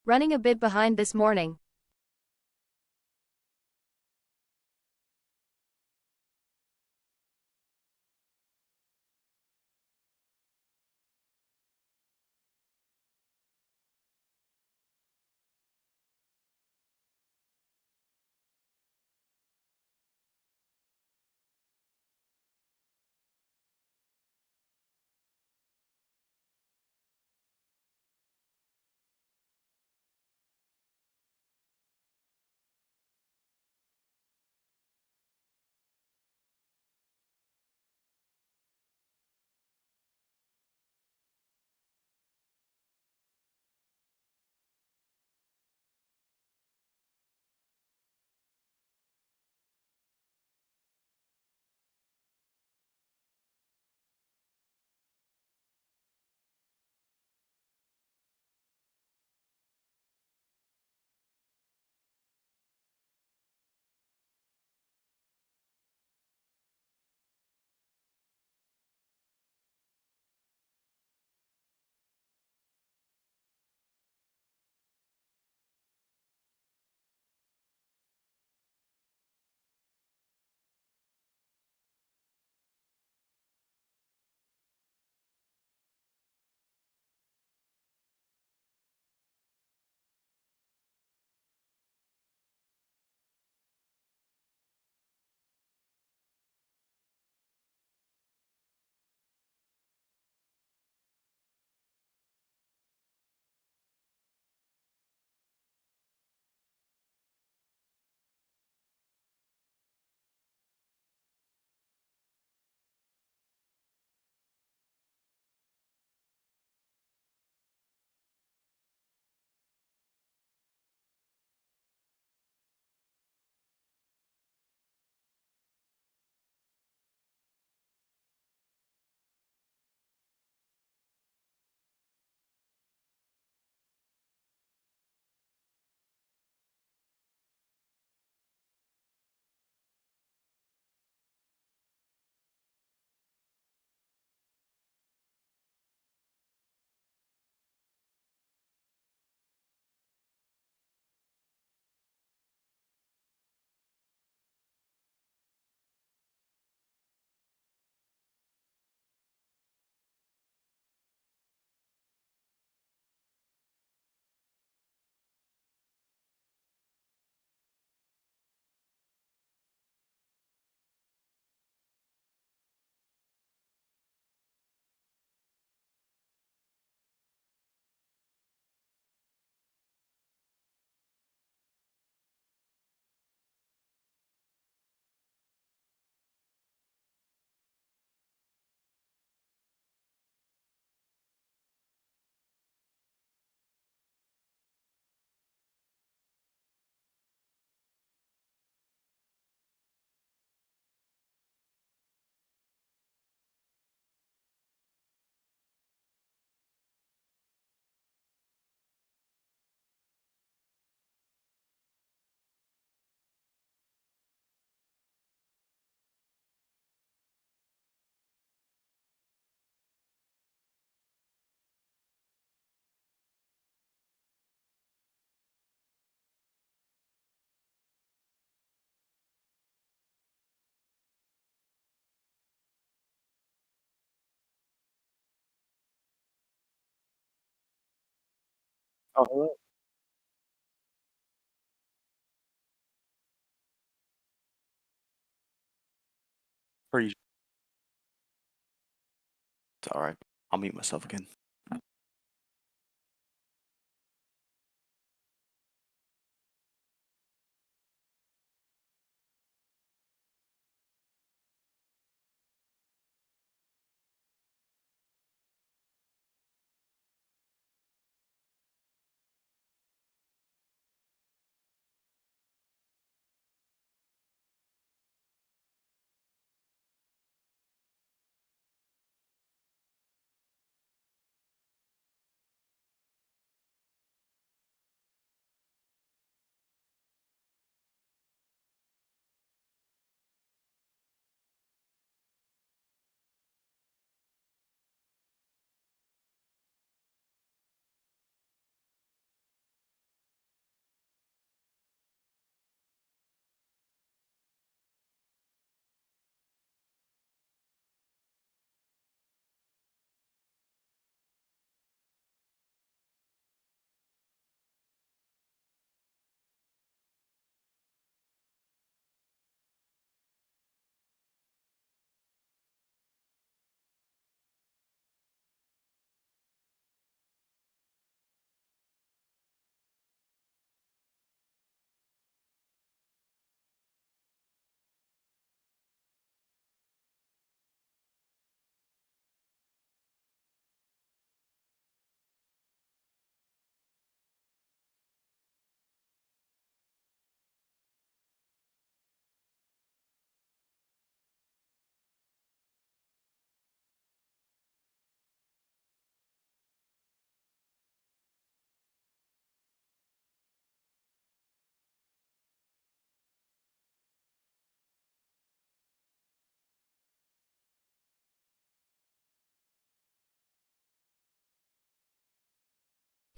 Running a bit behind this morning. Oh, hello. Pretty it's alright. I'll mute myself again.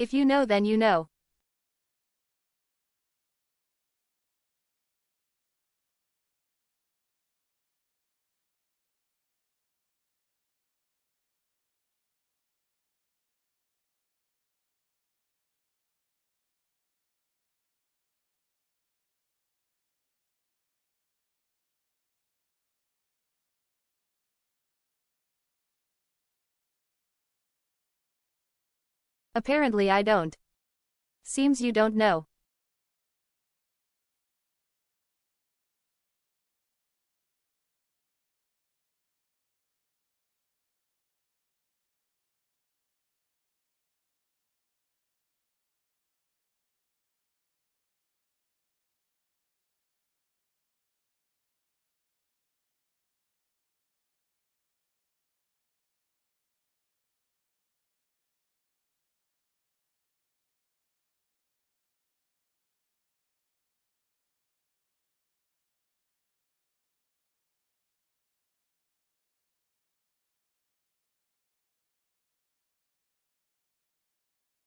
If you know, then you know. Apparently I don't. Seems you don't know.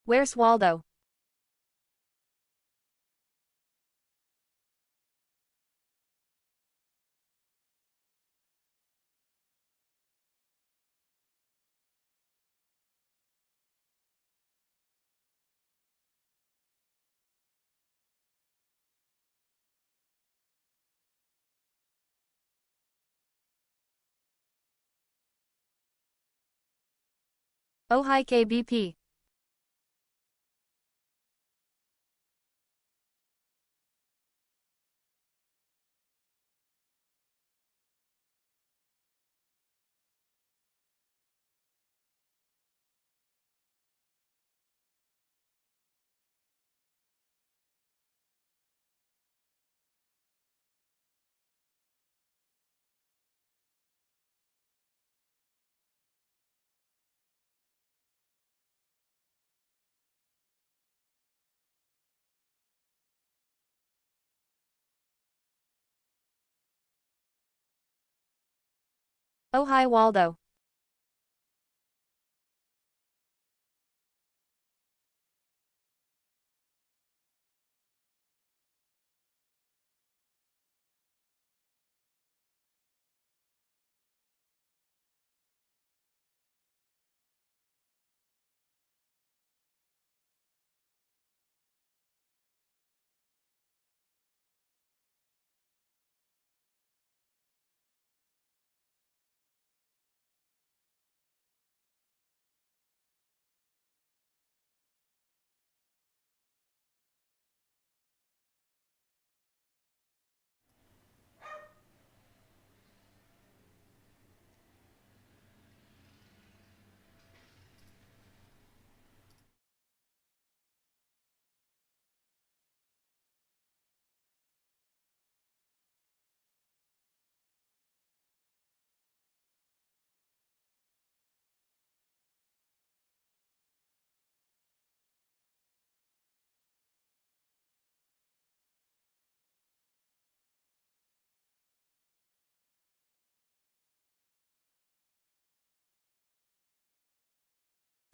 Where's Waldo? Oh hi KBP. Oh hi Waldo.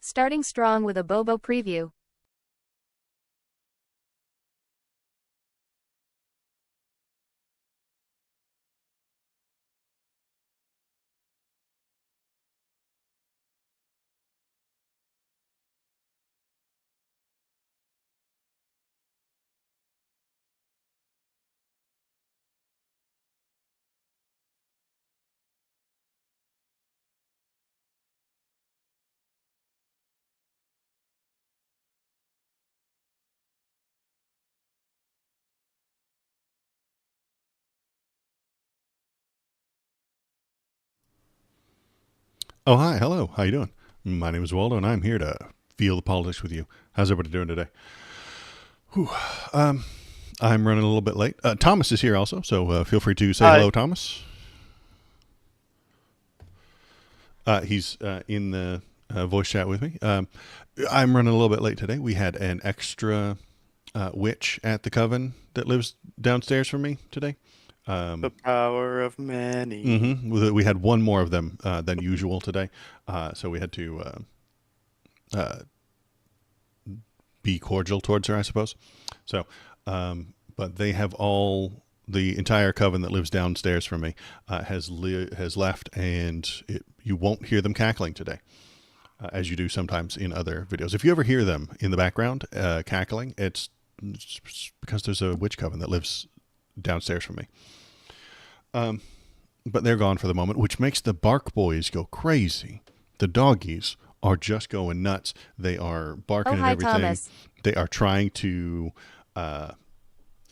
Starting strong with a Bobo preview. Oh, hi. Hello. How you doing? My name is Waldo, and I'm here to feel the politics with you. How's everybody doing today? Whew. I'm running a little bit late. Thomas is here also, so feel free to say Hi. hello, Thomas. He's in the voice chat with me. I'm running a little bit late today. We had an extra witch at the coven that lives downstairs from me today. The power of many. We had one more of them than usual today, so we had to be cordial towards her, I suppose. So, but they have the entire coven that lives downstairs from me has left, and you won't hear them cackling today, as you do sometimes in other videos. If you ever hear them in the background cackling, it's because there's a witch coven that lives downstairs from me. But they're gone for the moment, which makes the bark boys go crazy. The doggies are just going nuts. They are barking at everything. Thomas. They are trying to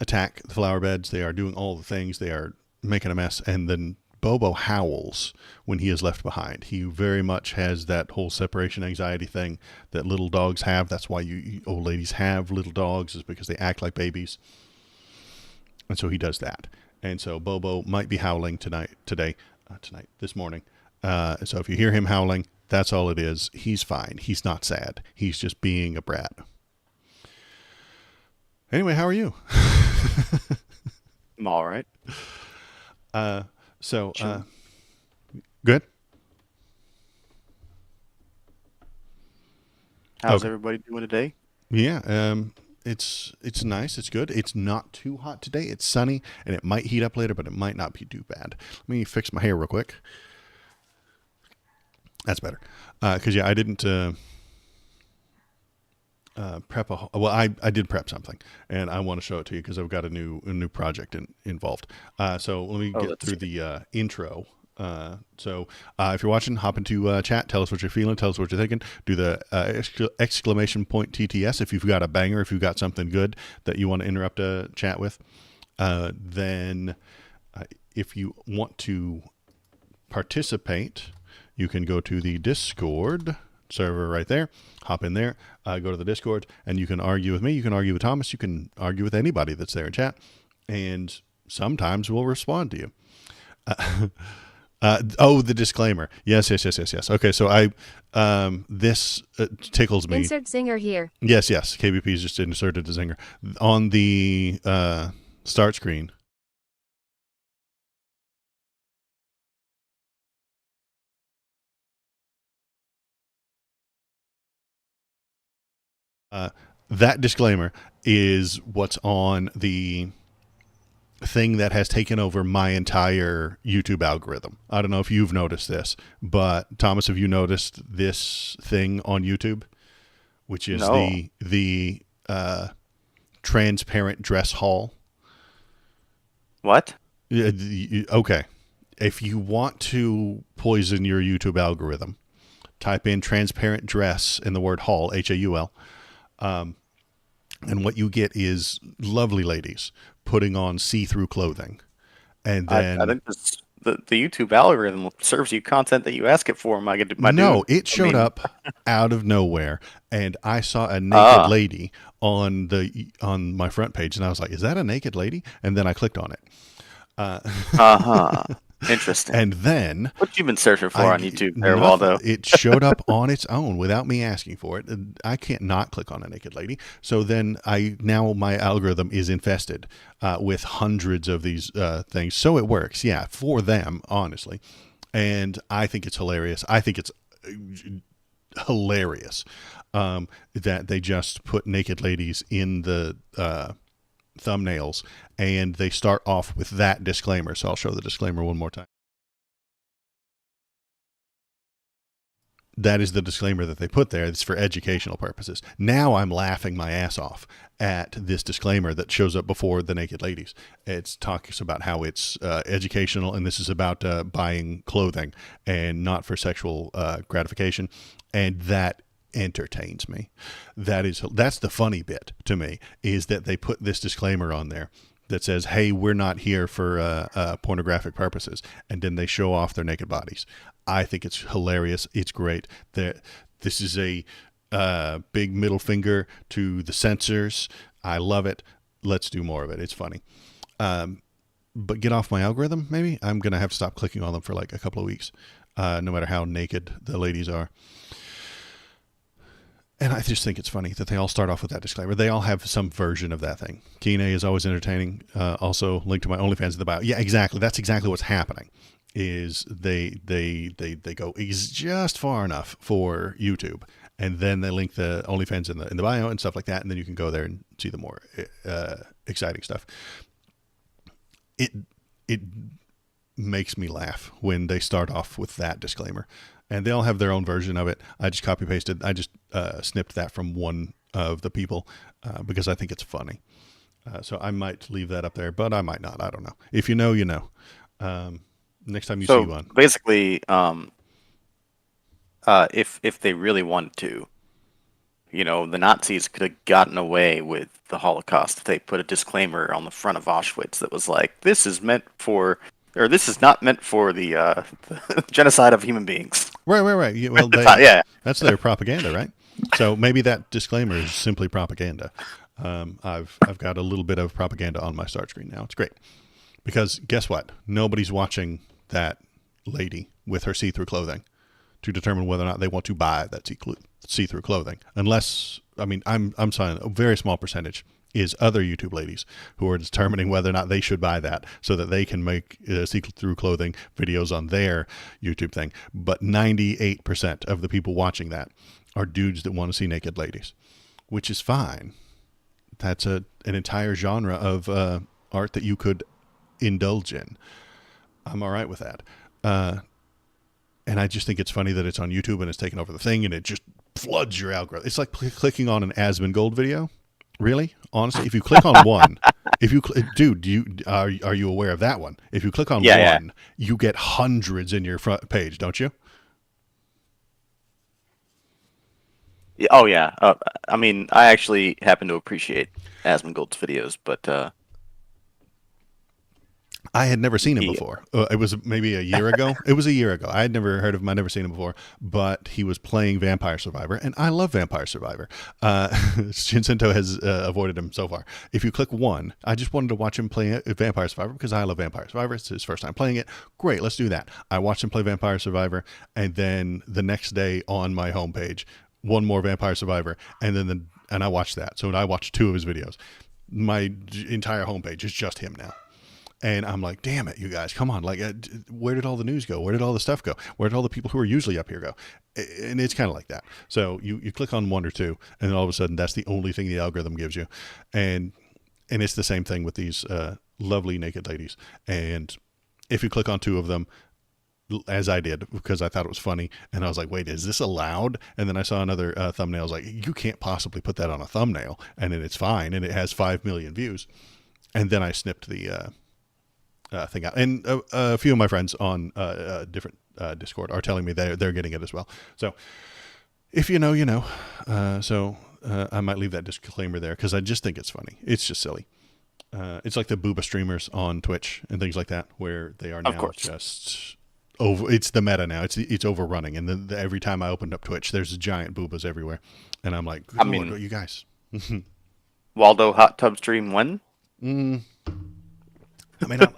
attack the flower beds. They are doing all the things. They are making a mess. And then Bobo howls when he is left behind. He very much has that whole separation anxiety thing that little dogs have. That's why you old ladies have little dogs, is because they act like babies. And so he does that. And so Bobo might be howling this morning. So if you hear him howling, that's all it is. He's fine. He's not sad. He's just being a brat. Anyway, how are you? I'm all right. Good. How's everybody doing today? Yeah, it's nice. It's good. It's not too hot today. It's sunny, and it might heat up later, but it might not be too bad. Let me fix my hair real quick. That's better. Because I didn't prep I did prep something, and I want to show it to you because I've got a new project involved. So let me get through the intro. So if you're watching, hop into chat. Tell us what you're feeling. Tell us what you're thinking. Do the exclamation point TTS if you've got a banger, if you've got something good that you want to interrupt a chat with. Then if you want to participate, you can go to the Discord server right there. Hop in there. Go to the Discord, and you can argue with me. You can argue with Thomas. You can argue with anybody that's there in chat, and sometimes we'll respond to you. The disclaimer. Yes. Okay, so this tickles me. Insert zinger here. Yes. KBP's just inserted a zinger on the start screen. That disclaimer is what's on the thing that has taken over my entire YouTube algorithm. I don't know if you've noticed this, but Thomas, have you noticed this thing on YouTube, which is the transparent dress haul? What? Okay. If you want to poison your YouTube algorithm, type in transparent dress in the word haul, Haul. And what you get is lovely ladies putting on see-through clothing. And then I think the YouTube algorithm serves you content that you ask it for. It showed up out of nowhere, and I saw a naked lady on my front page, and I was like, "Is that a naked lady?" And then I clicked on it. Interesting. And then what you've been searching for on YouTube there, Waldo? It showed up on its own without me asking for it. I can't not click on a naked lady. So then now my algorithm is infested with hundreds of these things. So it works, for them, honestly. And I think it's hilarious. I think it's hilarious that they just put naked ladies in the thumbnails, and they start off with that disclaimer. So I'll show the disclaimer one more time. That is the disclaimer that they put there. It's for educational purposes. Now I'm laughing my ass off at this disclaimer that shows up before the naked ladies. It talks about how it's educational, and this is about buying clothing and not for sexual gratification, and that entertains me. That's the funny bit to me, is that they put this disclaimer on there that says, "Hey, we're not here for pornographic purposes," and then they show off their naked bodies. I think it's hilarious. It's great. This is a big middle finger to the censors. I love it. Let's do more of it. It's funny. But get off my algorithm, maybe. I'm going to have to stop clicking on them for like a couple of weeks, no matter how naked the ladies are. And I just think it's funny that they all start off with that disclaimer. They all have some version of that thing. Kine is always entertaining. Also, link to my OnlyFans in the bio. Yeah, exactly. That's exactly what's happening. Is they go just far enough for YouTube, and then they link the OnlyFans in the bio and stuff like that, and then you can go there and see the more exciting stuff. It makes me laugh when they start off with that disclaimer, and they all have their own version of it. I just copy pasted. I just snipped that from one of the people because I think it's funny. So I might leave that up there, but I might not. I don't know. If you know, you know. Next time you see one. Basically, if they really wanted to, the Nazis could have gotten away with the Holocaust if they put a disclaimer on the front of Auschwitz that was like, "This is not meant for the genocide of human beings." Right. Yeah, well, yeah, that's their propaganda, right? So maybe that disclaimer is simply propaganda. I've got a little bit of propaganda on my start screen now. It's great because guess what? Nobody's watching that lady with her see-through clothing to determine whether or not they want to buy that see-through clothing. Unless, I'm saying a very small percentage is other YouTube ladies who are determining whether or not they should buy that so that they can make see-through clothing videos on their YouTube thing. But 98% of the people watching that are dudes that want to see naked ladies, which is fine. That's an entire genre of art that you could indulge in. I'm all right with that. And I just think it's funny that it's on YouTube and it's taken over the thing and it just floods your algorithm. It's like clicking on an Asmongold video. Really? Honestly, if you click on one, dude, are you aware of that one? If you click on one, you get hundreds in your front page, don't you? Oh yeah. I actually happen to appreciate Asmongold's videos, but I had never seen him before. It was maybe a year ago. It was a year ago. I had never heard of him. I'd never seen him before. But he was playing Vampire Survivor, and I love Vampire Survivor. Shinsinto has avoided him so far. If you click one, I just wanted to watch him play Vampire Survivor because I love Vampire Survivor. It's his first time playing it. Great, let's do that. I watched him play Vampire Survivor, and then the next day on my homepage, one more Vampire Survivor, and I watched that. So I watched two of his videos. My entire homepage is just him now. And I'm like, damn it, you guys, come on. Like, where did all the news go? Where did all the stuff go? Where did all the people who are usually up here go? And it's kind of like that. So you click on one or two, and then all of a sudden that's the only thing the algorithm gives you. And it's the same thing with these lovely naked ladies. And if you click on two of them, as I did, because I thought it was funny, and I was like, wait, is this allowed? And then I saw another thumbnail. I was like, you can't possibly put that on a thumbnail. And then it's fine, and it has 5 million views. And then I snipped the thing out, and a few of my friends on different Discord are telling me they're getting it as well. So if you know, you know. I might leave that disclaimer there because I just think it's funny. It's just silly. It's like the booba streamers on Twitch and things like that, where they are now just over. It's the meta now. It's overrunning, and then every time I opened up Twitch, there's giant boobas everywhere, and I'm like, Lord, you guys. Waldo hot tub stream when? I'm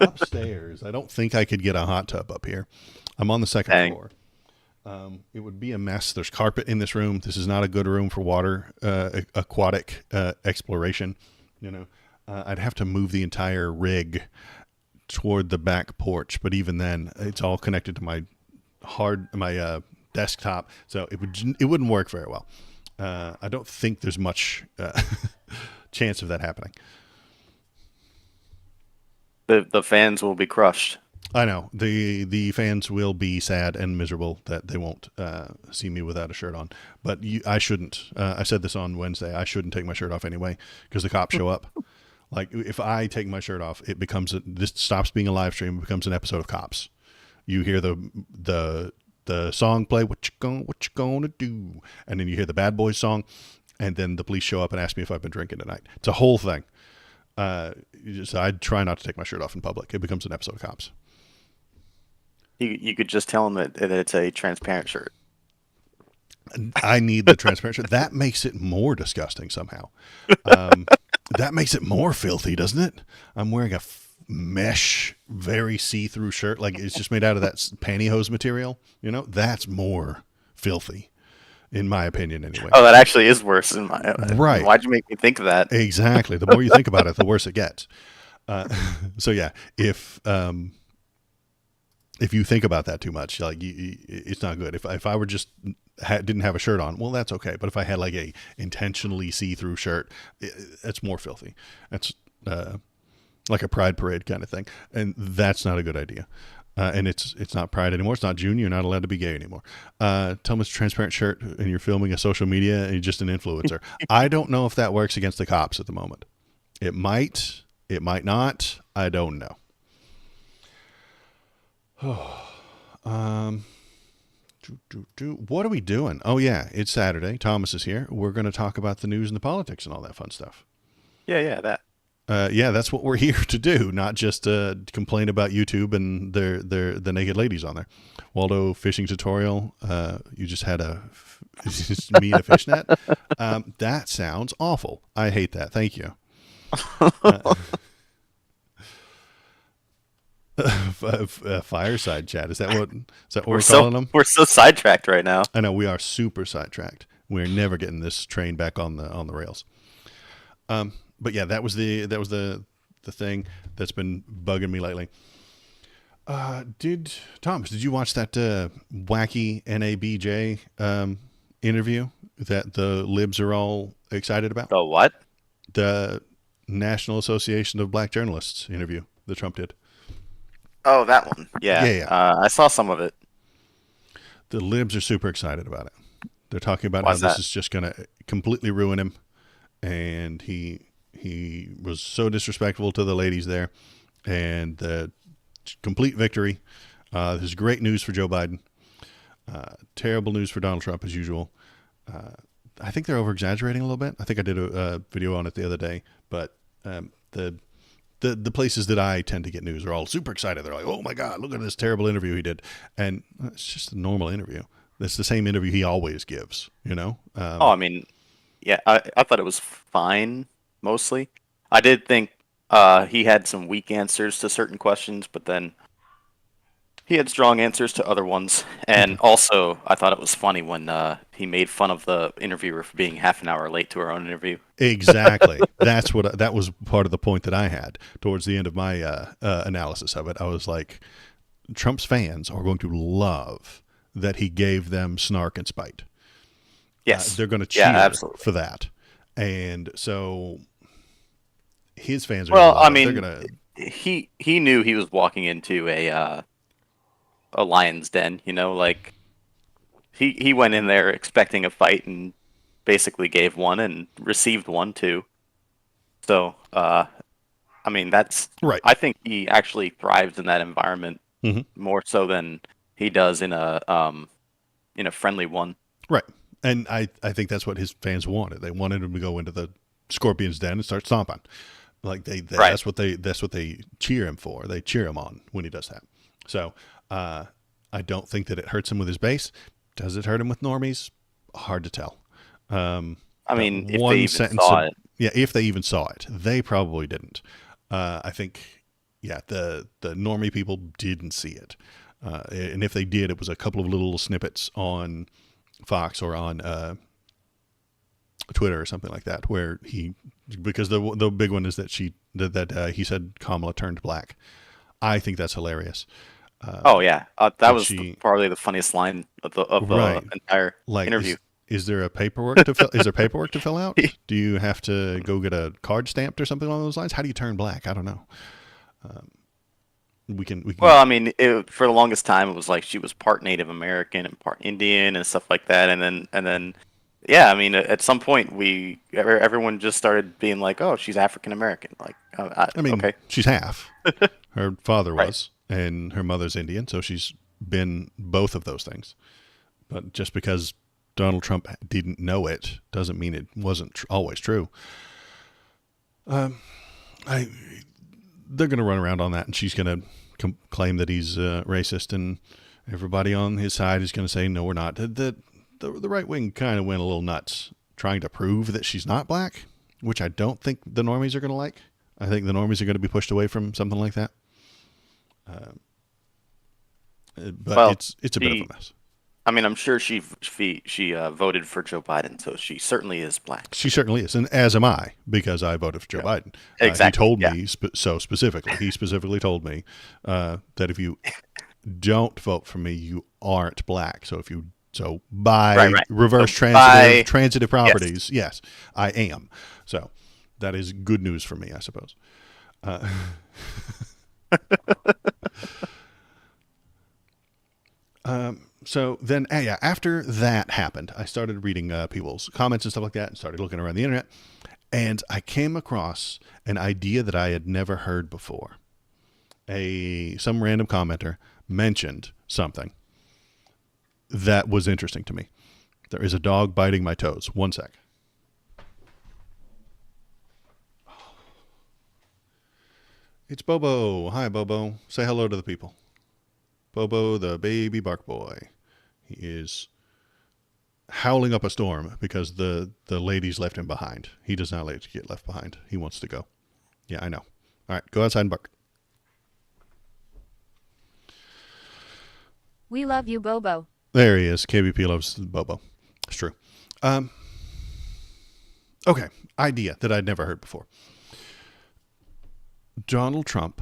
upstairs. I don't think I could get a hot tub up here. I'm on the second floor. It would be a mess. There's carpet in this room. This is not a good room for water, aquatic exploration. I'd have to move the entire rig toward the back porch, but even then, it's all connected to my desktop, so it wouldn't work very well. I don't think there's much chance of that happening. The fans will be crushed. I know. The fans will be sad and miserable that they won't see me without a shirt on. But I shouldn't. I said this on Wednesday. I shouldn't take my shirt off anyway because the cops show up. Like, if I take my shirt off, this stops being a live stream. It becomes an episode of Cops. You hear the song play, what you gonna do? And then you hear the Bad Boys song, and then the police show up and ask me if I've been drinking tonight. It's a whole thing. I'd try not to take my shirt off in public. It becomes an episode of Cops. You could just tell them that it's a transparent shirt. I need the transparent shirt. That makes it more disgusting somehow. That makes it more filthy, doesn't it? I'm wearing a mesh, very see-through shirt. Like, it's just made out of that pantyhose material. That's more filthy. In my opinion, anyway. Oh, that actually is worse. Right. Why'd you make me think of that? Exactly. The more you think about it, the worse it gets. So yeah, if if you think about that too much, like it's not good. If I were just didn't have a shirt on, well, that's okay. But if I had like a intentionally see-through shirt, it's more filthy. That's like a pride parade kind of thing, and that's not a good idea. And it's not pride anymore. It's not June. You're not allowed to be gay anymore. Tell them it's a transparent shirt and you're filming a social media and you're just an influencer. I don't know if that works against the cops at the moment. It might not. I don't know. What are we doing? Oh yeah, it's Saturday. Thomas is here. We're going to talk about the news and the politics and all that fun stuff. Yeah, that. Yeah, that's what we're here to do, not just complain about YouTube and the naked ladies on there. Waldo fishing tutorial. You just had me a fishnet. That sounds awful. I hate that. Thank you. Fireside chat. Is that what we're calling them? We're so sidetracked right now. I know we are super sidetracked. We're never getting this train back on the rails. But yeah, that was the thing that's been bugging me lately. Did you watch that wacky NABJ interview that the libs are all excited about? The what? The National Association of Black Journalists interview that Trump did. Oh, that one. Yeah. Yeah. I saw some of it. The libs are super excited about it. They're talking about Why's how this that? is just going to completely ruin him, and he was so disrespectful to the ladies there, and the complete victory. This is great news for Joe Biden. Terrible news for Donald Trump as usual. I think they're over exaggerating a little bit. I think I did a video on it the other day, but the places that I tend to get news are all super excited. They're like, "Oh my God, look at this terrible interview he did," and it's just a normal interview. It's the same interview he always gives. I mean, yeah, I thought it was fine. Mostly, I did think he had some weak answers to certain questions, but then he had strong answers to other ones. And also, I thought it was funny when he made fun of the interviewer for being half an hour late to her own interview. Exactly. That was part of the point that I had towards the end of my analysis of it. I was like, Trump's fans are going to love that he gave them snark and spite. Yes, they're going to cheer for that. And so his fans are he knew he was walking into a lion's den, like he went in there expecting a fight and basically gave one and received one too. So that's right. I think he actually thrives in that environment more so than he does in a friendly one. Right. And I think that's what his fans wanted. They wanted him to go into the scorpion's den and start stomping. Like right. That's what they cheer him for. They cheer him on when he does that. So I don't think that it hurts him with his base. Does it hurt him with normies? Hard to tell. If they even saw it. Yeah, if they even saw it. They probably didn't. I think, the normie people didn't see it. And if they did, it was a couple of little snippets on Fox or on Twitter or something like that, where because the big one is that he said Kamala turned black. I think that's hilarious. That was probably the funniest line of the entire interview. Is there a paperwork to fill? Is there paperwork to fill out? Do you have to go get a card stamped or something along those lines? How do you turn black? I don't know. We can. Well, for the longest time, it was like she was part Native American and part Indian and stuff like that, and then, at some point everyone just started being like, "Oh, she's African American." Like, okay, she's half. Her father was, and her mother's Indian, so she's been both of those things. But just because Donald Trump didn't know it doesn't mean it wasn't always true. They're going to run around on that, and she's going to claim that he's racist, and everybody on his side is going to say, no, we're not. The right wing kind of went a little nuts trying to prove that she's not black, which I don't think the normies are going to like. I think the normies are going to be pushed away from something like that. But it's a bit of a mess. I'm sure she voted for Joe Biden, so she certainly is black. She certainly is, and as am I, because I voted for Joe Biden. Exactly. He told me so specifically. He specifically told me that if you don't vote for me, you aren't black. So by Right. reverse So by- transitive properties, yes, I am. So that is good news for me, I suppose. So then, after that happened, I started reading people's comments and stuff like that, and started looking around the internet, and I came across an idea that I had never heard before. Some random commenter mentioned something that was interesting to me. There is a dog biting my toes. One sec. It's Bobo. Hi, Bobo. Say hello to the people. Bobo, the baby bark boy. He is howling up a storm because the ladies left him behind. He does not like to get left behind. He wants to go. Yeah, I know. All right, go outside and bark. We love you, Bobo. There he is. KBP loves Bobo. It's true. Okay, idea that I'd never heard before. Donald Trump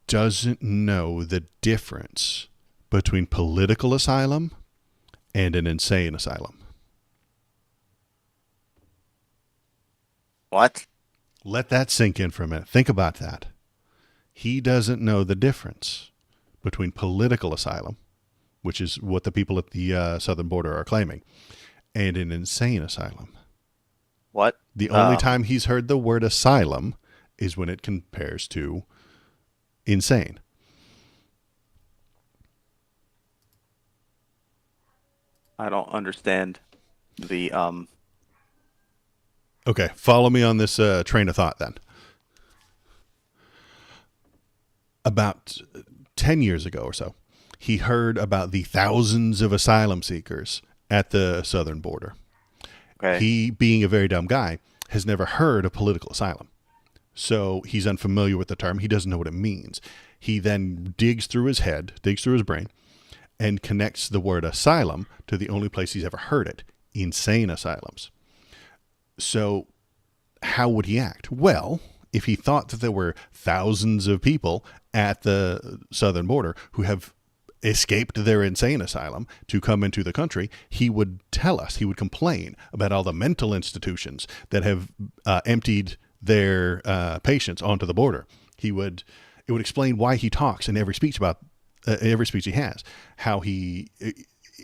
doesn't know the difference between political asylum and an insane asylum. What? Let that sink in for a minute. Think about that. He doesn't know the difference between political asylum, which is what the people at the southern border are claiming, and an insane asylum. What? The only time he's heard the word asylum is when it compares to insane. I don't understand the Okay, follow me on this train of thought then. About 10 years ago or so, he heard about the thousands of asylum seekers at the southern border. Okay. He, being a very dumb guy, has never heard of political asylum. So he's unfamiliar with the term. He doesn't know what it means. He then digs through his brain, and connects the word asylum to the only place he's ever heard it, insane asylums. So how would he act? Well, if he thought that there were thousands of people at the southern border who have escaped their insane asylum to come into the country, he would tell us, he would complain about all the mental institutions that have emptied their patients onto the border. It would explain why he talks in every speech he has, how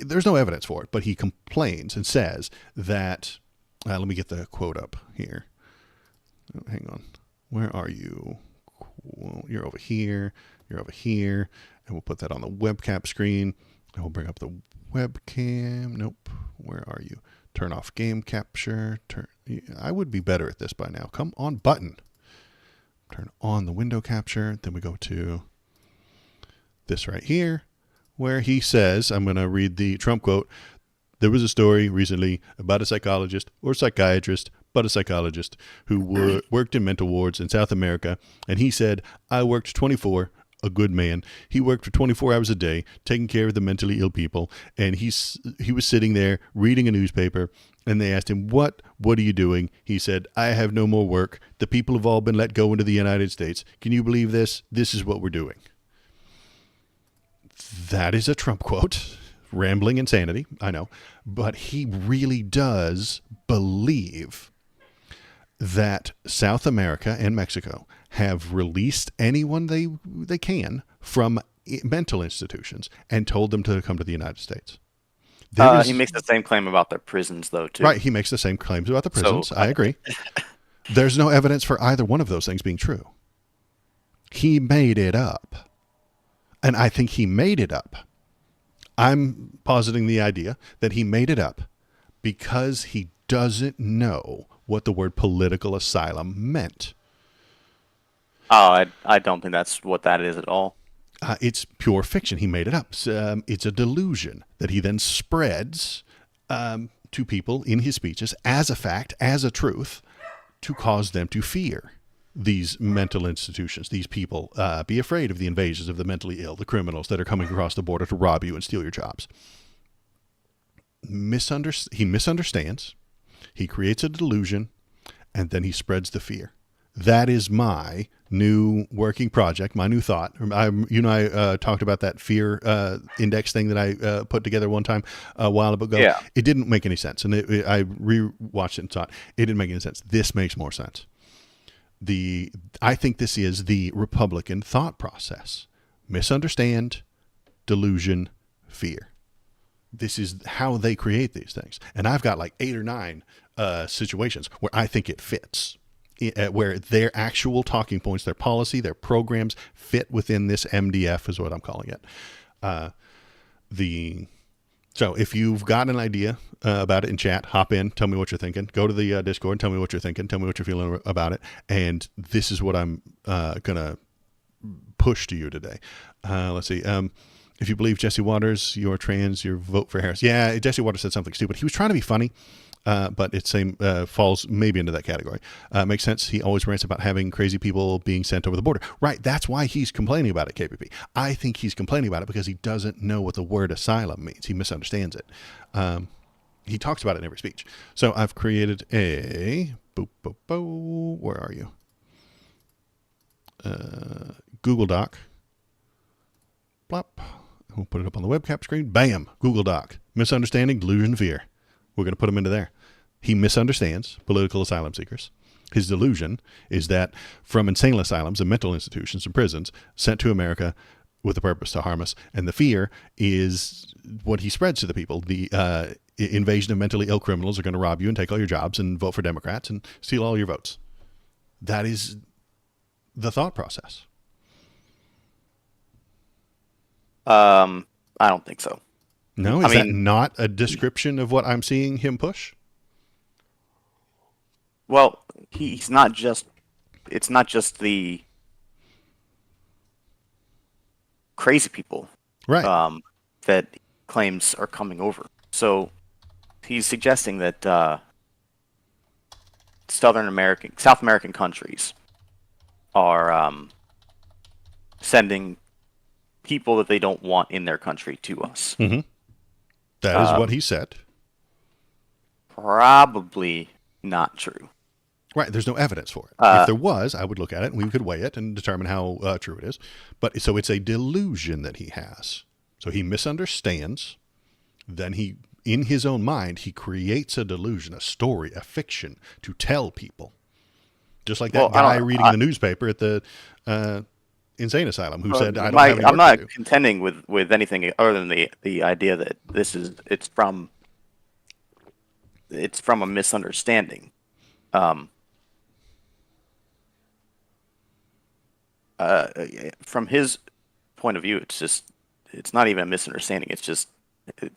there's no evidence for it, but he complains and says that, let me get the quote up here. Oh, hang on. Where are you? You're over here. You're over here. And we'll put that on the webcam screen. And we'll bring up the webcam. Nope. Where are you? Turn off game capture. I would be better at this by now. Come on, button. Turn on the window capture. Then we go to this right here, where he says, I'm going to read the Trump quote. There was a story recently about a psychologist or psychiatrist, but a psychologist who worked in mental wards in South America. And he said, I worked 24, a good man. He worked for 24 hours a day, taking care of the mentally ill people. And he was sitting there reading a newspaper, and they asked him, what are you doing? He said, I have no more work. The people have all been let go into the United States. Can you believe this? This is what we're doing. That is a Trump quote. Rambling insanity, I know. But he really does believe that South America and Mexico have released anyone they can from mental institutions and told them to come to the United States. He makes the same claim about the prisons, though, too. Right, he makes the same claims about the prisons. So, I agree. There's no evidence for either one of those things being true. He made it up. And I think he made it up. I'm positing the idea that he made it up because he doesn't know what the word political asylum meant. Oh, I don't think that's what that is at all. It's pure fiction. He made it up. It's a delusion that he then spreads to people in his speeches as a fact, as a truth, to cause them to fear these mental institutions, these people. Be afraid of the invasions of the mentally ill, the criminals that are coming across the border to rob you and steal your jobs. He misunderstands. He creates a delusion, and then he spreads the fear. That is my new working project, my new thought. I talked about that fear index thing that I put together one time a while ago. Yeah. It didn't make any sense. And I rewatched it and thought, it didn't make any sense. This makes more sense. I think this is the Republican thought process. Misunderstand, delusion, fear. This is how they create these things. And I've got like 8 or 9 situations where I think it fits, where their actual talking points, their policy, their programs fit within this MDF is what I'm calling it. So if you've got an idea about it in chat, hop in, tell me what you're thinking. Go to the Discord, tell me what you're thinking, tell me what you're feeling about it. And this is what I'm going to push to you today. Let's see. If you believe Jesse Waters, you're trans, you vote for Harris. Yeah, Jesse Waters said something stupid. He was trying to be funny, but it falls maybe into that category. Makes sense. He always rants about having crazy people being sent over the border. Right, that's why he's complaining about it, KPP. I think he's complaining about it because he doesn't know what the word asylum means. He misunderstands it. He talks about it in every speech. So I've created a... Where are you? Google Doc. Plop. We'll put it up on the webcam screen. Bam! Google Doc. Misunderstanding, delusion, fear. We're going to put him into there. He misunderstands political asylum seekers. His delusion is that from insane asylums and mental institutions and prisons sent to America with the purpose to harm us. And the fear is what he spreads to the people. The invasion of mentally ill criminals are going to rob you and take all your jobs and vote for Democrats and steal all your votes. That is the thought process. I don't think so. No, is that not a description of what I'm seeing him push? Well, it's not just the crazy people, right? That claims are coming over. So he's suggesting that South American countries are sending people that they don't want in their country to us. Mm-hmm. That is what he said. Probably not true. Right. There's no evidence for it. If there was, I would look at it and we could weigh it and determine how true it is. But so it's a delusion that he has. So he misunderstands. Then in his own mind, he creates a delusion, a story, a fiction to tell people. Just like that guy reading the newspaper at the insane asylum who said, "I don't have any work I'm not to do." contending with anything other than the idea that it's from a misunderstanding. From his point of view, it's not even a misunderstanding. It's just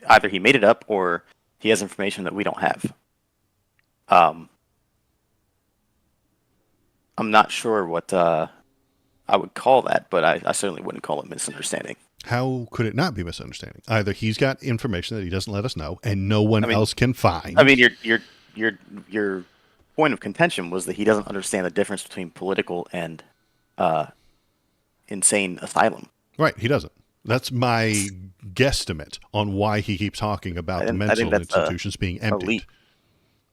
either he made it up or he has information that we don't have. I'm not sure what I would call that, but I certainly wouldn't call it misunderstanding. How could it not be misunderstanding? Either he's got information that he doesn't let us know, and no one else can find. I mean, your point of contention was that he doesn't understand the difference between political and insane asylum. Right, he doesn't. That's my guesstimate on why he keeps talking about the mental institutions being emptied. Elite.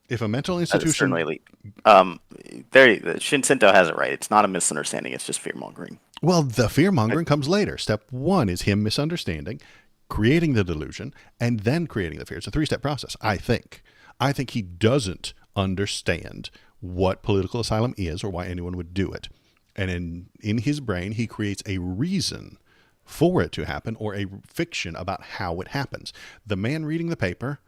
If a mental institution... certainly elite. Shinsinto has it right. It's not a misunderstanding. It's just fear-mongering. Well, the fear-mongering comes later. Step 1 is him misunderstanding, creating the delusion, and then creating the fear. It's a 3-step process, I think. I think he doesn't understand what political asylum is or why anyone would do it. And in his brain, he creates a reason for it to happen or a fiction about how it happens. The man reading the paper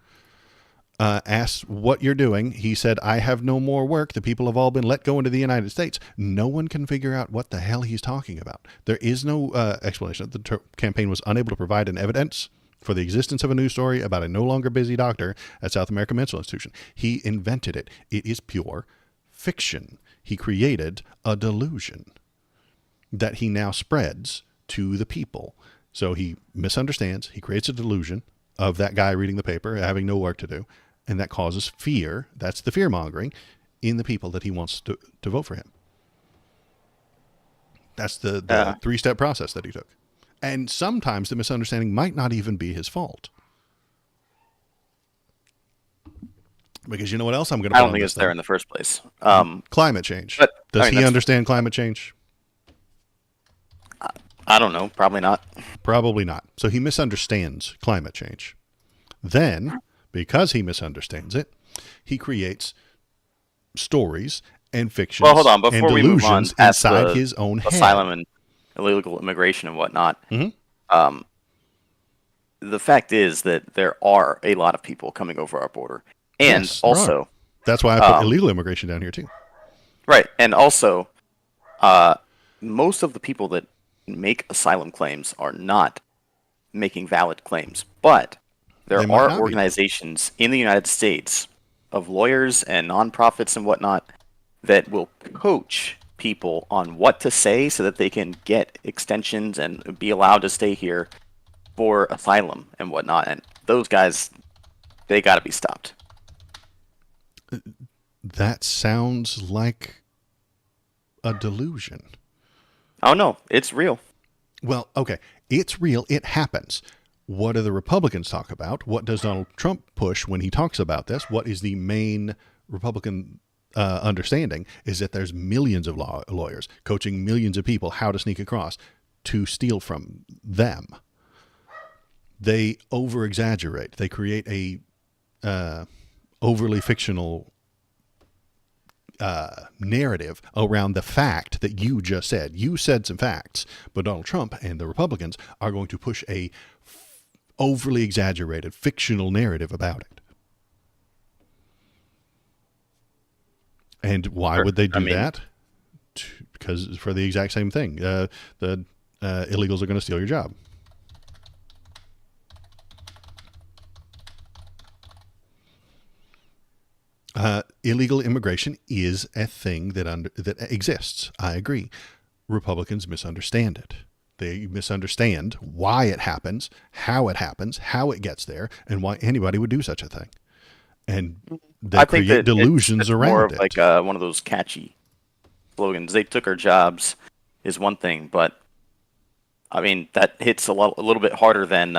asked what you're doing. He said, "I have no more work. The people have all been let go into the United States." No one can figure out what the hell he's talking about. There is no explanation. The campaign was unable to provide an evidence for the existence of a news story about a no longer busy doctor at South American Mental Institution. He invented it. It is pure fiction. He created a delusion that he now spreads to the people. So he misunderstands. He creates a delusion of that guy reading the paper, having no work to do, and that causes fear. That's the fear-mongering in the people that he wants to vote for him. That's the 3-step process that he took. And sometimes the misunderstanding might not even be his fault. Because you know what else I'm going to put I on don't think this it's there thing? in the first place. Climate change. But Does he that's- understand climate change? I don't know. Probably not. Probably not. So he misunderstands climate change. Then, because he misunderstands it, he creates stories and fictions Well, hold on. and Before we move on delusions past inside the his own head. asylum and illegal immigration and whatnot, Mhm. the fact is that there are a lot of people coming over our border, and Yes, there are. also, That's why I put illegal immigration down here too. right, and also, most of the people that make asylum claims are not making valid claims, but there They might are not be. organizations in the United States of lawyers and nonprofits and whatnot that will coach people on what to say so that they can get extensions and be allowed to stay here for asylum and whatnot. And those guys, they got to be stopped. That sounds like a delusion. Oh no, it's real. Well, okay, it's real. It happens. What do the Republicans talk about? What does Donald Trump push when he talks about this? What is the main Republican understanding is that there's millions of lawyers coaching millions of people how to sneak across to steal from them. They over-exaggerate. They create a overly fictional narrative around the fact that you just said. You said some facts, but Donald Trump and the Republicans are going to push a overly exaggerated fictional narrative about it. And why would they do that? Because for the exact same thing, the illegals are going to steal your job. Illegal immigration is a thing that exists. I agree. Republicans misunderstand it. They misunderstand why it happens, how it gets there, and why anybody would do such a thing. And they create delusions around more of it. like one of those catchy slogans. They took our jobs is one thing, but I mean that hits a little bit harder than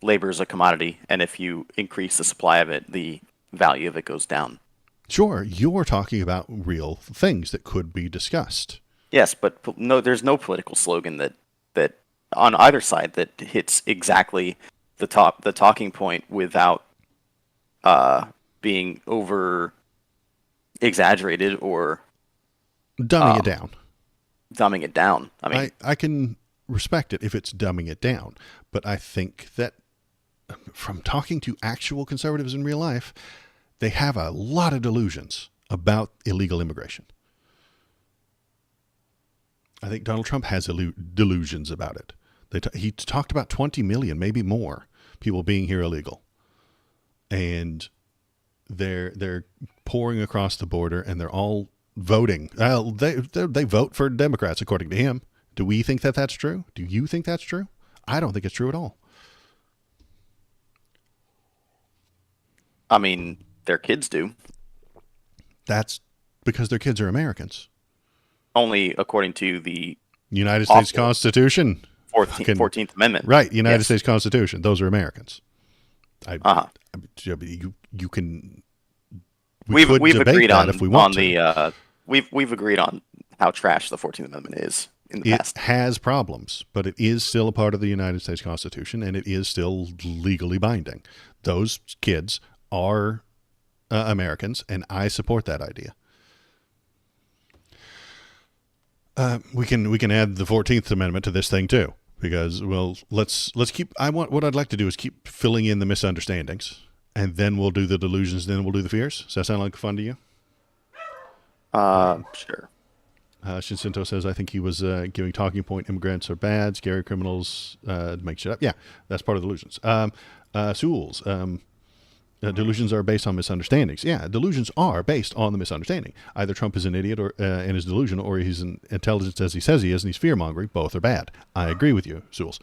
labor is a commodity, and if you increase the supply of it, the value of it goes down. Sure, you're talking about real things that could be discussed. Yes, but no, there's no political slogan that on either side that hits exactly the talking point without being over exaggerated or Dumbing it down. Dumbing it down. I mean, I can respect it if it's dumbing it down, but I think that from talking to actual conservatives in real life, they have a lot of delusions about illegal immigration. I think Donald Trump has delusions about it. He talked about 20 million, maybe more, people being here illegal. And they're pouring across the border, and they're all voting. Well, they vote for Democrats, according to him. Do we think that that's true? Do you think that's true? I don't think it's true at all. I mean, their kids do. That's because their kids are Americans. Only according to the United States Constitution. 14th Amendment. Right, United States Constitution. Those are Americans. You can. We've agreed on if we want we've agreed on how trash the 14th Amendment is in the past. It has problems, but it is still a part of the United States Constitution, and it is still legally binding. Those kids are Americans, and I support that idea. We can add the 14th Amendment to this thing too, because let's keep. What I'd like to do is keep filling in the misunderstandings, and then we'll do the delusions, then we'll do the fears. Does that sound like fun to you? Sure. Shinsinto says, I think he was giving talking point, immigrants are bad, scary criminals make shit up. Yeah, that's part of delusions. Sewell's, delusions are based on misunderstandings. Yeah, delusions are based on the misunderstanding. Either Trump is an idiot or in his delusion, or he's an intelligent as he says he is, and he's fear-mongering. Both are bad. I agree with you, Sewell's.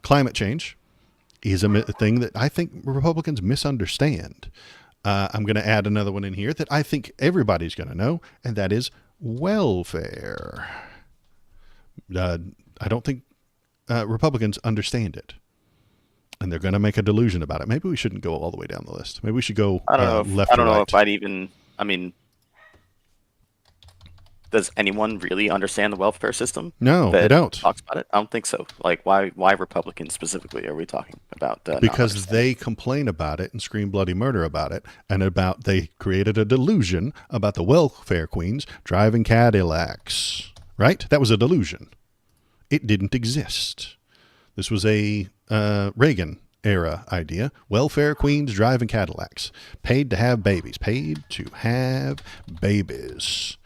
Climate change is a thing that I think Republicans misunderstand. I'm going to add another one in here that I think everybody's going to know, and that is welfare. I don't think Republicans understand it. And they're going to make a delusion about it. Maybe we shouldn't go all the way down the list. Maybe we should go left to right. I don't know if I'd even. I mean, Does anyone really understand the welfare system? No, they that don't. talks about it? I don't think so. Like, why Republicans specifically are we talking about? Not Because understanding? they complain about it and scream bloody murder about it, and about they created a delusion about the welfare queens driving Cadillacs. Right? That was a delusion. It didn't exist. This was a Reagan era idea. Welfare queens driving Cadillacs. Paid to have babies. Paid to have babies.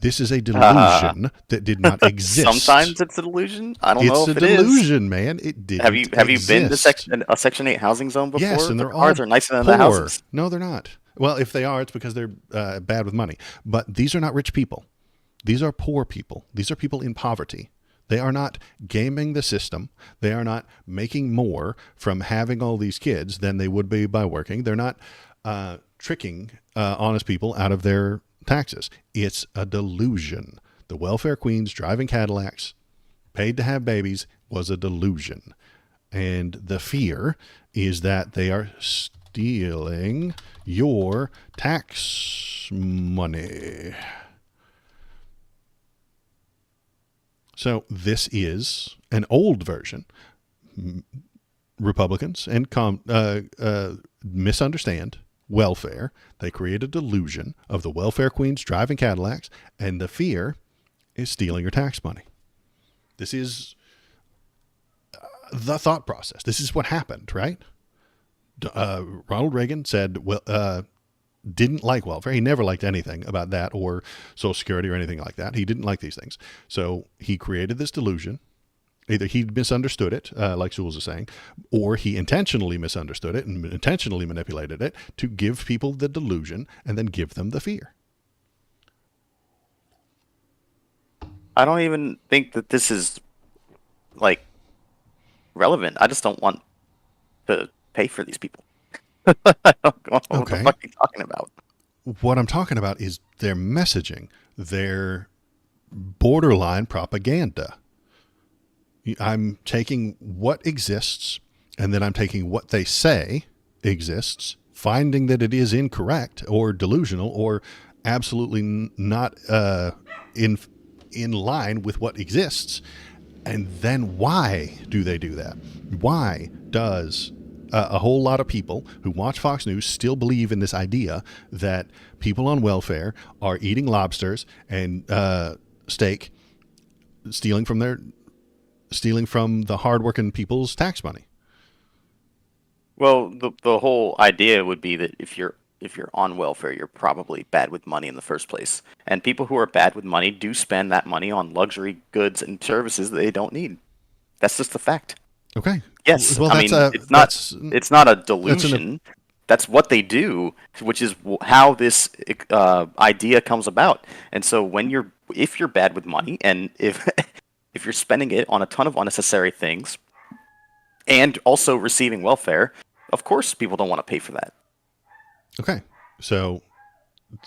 This is a delusion that did not exist. Sometimes it's a delusion. I don't know It's if a it is. delusion, man. It didn't Have you been to exist. a Section 8 housing zone before? Yes, and The they're cars all are nicer than poor. the houses. No, they're not. Well, if they are, it's because they're bad with money. But these are not rich people. These are poor people. These are people in poverty. They are not gaming the system. They are not making more from having all these kids than they would be by working. They're not tricking honest people out of their taxes. It's a delusion. The welfare queens driving Cadillacs, paid to have babies, was a delusion. And the fear is that they are stealing your tax money. So this is an old version. Republicans and misunderstand welfare. They create a delusion of the welfare queens driving Cadillacs, and the fear is stealing your tax money. This is the thought process. This is what happened, right? Ronald Reagan said, didn't like welfare. He never liked anything about that or Social Security or anything like that. He didn't like these things. So he created this delusion. Either he misunderstood it, like Jules is saying, or he intentionally misunderstood it and intentionally manipulated it to give people the delusion and then give them the fear. I don't even think that this is like relevant. I just don't want to pay for these people. I don't know what the fuck you're talking about. What I'm talking about is their messaging, their borderline propaganda. I'm taking what exists, and then I'm taking what they say exists, finding that it is incorrect or delusional or absolutely not in line with what exists. And then why do they do that? Why does a whole lot of people who watch Fox News still believe in this idea that people on welfare are eating lobsters and steak, stealing from the hardworking people's tax money? Well, the whole idea would be that if you're on welfare, you're probably bad with money in the first place. And people who are bad with money do spend that money on luxury goods and services that they don't need. That's just the fact. Okay. Yes. Well, it's not a delusion. That's what they do, which is how this idea comes about. And so if you're bad with money, and if you're spending it on a ton of unnecessary things, and also receiving welfare, of course people don't want to pay for that. Okay, so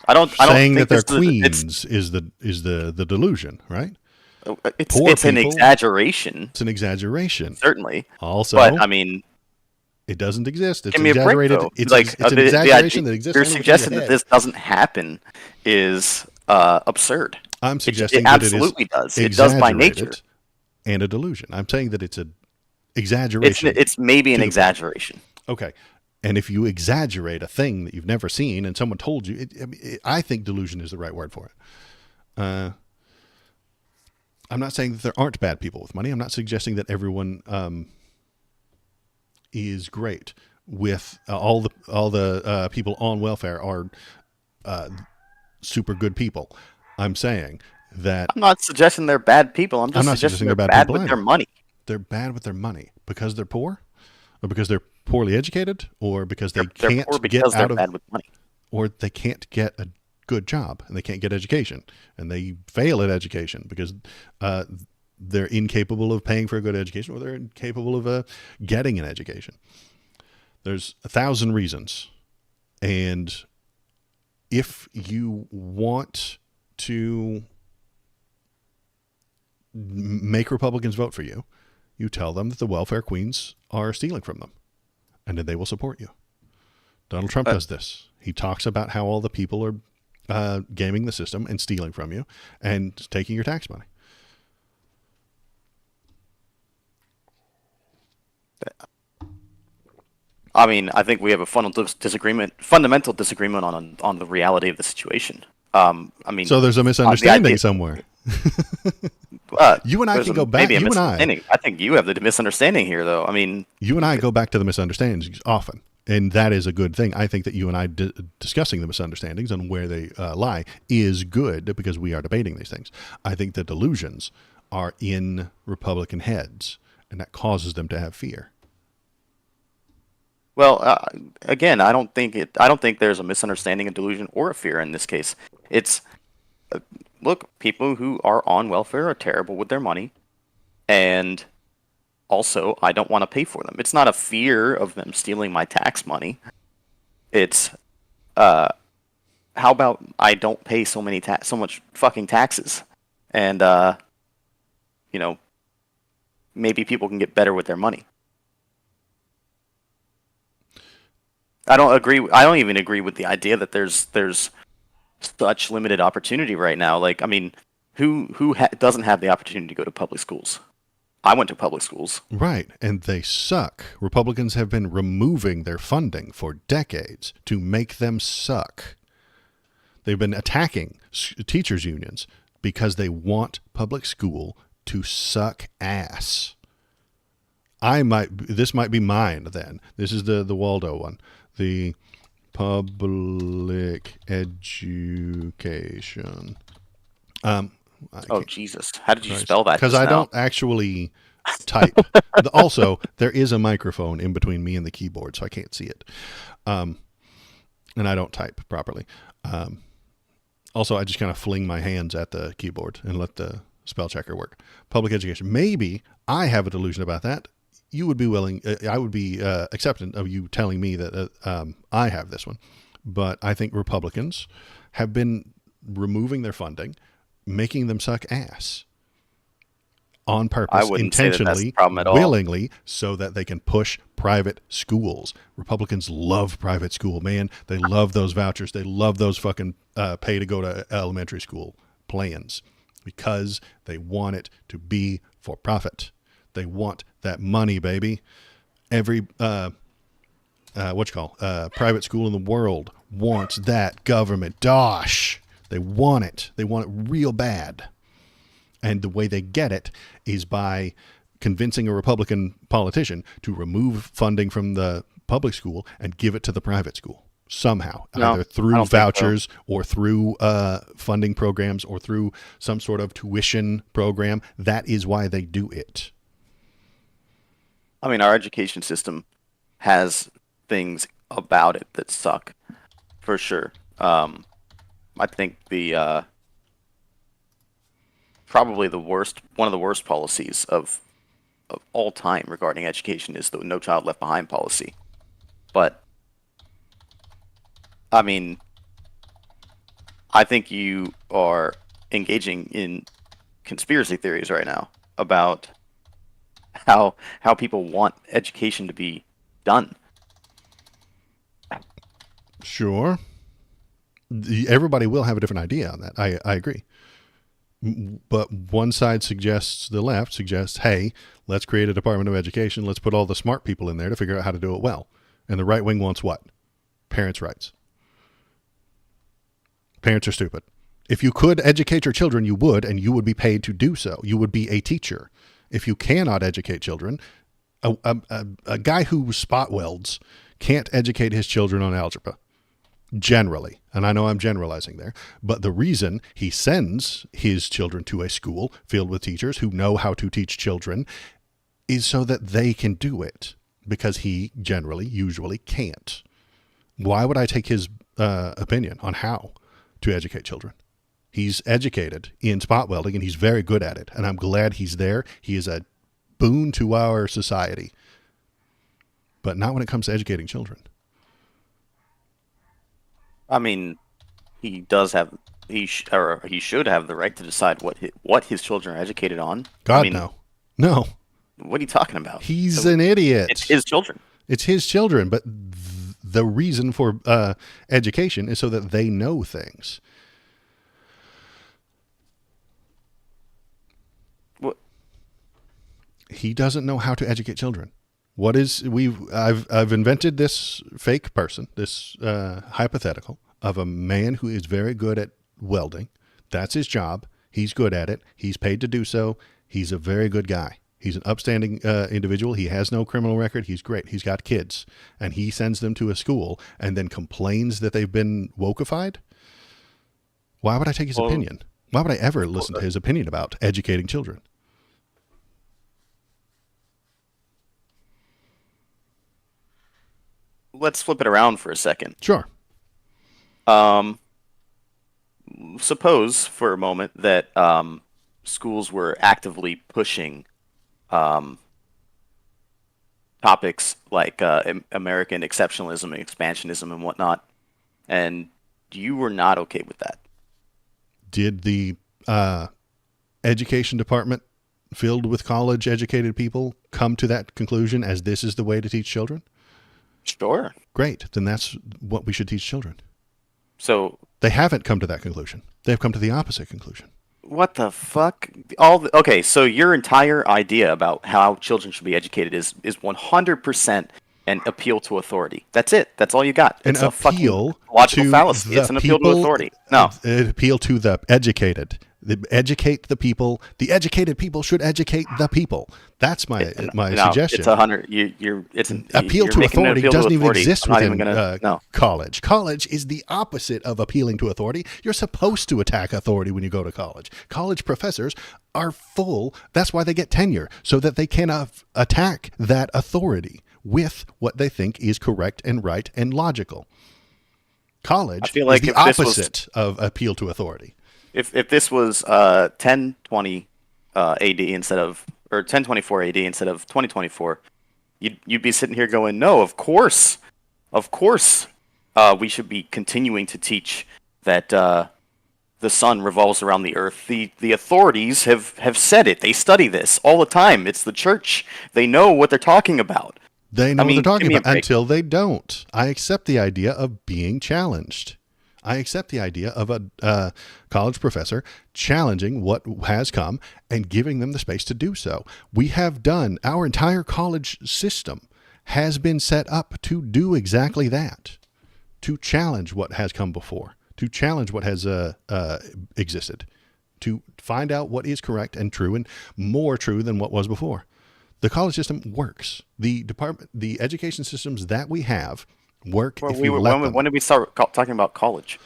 I don't saying think that they're queens is the delusion, right? It's an exaggeration. It's an exaggeration, certainly. Also, but I mean, it doesn't exist. It's give me exaggerated. A break, it's like an exaggeration that exists. You're suggesting that this doesn't happen is absurd. I'm suggesting it that absolutely it does. It does by nature. And a delusion. I'm saying that it's an exaggeration. It's maybe an exaggeration. Okay. And if you exaggerate a thing that you've never seen and someone told you, I think delusion is the right word for it. I'm not saying that there aren't bad people with money. I'm not suggesting that everyone is great with all the people on welfare are super good people. I'm saying that I'm not suggesting they're bad people. I'm just suggesting they're bad with their money. They're bad with their money because they're poor, or because they're poorly educated, or because they can't get out of bad with money, or they can't get a good job and they can't get education and they fail at education because they're incapable of paying for a good education, or they're incapable of getting an education. There's 1,000 reasons. And if you want to make Republicans vote for you, you tell them that the welfare queens are stealing from them, and then they will support you. Donald Trump does this. He talks about how all the people are gaming the system and stealing from you and taking your tax money. I mean, I think we have a fundamental disagreement on the reality of the situation. I mean, So there's a misunderstanding somewhere. You and I can go back. Maybe a You and I, misunderstanding. I think you have the misunderstanding here, though. I mean, you and I go back to the misunderstandings often, and that is a good thing. I think that you and I discussing the misunderstandings and where they lie is good because we are debating these things. I think the delusions are in Republican heads, and that causes them to have fear. well, again, I don't think there's a misunderstanding, a delusion, or a fear in this case. It's look, people who are on welfare are terrible with their money, and also I don't want to pay for them. It's not a fear of them stealing my tax money. It's how about I don't pay so much fucking taxes, and maybe people can get better with their money. I don't even agree with the idea that there's such limited opportunity right now. Like, I mean, who doesn't have the opportunity to go to public schools? I went to public schools. Right, and they suck. Republicans have been removing their funding for decades to make them suck. They've been attacking teachers' unions because they want public school to suck ass. This might be mine then. This is the Waldo one. The public education. Oh, Jesus. How did you spell that? Because I don't actually type. Also, there is a microphone in between me and the keyboard, so I can't see it. And I don't type properly. Also, I just kind of fling my hands at the keyboard and let the spell checker work. Public education. Maybe I have a delusion about that. You would be willing, I would be acceptant of you telling me that I have this one. But I think Republicans have been removing their funding, making them suck ass on purpose, intentionally, willingly, so that they can push private schools. Republicans love private school, man. They love those vouchers. They love those fucking pay to go to elementary school plans because they want it to be for profit. They want that money, baby. Every private school in the world wants that government dosh. They want it. They want it real bad. And the way they get it is by convincing a Republican politician to remove funding from the public school and give it to the private school somehow, either through vouchers or through funding programs or through some sort of tuition program. That is why they do it. I mean, our education system has things about it that suck, for sure. I think probably one of the worst policies of all time regarding education is the No Child Left Behind policy. But, I mean, I think you are engaging in conspiracy theories right now about how people want education to be done. Sure. Everybody will have a different idea on that. I agree. But one side the left suggests, hey, let's create a Department of Education. Let's put all the smart people in there to figure out how to do it well. And the right wing wants what? Parents' rights. Parents are stupid. If you could educate your children, you would, and you would be paid to do so. You would be a teacher. If you cannot educate children, a guy who spot welds can't educate his children on algebra, generally. And I know I'm generalizing there, but the reason he sends his children to a school filled with teachers who know how to teach children is so that they can do it, because he usually can't. Why would I take his opinion on how to educate children? He's educated in spot welding, and he's very good at it. And I'm glad he's there. He is a boon to our society. But not when it comes to educating children. I mean, he should have the right to decide what his children are educated on. God, no. What are you talking about? He's an idiot. It's his children. It's his children, but the reason for education is so that they know things. he doesn't know how to educate children. I've invented this fake person, this hypothetical of a man who is very good at welding. That's his job. He's good at it. He's paid to do so. He's a very good guy. He's an upstanding individual. He has no criminal record. He's great. He's got kids. And he sends them to a school and then complains that they've been wokeified? Why would I take his opinion? Why would I ever listen to his opinion about educating children? Let's flip it around for a second. Sure. Suppose for a moment that schools were actively pushing topics like American exceptionalism and expansionism and whatnot, and you were not okay with that. Did the education department filled with college-educated people come to that conclusion as this is the way to teach children? Sure. Great. Then that's what we should teach children. So they haven't come to that conclusion. They've come to the opposite conclusion. What the fuck? Okay, so your entire idea about how children should be educated is 100% an appeal to authority. That's it. That's all you got. It's an a appeal fucking logical to fallacy. It's an appeal to authority. No. An appeal to the educated. Educate the people. The educated people should educate the people. That's my suggestion. It's 100. It's an appeal to authority doesn't even exist within no. college. College is the opposite of appealing to authority. You're supposed to attack authority when you go to college. College professors are full. That's why they get tenure, so that they can attack that authority with what they think is correct and right and logical. College is the opposite of appeal to authority. If this was 1020 AD instead of, or 1024 AD instead of 2024, you'd be sitting here going, no, of course, we should be continuing to teach that the sun revolves around the earth. The authorities have said it. They study this all the time. It's the church. They know what they're talking about. They know what they're talking about until they don't. I accept the idea of being challenged. I accept the idea of a college professor challenging what has come and giving them the space to do so. We have done, our entire college system has been set up to do exactly that, to challenge what has come before, to challenge what has existed, to find out what is correct and true and more true than what was before. The college system works. The education systems that we have work. When did we start talking about college?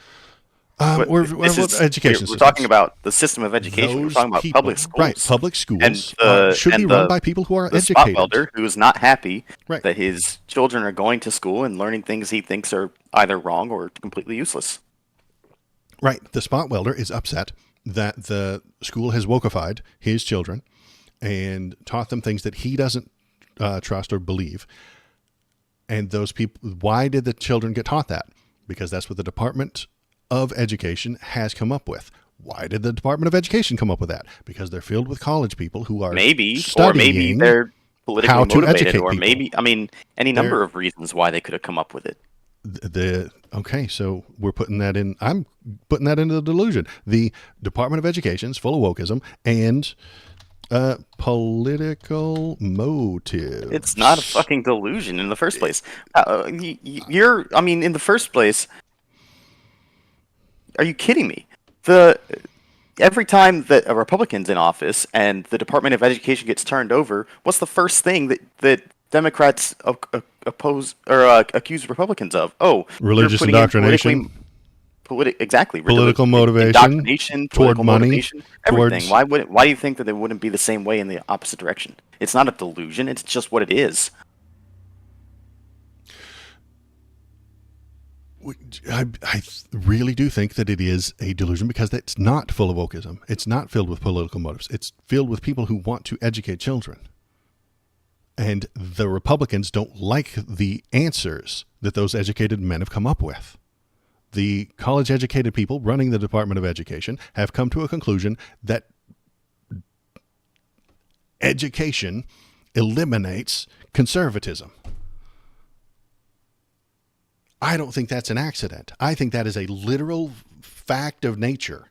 Education. We're talking about the system of education. We're talking about public schools. Right, public schools should be run by people who are educated. The spot welder who is not happy that his children are going to school and learning things he thinks are either wrong or completely useless. Right. The spot welder is upset that the school has wokeified his children and taught them things that he doesn't trust or believe. And those people, why did the children get taught that? Because that's what the Department of Education has come up with. Why did the Department of Education come up with that? Because they're filled with college people who are studying they're politically how to motivated, educate or people. maybe, any number of reasons why they could have come up with it. Okay, so we're putting that in. I'm putting that into the delusion. The Department of Education is full of wokeism and political motive. It's not a fucking delusion in the first place. In the first place, are you kidding me? Every time that a Republican's in office and the Department of Education gets turned over, what's the first thing that Democrats oppose or accuse Republicans of? Oh, religious indoctrination. Exactly. Political motivation, indoctrination, toward money, motivation, everything. Why do you think that they wouldn't be the same way in the opposite direction? It's not a delusion. It's just what it is. I really do think that it is a delusion because it's not full of wokeism. It's not filled with political motives. It's filled with people who want to educate children. And the Republicans don't like the answers that those educated men have come up with. The college-educated people running the Department of Education have come to a conclusion that education eliminates conservatism. I don't think that's an accident. I think that is a literal fact of nature.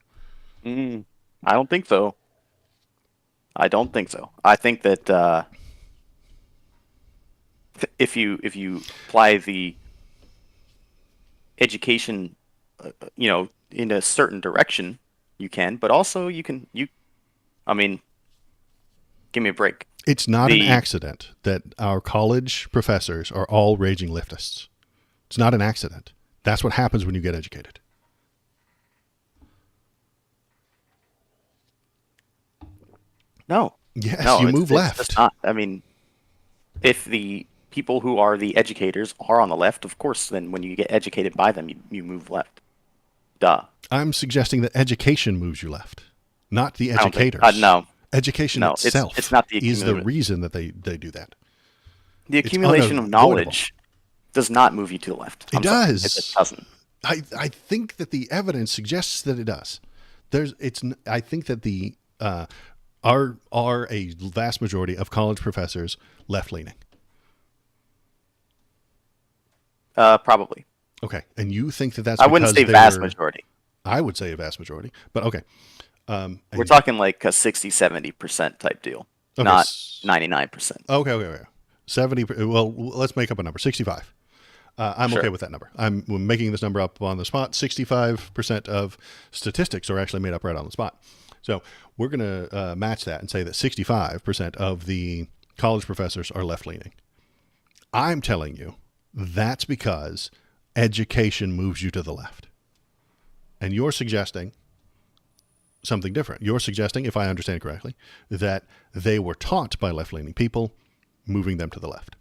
I don't think so. I don't think so. I think that if you apply the education, in a certain direction, you can. But also, I mean, give me a break. It's not an The accident that our college professors are all raging leftists. It's not an accident. That's what happens when you get educated. No, Yes, no, you it's move it's just left. not. I mean, if the people who are the educators are on the left, of course, then when you get educated by them, you move left. Duh. I'm suggesting that education moves you left, not the I don't think. educators. No, Education no. It's itself not the is the accumulation. reason that they do that. The It's accumulation of unavoidable. knowledge does not move you to the left. It I'm sorry, it just does. doesn't. I think that the evidence suggests that it does. I think that the are a vast majority of college professors left leaning. Probably. Okay, and you think that that's I wouldn't because say vast majority. I would say a vast majority, but okay. We're talking like a 60-70% type deal, Okay, not 99%. Okay. 70. Well, let's make up a number. 65. I'm Sure. okay with that number. I'm making this number up on the spot. 65% of statistics are actually made up right on the spot. So we're going to match that and say that 65% of the college professors are left leaning. I'm telling you that's because education moves you to the left. And you're suggesting something different. You're suggesting, if I understand correctly, that they were taught by left leaning people, moving them to the left.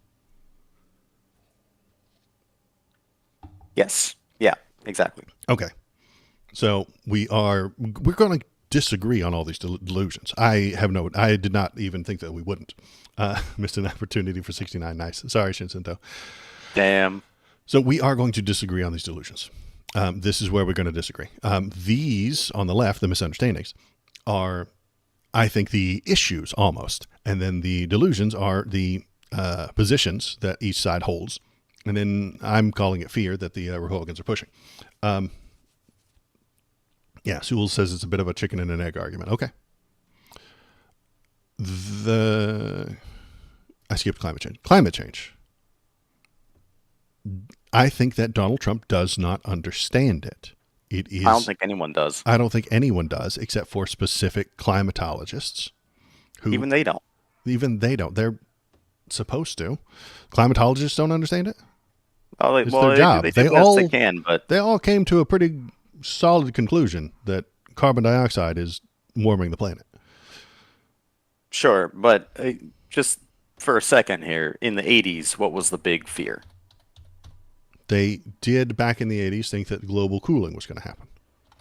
Yes. Yeah. Exactly. Okay. So we're going to disagree on all these delusions. I did not even think that we wouldn't. Missed an opportunity for 69. Nice. Sorry, Shinsinto. Damn. So we are going to disagree on these delusions. This is where we're going to disagree. These on the left, the misunderstandings, are, I think, the issues almost. And then the delusions are the positions that each side holds. And then I'm calling it fear that the Republicans are pushing. Yeah, Sewell says it's a bit of a chicken and an egg argument. Okay. I skipped climate change. Climate change. I think that Donald Trump does not understand it. It is. I don't think anyone does. I don't think anyone does, except for specific climatologists. Who Even they don't. Even they don't. They're supposed to. Climatologists don't understand it. Oh, It's their job. They do the best they can, but They all came to a pretty solid conclusion that carbon dioxide is warming the planet. sure. But just for a second here, in the 80s, what was the big fear? They did back in the 80s think that global cooling was going to happen.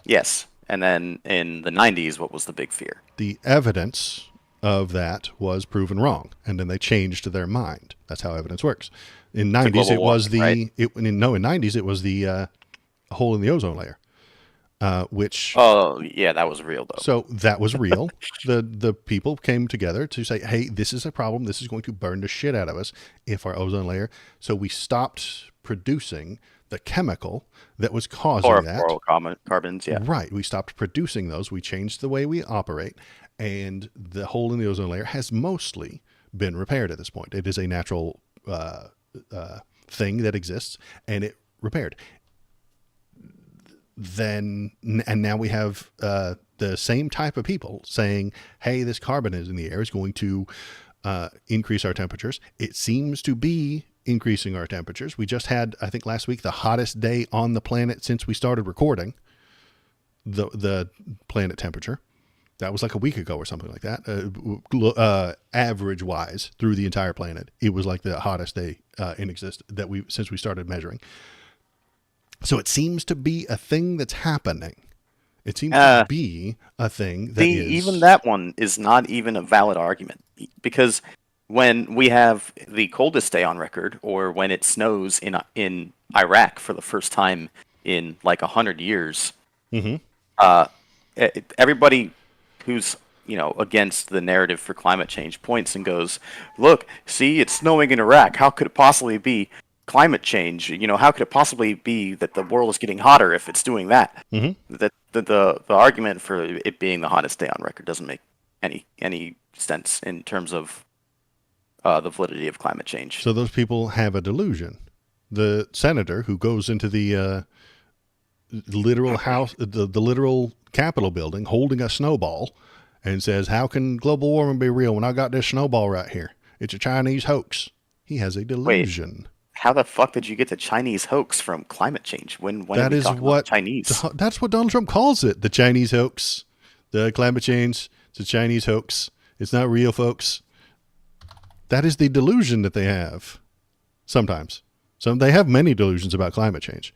Yes. And then in the 90s, what was the big fear? The evidence of that was proven wrong, and then they changed their mind. That's how evidence works. In 90s, it was warming, right? in 90s it was the hole in the ozone layer, which Oh, yeah, that was real, though. so that was real. The people came together to say, hey, this is a problem. This is going to burn the shit out of us if our ozone layer. So we stopped producing the chemical that was causing that. Fluorocarbons, yeah. Right. We stopped producing those. We changed the way we operate. And the hole in the ozone layer has mostly been repaired at this point. It is a natural thing that exists, and it repaired. And now we have the same type of people saying, hey, this carbon is in the air is going to increase our temperatures. It seems to be increasing our temperatures. We just had, I think last week, the hottest day on the planet since we started recording the planet temperature. That was like a week ago or something like that. Average wise through the entire planet, it was like the hottest day in existence since we started measuring. So it seems to be a thing that's happening. It seems to be a thing that is. Even that one is not even a valid argument, because when we have the coldest day on record, or when it snows in Iraq for the first time in like 100 years, everybody who's against the narrative for climate change points and goes, look, see, it's snowing in Iraq. How could it possibly be climate change? How could it possibly be that the world is getting hotter if it's doing that? That the argument for it being the hottest day on record doesn't make any sense in terms of the validity of climate change. So those people have a delusion. The senator who goes into the literal house, the literal Capitol building, holding a snowball, and says, "How can global warming be real when I got this snowball right here? It's a Chinese hoax." He has a delusion. How the fuck did you get the Chinese hoax from climate change? When That are we is talking what about Chinese? That's what Donald Trump calls it. The Chinese hoax, the climate change. It's a Chinese hoax. It's not real, folks. That is the delusion that they have. Sometimes, they have many delusions about climate change.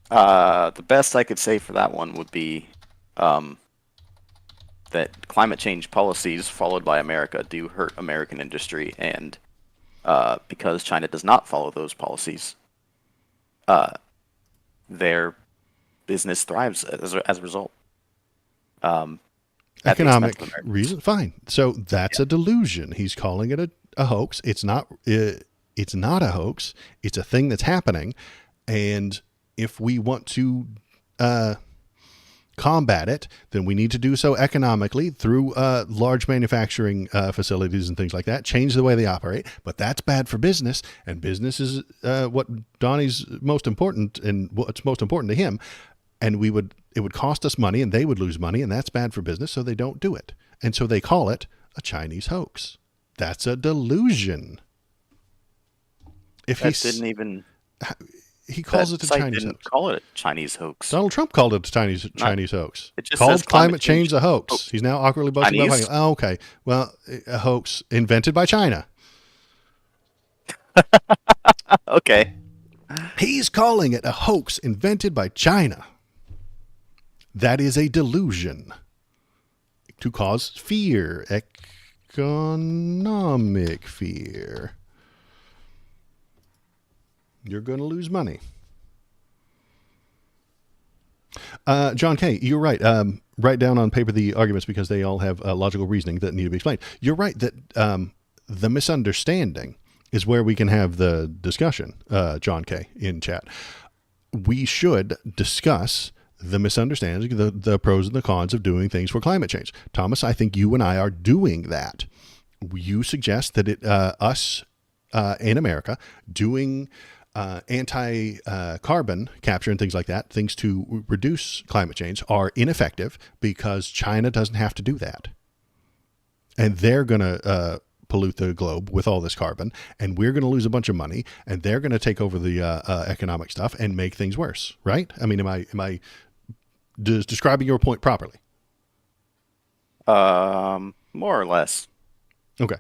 The best I could say for that one would be that climate change policies followed by America do hurt American industry, and because China does not follow those policies, their business thrives as a result. Economic reason, fine. So that's a delusion. He's calling it a hoax. It's not. It's not a hoax. It's a thing that's happening, and if we want to combat it, then we need to do so economically through large manufacturing facilities and things like that. Change the way they operate, but that's bad for business, and business is what Donnie's most important, and what's most important to him. And it would cost us money, and they would lose money, and that's bad for business, so they don't do it. And so they call it a Chinese hoax. That's a delusion. If that didn't even... He calls it a Chinese didn't hoax. Call it a Chinese hoax. Donald Trump called it a Chinese hoax. It just called says climate change a hoax. He's now awkwardly boasting about it. Oh, okay. Well, a hoax invented by China. Okay. He's calling it a hoax invented by China. That is a delusion to cause fear, economic fear. You're going to lose money. John K., you're right. Write down on paper the arguments because they all have logical reasoning that need to be explained. You're right that the misunderstanding is where we can have the discussion, John K., in chat. We should discuss the misunderstanding, the pros and the cons of doing things for climate change. Thomas, I think you and I are doing that. You suggest that us in America doing anti-carbon capture and things like that, things to reduce climate change, are ineffective because China doesn't have to do that. And they're going to pollute the globe with all this carbon, and we're going to lose a bunch of money, and they're going to take over the economic stuff and make things worse, right? I mean, am I describing your point properly? More or less. Okay.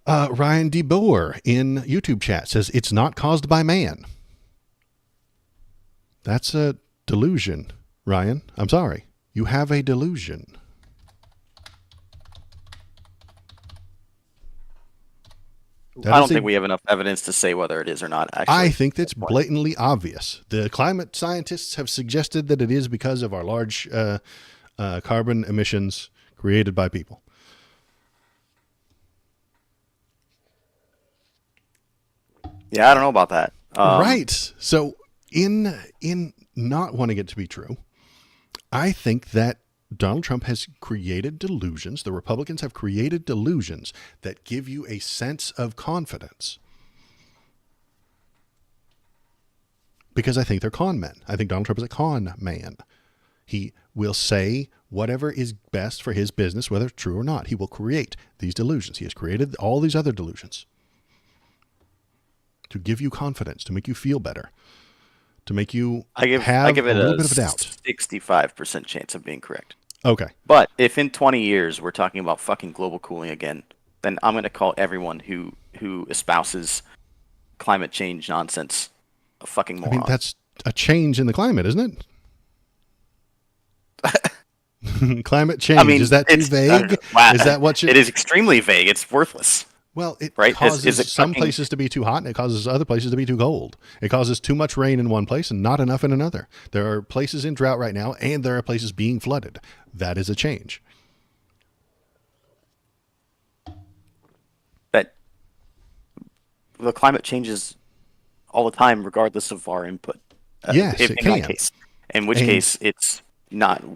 Ryan DeBoer in YouTube chat says, it's not caused by man. That's a delusion, Ryan. I'm sorry. You have a delusion. I don't think we have enough evidence to say whether it is or not, actually. I think that's blatantly obvious. The climate scientists have suggested that it is because of our large carbon emissions created by people. Yeah, I don't know about that. Right. So in not wanting it to be true, I think that Donald Trump has created delusions. The Republicans have created delusions that give you a sense of confidence. Because I think they're con men. I think Donald Trump is a con man. He will say whatever is best for his business, whether it's true or not. He will create these delusions. He has created all these other delusions to give you confidence, to make you feel better, to make you have a little bit of a doubt. 65% chance of being correct. Okay. But if in 20 years we're talking about fucking global cooling again, then I'm going to call everyone who espouses climate change nonsense a fucking moron. I mean, that's a change in the climate, isn't it? Climate change. I mean, is that too vague? Is that what it is extremely vague. It's worthless. Well, it causes some places to be too hot, and it causes other places to be too cold. It causes too much rain in one place and not enough in another. There are places in drought right now, and there are places being flooded. That is a change. But the climate changes all the time, regardless of our input. Yes, it can. In which case, it's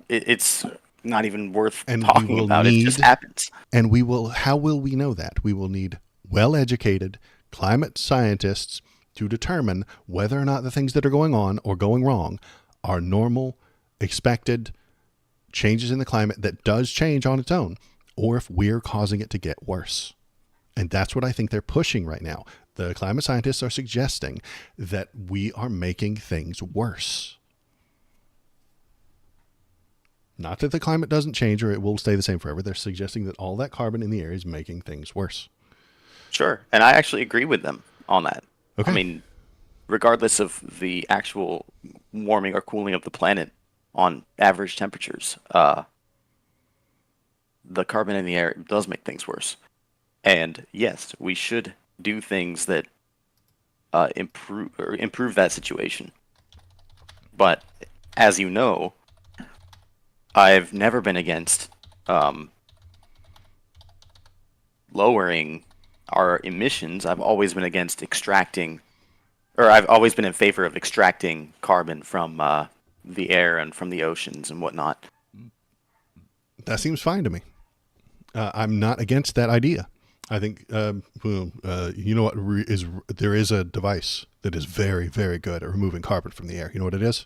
it's not even worth And we talking will about. It just need, happens. and how will we know that? We will need well-educated climate scientists to determine whether or not the things that are going on or going wrong are normal, expected changes in the climate that does change on its own, or if we're causing it to get worse. And that's what I think they're pushing right now. The climate scientists are suggesting that we are making things worse. Not that the climate doesn't change or it will stay the same forever. They're suggesting that all that carbon in the air is making things worse. Sure, and I actually agree with them on that. Okay. I mean, regardless of the actual warming or cooling of the planet on average temperatures, the carbon in the air does make things worse. And yes, we should do things that improve that situation. But as you know, I've never been against lowering our emissions. I've always been against extracting, or I've always been in favor of extracting carbon from the air and from the oceans and whatnot. That seems fine to me. I'm not against that idea. I think, you know what there is a device that is very, very good at removing carbon from the air. You know what it is?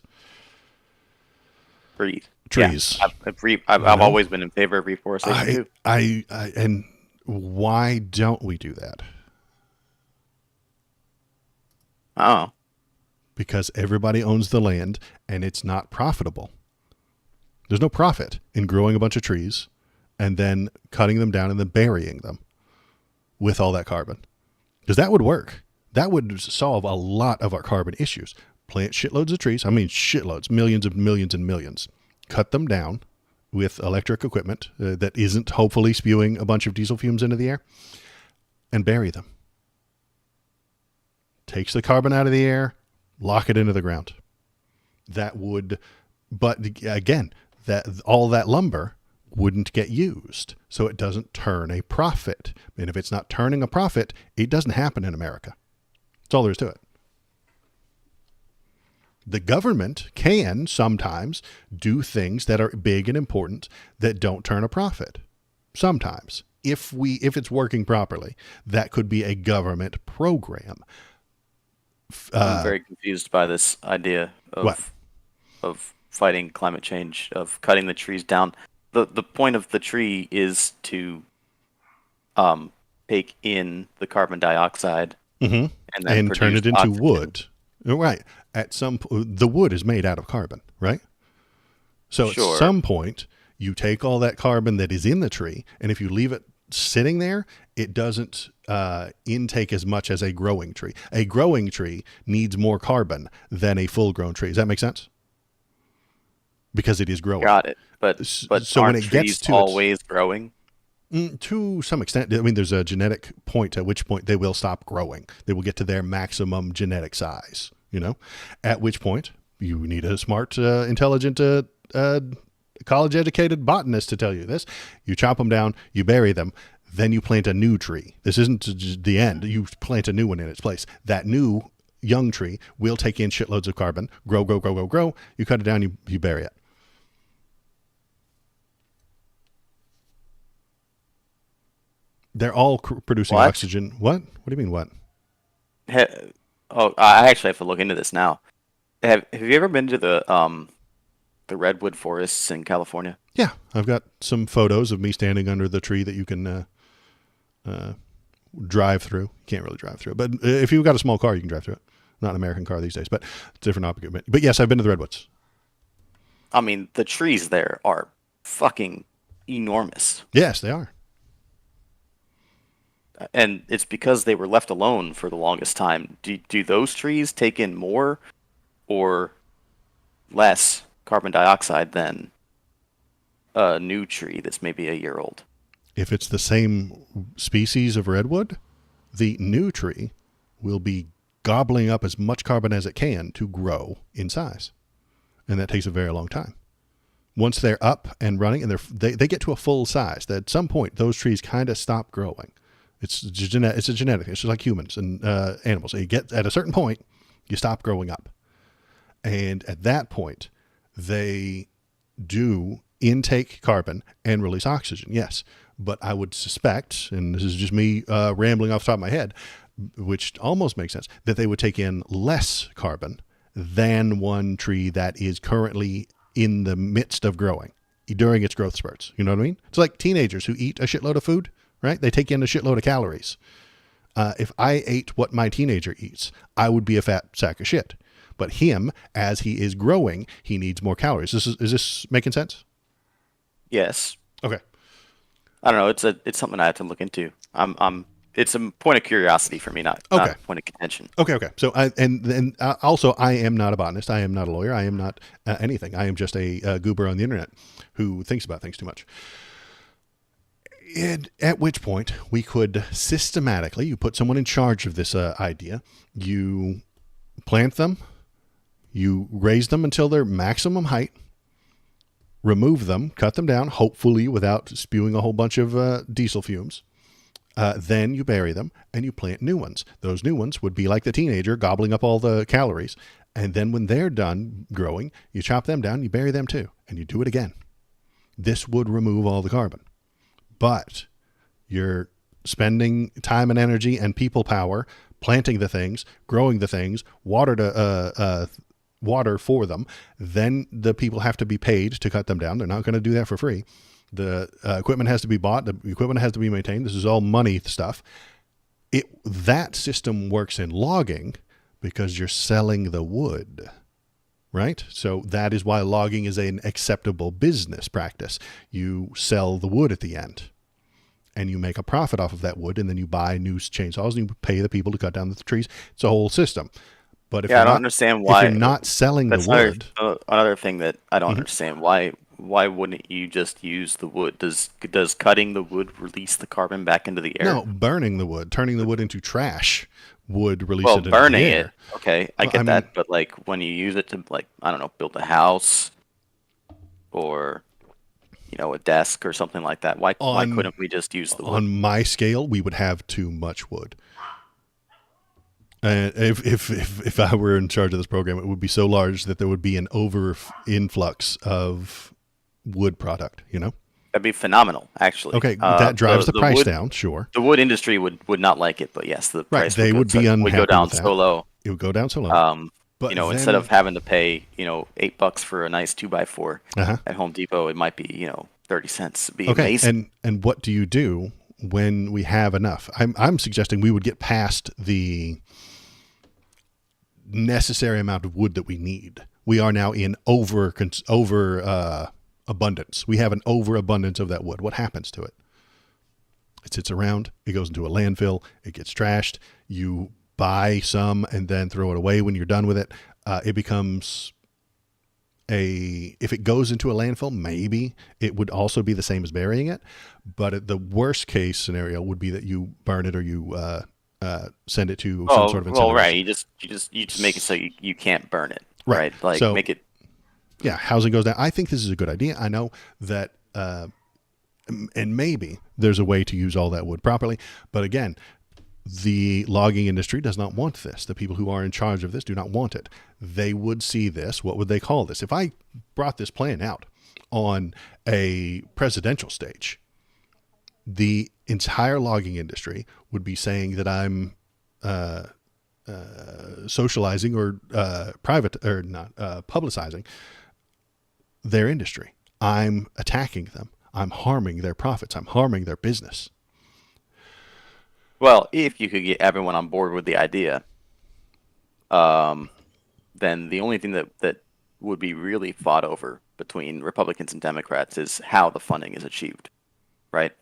Trees. Yeah, I've always been in favor of reforestation too. And why don't we do that? Oh, Because everybody owns the land and it's not profitable. There's no profit in growing a bunch of trees and then cutting them down and then burying them with all that carbon. Because that would work. That would solve a lot of our carbon issues. Plant shitloads of trees. I mean, shitloads, millions and millions and millions. Cut them down with electric equipment that isn't hopefully spewing a bunch of diesel fumes into the air, and bury them. Takes the carbon out of the air, lock it into the ground. That would, but again, that all that lumber wouldn't get used, so it doesn't turn a profit. And if it's not turning a profit, it doesn't happen in America. That's all there is to it. The government can sometimes do things that are big and important that don't turn a profit. Sometimes, if it's working properly, that could be a government program. I'm very confused by this idea of fighting climate change, of cutting the trees down. The point of the tree is to take in the carbon dioxide and then turn it into oxygen. wood. Right. At the wood is made out of carbon, right? So Sure. At some point, you take all that carbon that is in the tree, and if you leave it sitting there, it doesn't intake as much as a growing tree. A growing tree needs more carbon than a full-grown tree. Does that make sense? Because it is growing. Got it. But So aren't when it trees gets to always growing? To some extent, I mean, there's a genetic point at which point they will stop growing. They will get to their maximum genetic size, at which point you need a smart, intelligent, college-educated botanist to tell you this. You chop them down, you bury them, then you plant a new tree. This isn't the end. You plant a new one in its place. That new young tree will take in shitloads of carbon, grow. You cut it down, you bury it. They're all producing What? oxygen. What? What do you mean, what? I actually have to look into this now. Have you ever been to the redwood forests in California? Yeah, I've got some photos of me standing under the tree that you can drive through. You can't really drive through it, but if you've got a small car, you can drive through it. Not an American car these days, but it's a different object. But yes, I've been to the redwoods. I mean, the trees there are fucking enormous. Yes, they are. And it's because they were left alone for the longest time. Do those trees take in more or less carbon dioxide than a new tree that's maybe a year old? If it's the same species of redwood, the new tree will be gobbling up as much carbon as it can to grow in size. And that takes a very long time. Once they're up and running and they get to a full size, at some point those trees kind of stop growing. It's a genetic. It's just like humans and animals. You get at a certain point, you stop growing up, and at that point, they do intake carbon and release oxygen, yes. But I would suspect, and this is just me rambling off the top of my head, which almost makes sense, that they would take in less carbon than one tree that is currently in the midst of growing during its growth spurts. You know what I mean? It's like teenagers who eat a shitload of food, right? They take in a shitload of calories. If I ate what my teenager eats, I would be a fat sack of shit. But him, as he is growing, he needs more calories. Is this making sense? Yes. Okay. I don't know. It's something I have to look into. It's a point of curiosity for me, not a point of contention. Okay. So, also, I am not a botanist. I am not a lawyer. I am not anything. I am just a goober on the internet who thinks about things too much. And at which point, we could systematically, you put someone in charge of this idea, you plant them, you raise them until their maximum height, remove them, cut them down, hopefully without spewing a whole bunch of diesel fumes. Then you bury them and you plant new ones. Those new ones would be like the teenager gobbling up all the calories. And then when they're done growing, you chop them down, you bury them too, and you do it again. This would remove all the carbon. But you're spending time and energy and people power planting the things, growing the things, water for them. Then the people have to be paid to cut them down. They're not going to do that for free. The equipment has to be bought. The equipment has to be maintained. This is all money stuff. That system works in logging because you're selling the wood, right? So that is why logging is an acceptable business practice. You sell the wood at the end and you make a profit off of that wood, and then you buy new chainsaws and you pay the people to cut down the trees. It's a whole system. But if I don't understand why if you're not selling the wood. Another thing that I don't understand, why wouldn't you just use the wood? Does cutting the wood release the carbon back into the air? No, burning the wood, turning the wood into trash would release it into burning the air. it. Okay, I get that, but like when you use it to, like, I don't know, build a house or a desk or something like that, why couldn't we just use the wood? On my scale, we would have too much wood. And if I were in charge of this program, it would be so large that there would be an influx of wood product, That'd be phenomenal, actually. Okay, that drives the price down, sure. The wood industry would not like it, but yes, the price would go down so low. It would go down so low. But instead of having to pay, $8 for a nice 2x4 at Home Depot, it might be, 30 cents. It'd be amazing. And what do you do when we have enough? I'm suggesting we would get past the necessary amount of wood that we need. We are now in over abundance. We have an overabundance of that wood. What happens to it? It sits around. It goes into a landfill. It gets trashed. You buy some and then throw it away when you're done with it. It becomes if it goes into a landfill, maybe it would also be the same as burying it. But the worst case scenario would be that you burn it or you send it to some sort of incineration. Well, right. You just make it so you can't burn it. Right. Like, so, make it. Yeah, housing goes down. I think this is a good idea. I know that, and maybe there's a way to use all that wood properly. But again, the logging industry does not want this. The people who are in charge of this do not want it. They would see this. What would they call this? If I brought this plan out on a presidential stage, the entire logging industry would be saying that I'm socializing or publicizing their industry. I'm attacking them. I'm harming their profits. I'm harming their business. Well, if you could get everyone on board with the idea, then the only thing that would be really fought over between Republicans and Democrats is how the funding is achieved, right?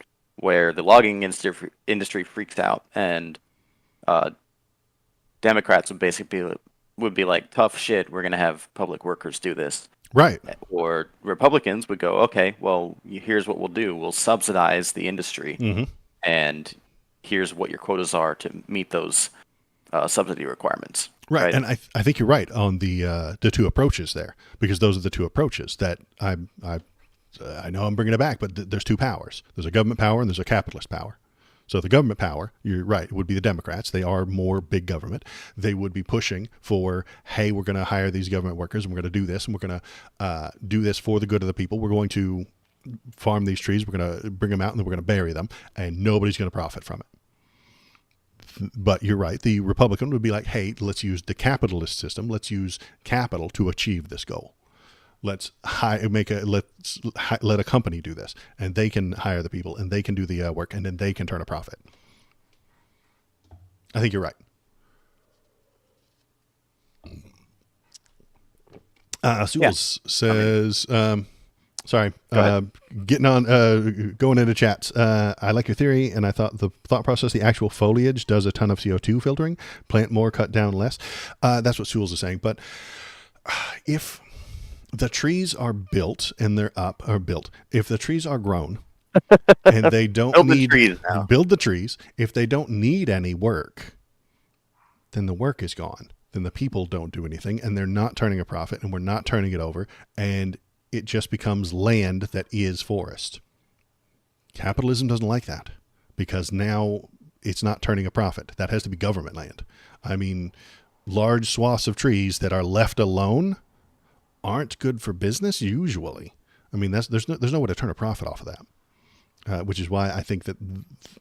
Where the logging industry freaks out and Democrats would be like, tough shit, we're going to have public workers do this. Right. Or Republicans would go, okay, well, here's what we'll do. We'll subsidize the industry, and here's what your quotas are to meet those subsidy requirements. Right. And I think you're right on the two approaches there, because those are the two approaches that I know I'm bringing it back, but there's two powers. There's a government power and there's a capitalist power. So the government power, you're right, would be the Democrats. They are more big government. They would be pushing for, hey, we're going to hire these government workers and we're going to do this and we're going to do this for the good of the people. We're going to farm these trees. We're going to bring them out and then we're going to bury them and nobody's going to profit from it. But you're right. The Republican would be like, hey, let's use the capitalist system. Let's use capital to achieve this goal. Let's let a company do this, and they can hire the people, and they can do the work, and then they can turn a profit. I think you're right. Sules says, sorry, getting on, going into chats. I like your theory, and I thought the thought process, the actual foliage does a ton of CO2 filtering. Plant more, cut down less. That's what Sules is saying. But if the need are built and they're up or built, if the trees are grown and they don't build the trees, if they don't need any work, then the work is gone. Then the people don't do anything and they're not turning a profit and we're not turning it over. And it just becomes land that is forest. Capitalism doesn't like that because now it's not turning a profit. That has to be government land. I mean, large swaths of trees that are left alone aren't good for business usually. I mean, there's no way to turn a profit off of that, which is why I think that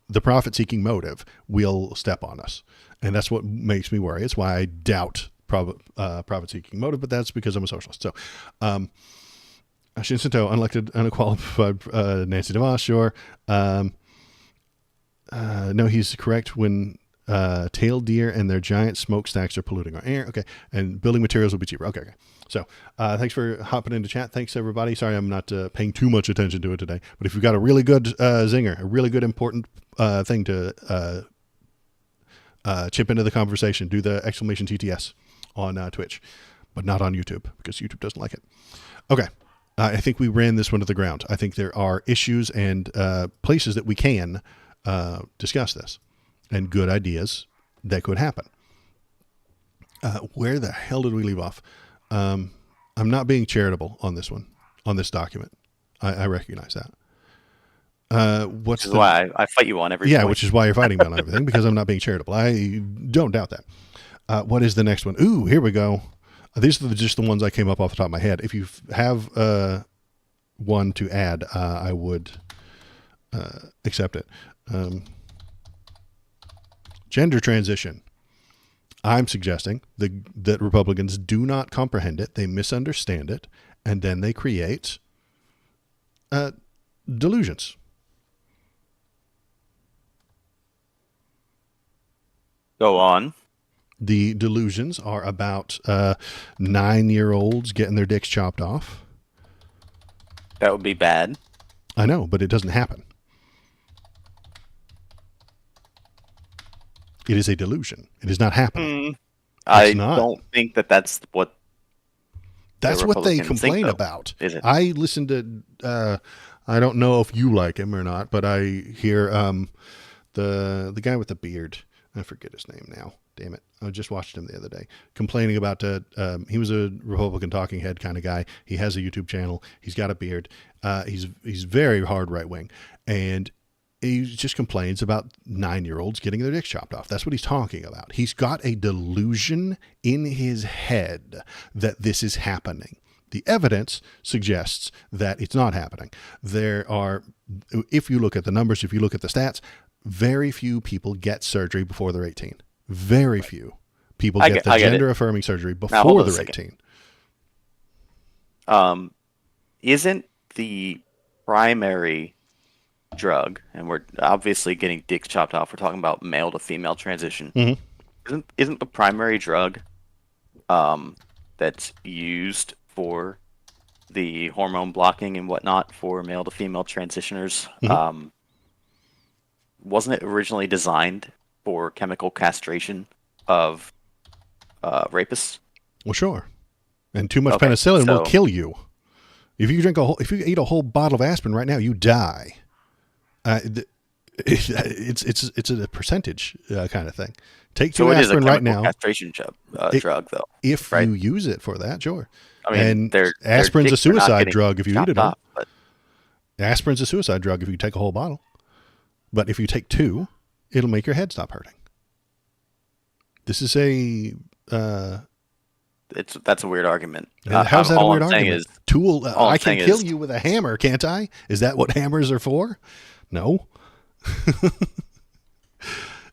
the profit-seeking motive will step on us, and that's what makes me worry. It's why I doubt profit-seeking motive, but that's because I'm a socialist. So, Shinsinto, unelected, unqualified, Nancy DeVos, sure. No, he's correct when tailed deer and their giant smokestacks are polluting our air. Okay. And building materials will be cheaper. Okay. So thanks for hopping into chat. Thanks, everybody. Sorry I'm not paying too much attention to it today. But if you've got a really good zinger, a really good important thing to chip into the conversation, do the exclamation TTS on Twitch, but not on YouTube because YouTube doesn't like it. Okay. I think we ran this one to the ground. I think there are issues and places that we can discuss this and good ideas that could happen. Where the hell did we leave off? I'm not being charitable on this one, on this document. I recognize that. Which is why I fight you on everything. Yeah, which is why you're fighting me on everything, because I'm not being charitable. I don't doubt that. What is the next one? Ooh, here we go. These are just the ones I came up off the top of my head. If you have one to add, I would accept it. Gender transition. I'm suggesting that Republicans do not comprehend it. They misunderstand it. And then they create delusions. Go on. The delusions are about 9-year-olds getting their dicks chopped off. That would be bad. I know, but it doesn't happen. It is a delusion. It is not happening. I don't think that's what. That's what they complain about. Is it? I listened to. I don't know if you like him or not, but I hear the guy with the beard. I forget his name now. Damn it! I just watched him the other day complaining about. He was a Republican talking head kind of guy. He has a YouTube channel. He's got a beard. He's very hard right wing, and he just complains about 9-year-olds getting their dicks chopped off. That's what he's talking about. He's got a delusion in his head that this is happening. The evidence suggests that it's not happening. There are, if you look at the numbers, if you look at the stats, very few people get surgery before they're 18. Very few people get the gender-affirming surgery before they're 18. Isn't the primary drug, and we're obviously getting dicks chopped off, we're talking about male to female transition. Mm-hmm. Isn't the primary drug that's used for the hormone blocking and whatnot for male to female transitioners, Mm-hmm. Wasn't it originally designed for chemical castration of rapists? Well, sure. And too much penicillin will kill you. If you eat a whole bottle of aspirin right now, you die. It's a percentage kind of thing. Take 2 aspirin right now. Castration drug, though. If you use it for that, sure. I mean, and aspirin's a suicide drug if you eat it all. Aspirin's a suicide drug if you take a whole bottle. But if you take 2, it'll make your head stop hurting. This is a that's a weird argument. how's that a all weird I'm saying argument? is, Tool. all I'm I can saying kill is- you with a hammer, can't I? Is that what hammers are for? No.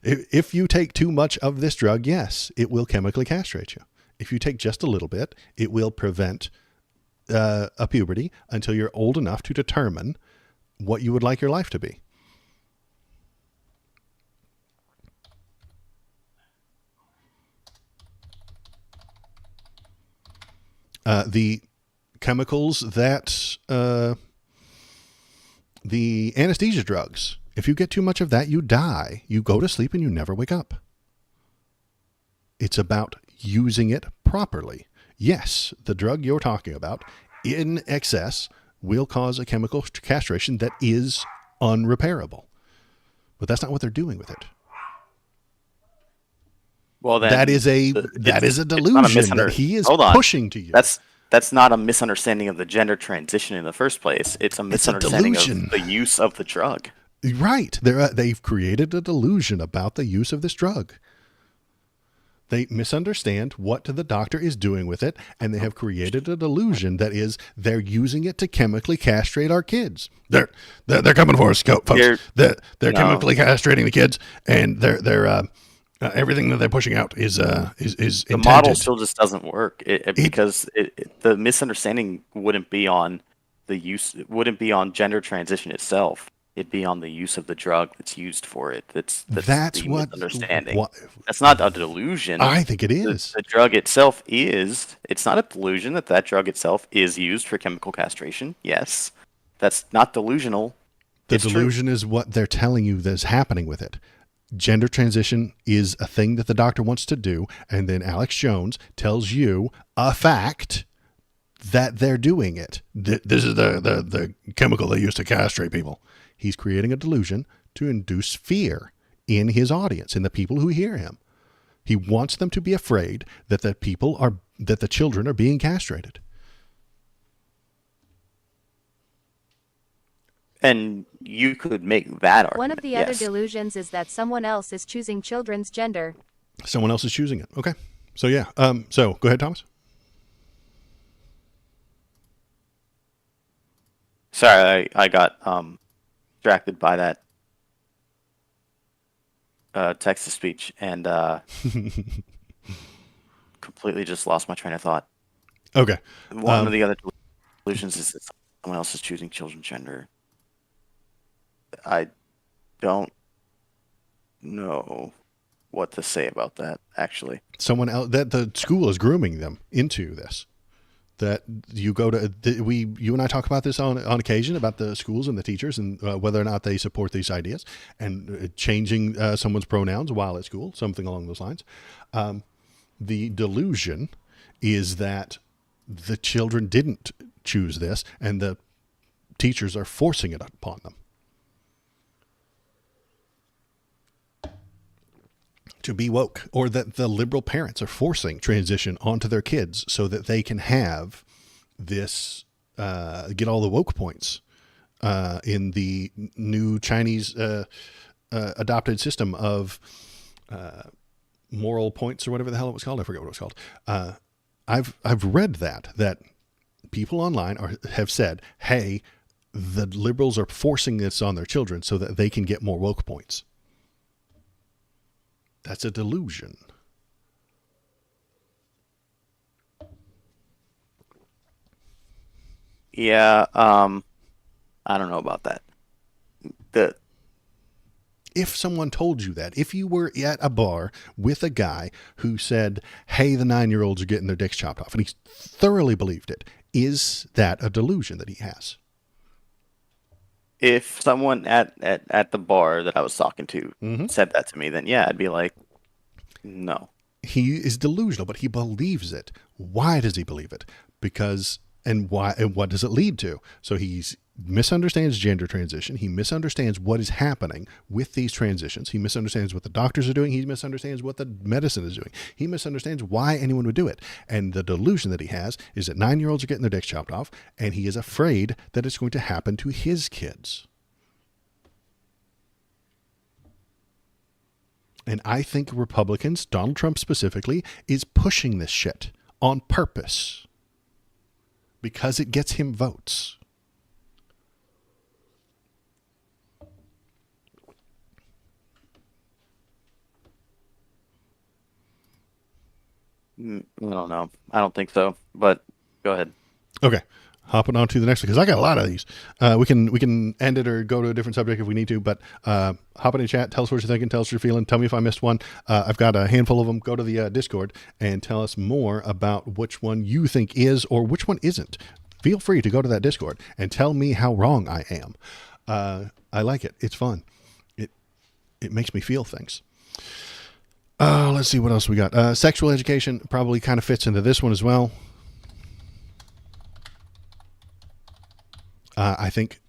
If you take too much of this drug, yes, it will chemically castrate you. If you take just a little bit, it will prevent a puberty until you're old enough to determine what you would like your life to be. The chemicals that the anesthesia drugs, if you get too much of that, you die. You go to sleep and you never wake up. It's about using it properly. Yes, the drug you're talking about in excess will cause a chemical castration that is unrepairable. But that's not what they're doing with it. well, then That is a delusion that he is pushing to you. That's not a misunderstanding of the gender transition in the first place. It's a misunderstanding delusion. of the use of the drug. Right. They've created a delusion about the use of this drug. They misunderstand what the doctor is doing with it, and they have created a delusion that is they're using it to chemically castrate our kids. They're coming for us, folks. They're chemically castrating the kids, and they're everything that they're pushing out is The intended. model still just doesn't work because the misunderstanding wouldn't be on the use. It wouldn't be on gender transition itself. It'd be on the use of the drug that's used for it. That's the what misunderstanding. That's not a delusion. I think it is. The drug itself is. It's not a delusion that drug itself is used for chemical castration. Yes, that's not delusional. The It's true. delusion is what they're telling you that's happening with it. Gender transition is a thing that the doctor wants to do, and then Alex Jones tells you a fact that they're doing it. This is the chemical they use to castrate people. He's creating a delusion to induce fear in his audience, in the people who hear him. He wants them to be afraid that the children are being castrated. And you could make that argument. One of the yes. other delusions is that someone else is choosing children's gender. Someone else is choosing it. Okay. So yeah. So go ahead, Thomas. Sorry, I got distracted by that text to speech and completely just lost my train of thought. Okay. One of the other delusions is that someone else is choosing children's gender. I don't know what to say about that, actually. Someone else, that the school is grooming them into this. That you go to, you and I talk about this on occasion about the schools and the teachers and whether or not they support these ideas and changing someone's pronouns while at school, something along those lines. The delusion is that the children didn't choose this and the teachers are forcing it upon them. To be woke, or that the liberal parents are forcing transition onto their kids so that they can have this, get all the woke points in the new Chinese adopted system of moral points or whatever the hell it was called. I forget what it was called. I've read that people online have said, hey, the liberals are forcing this on their children so that they can get more woke points. That's a delusion. Yeah, I don't know about that. If someone told you that, if you were at a bar with a guy who said, hey, the 9-year-olds are getting their dicks chopped off, and he thoroughly believed it, is that a delusion that he has? If someone at the bar that I was talking to said that to me, then yeah, I'd be like, no. He is delusional, but he believes it. Why does he believe it? Because, and why, and what does it lead to? So he misunderstands gender transition. He misunderstands what is happening with these transitions. He misunderstands what the doctors are doing. He misunderstands what the medicine is doing. He misunderstands why anyone would do it. And the delusion that he has is that 9-year-olds are getting their dicks chopped off, and he is afraid that it's going to happen to his kids. And I think Republicans, Donald Trump specifically, is pushing this shit on purpose because it gets him votes. I don't know. I don't think so. But go ahead. Okay. Hopping on to the next one, because I got a lot of these. We can end it or go to a different subject if we need to, but hop in the chat, tell us what you're thinking, tell us what you're feeling, tell me if I missed one. I've got a handful of them. Go to the Discord and tell us more about which one you think is or which one isn't. Feel free to go to that Discord and tell me how wrong I am. I like it. It's fun. It makes me feel things. Let's see what else we got. Sexual education probably kind of fits into this one as well. I think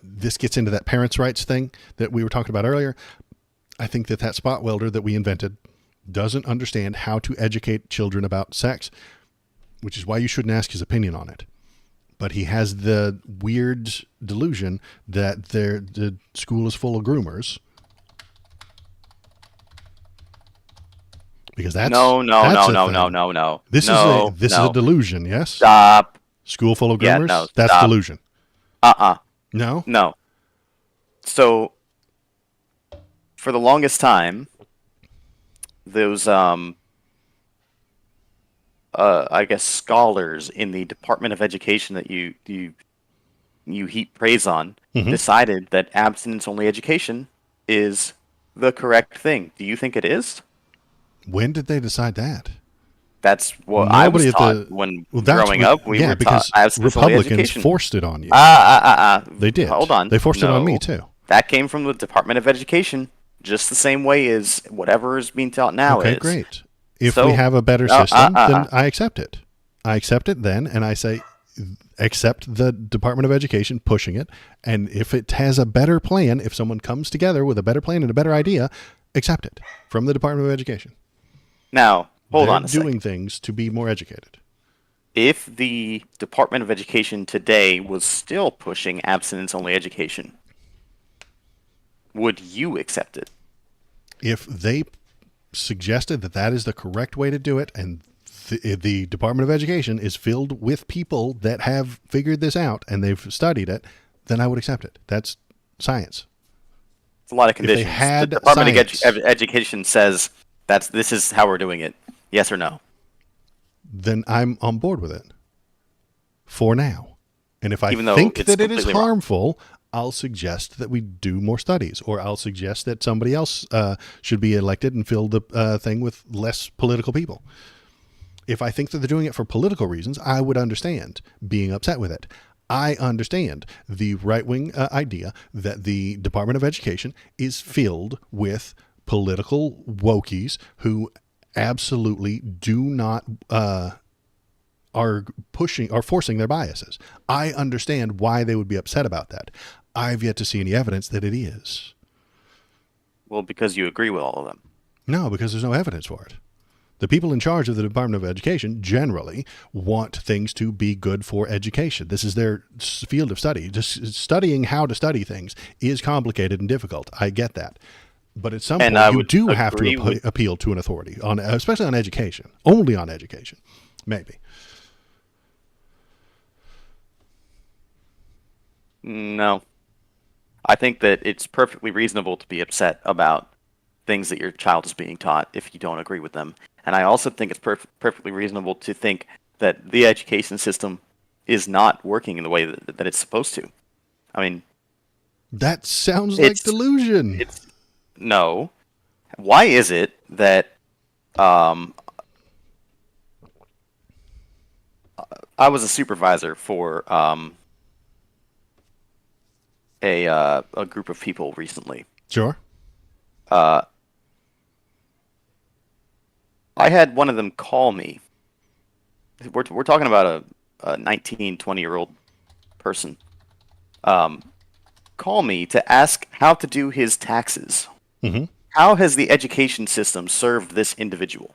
this gets into that parents' rights thing that we were talking about earlier. I think that spot welder that we invented doesn't understand how to educate children about sex, which is why you shouldn't ask his opinion on it. But he has the weird delusion that the school is full of groomers. Because that's no. This is a delusion. Yes. Stop. School full of groomers. Yeah, no, that's stop. delusion. No. No. So, for the longest time, those I guess scholars in the Department of Education that you heap praise on decided that abstinence-only education is the correct thing. Do you think it is? When did they decide that? That's what I was taught when growing up. We were because taught Republicans education. forced it on you. They did. Hold on. They forced it on me too. That came from the Department of Education, just the same way as whatever is being taught now is. Okay, great. If we have a better system, then I accept it. I accept it then, and I say, accept the Department of Education pushing it. And if it has a better plan, if someone comes together with a better plan and a better idea, accept it from the Department of Education. Now, hold on a second. They're doing second. things to be more educated. If the Department of Education today was still pushing abstinence-only education, would you accept it? If they suggested that is the correct way to do it, and the Department of Education is filled with people that have figured this out and they've studied it, then I would accept it. That's science. It's a lot of conditions. The Department of Education says this is how we're doing it. Yes or no? Then I'm on board with it for now. And if I think that it is harmful, I'll suggest that we do more studies, or I'll suggest that somebody else should be elected and fill the thing with less political people. If I think that they're doing it for political reasons, I would understand being upset with it. I understand the right-wing idea that the Department of Education is filled with political wokies who absolutely do not are forcing their biases. I understand why they would be upset about that. I've yet to see any evidence that it is. Well, because you agree with all of them. No, because there's no evidence for it. The people in charge of the Department of Education generally want things to be good for education. This is their field of study. Just studying how to study things is complicated and difficult. I get that. But at some point, you do have to appeal to an authority, especially on education. Only on education. Maybe. No. I think that it's perfectly reasonable to be upset about things that your child is being taught if you don't agree with them. And I also think it's perfectly reasonable to think that the education system is not working in the way that it's supposed to. I mean... That sounds like delusion. No. Why is it that... I was a supervisor for a group of people recently. Sure. I had one of them call me. We're talking about a 19, 20-year-old person. Call me to ask how to do his taxes. Mm-hmm. How has the education system served this individual?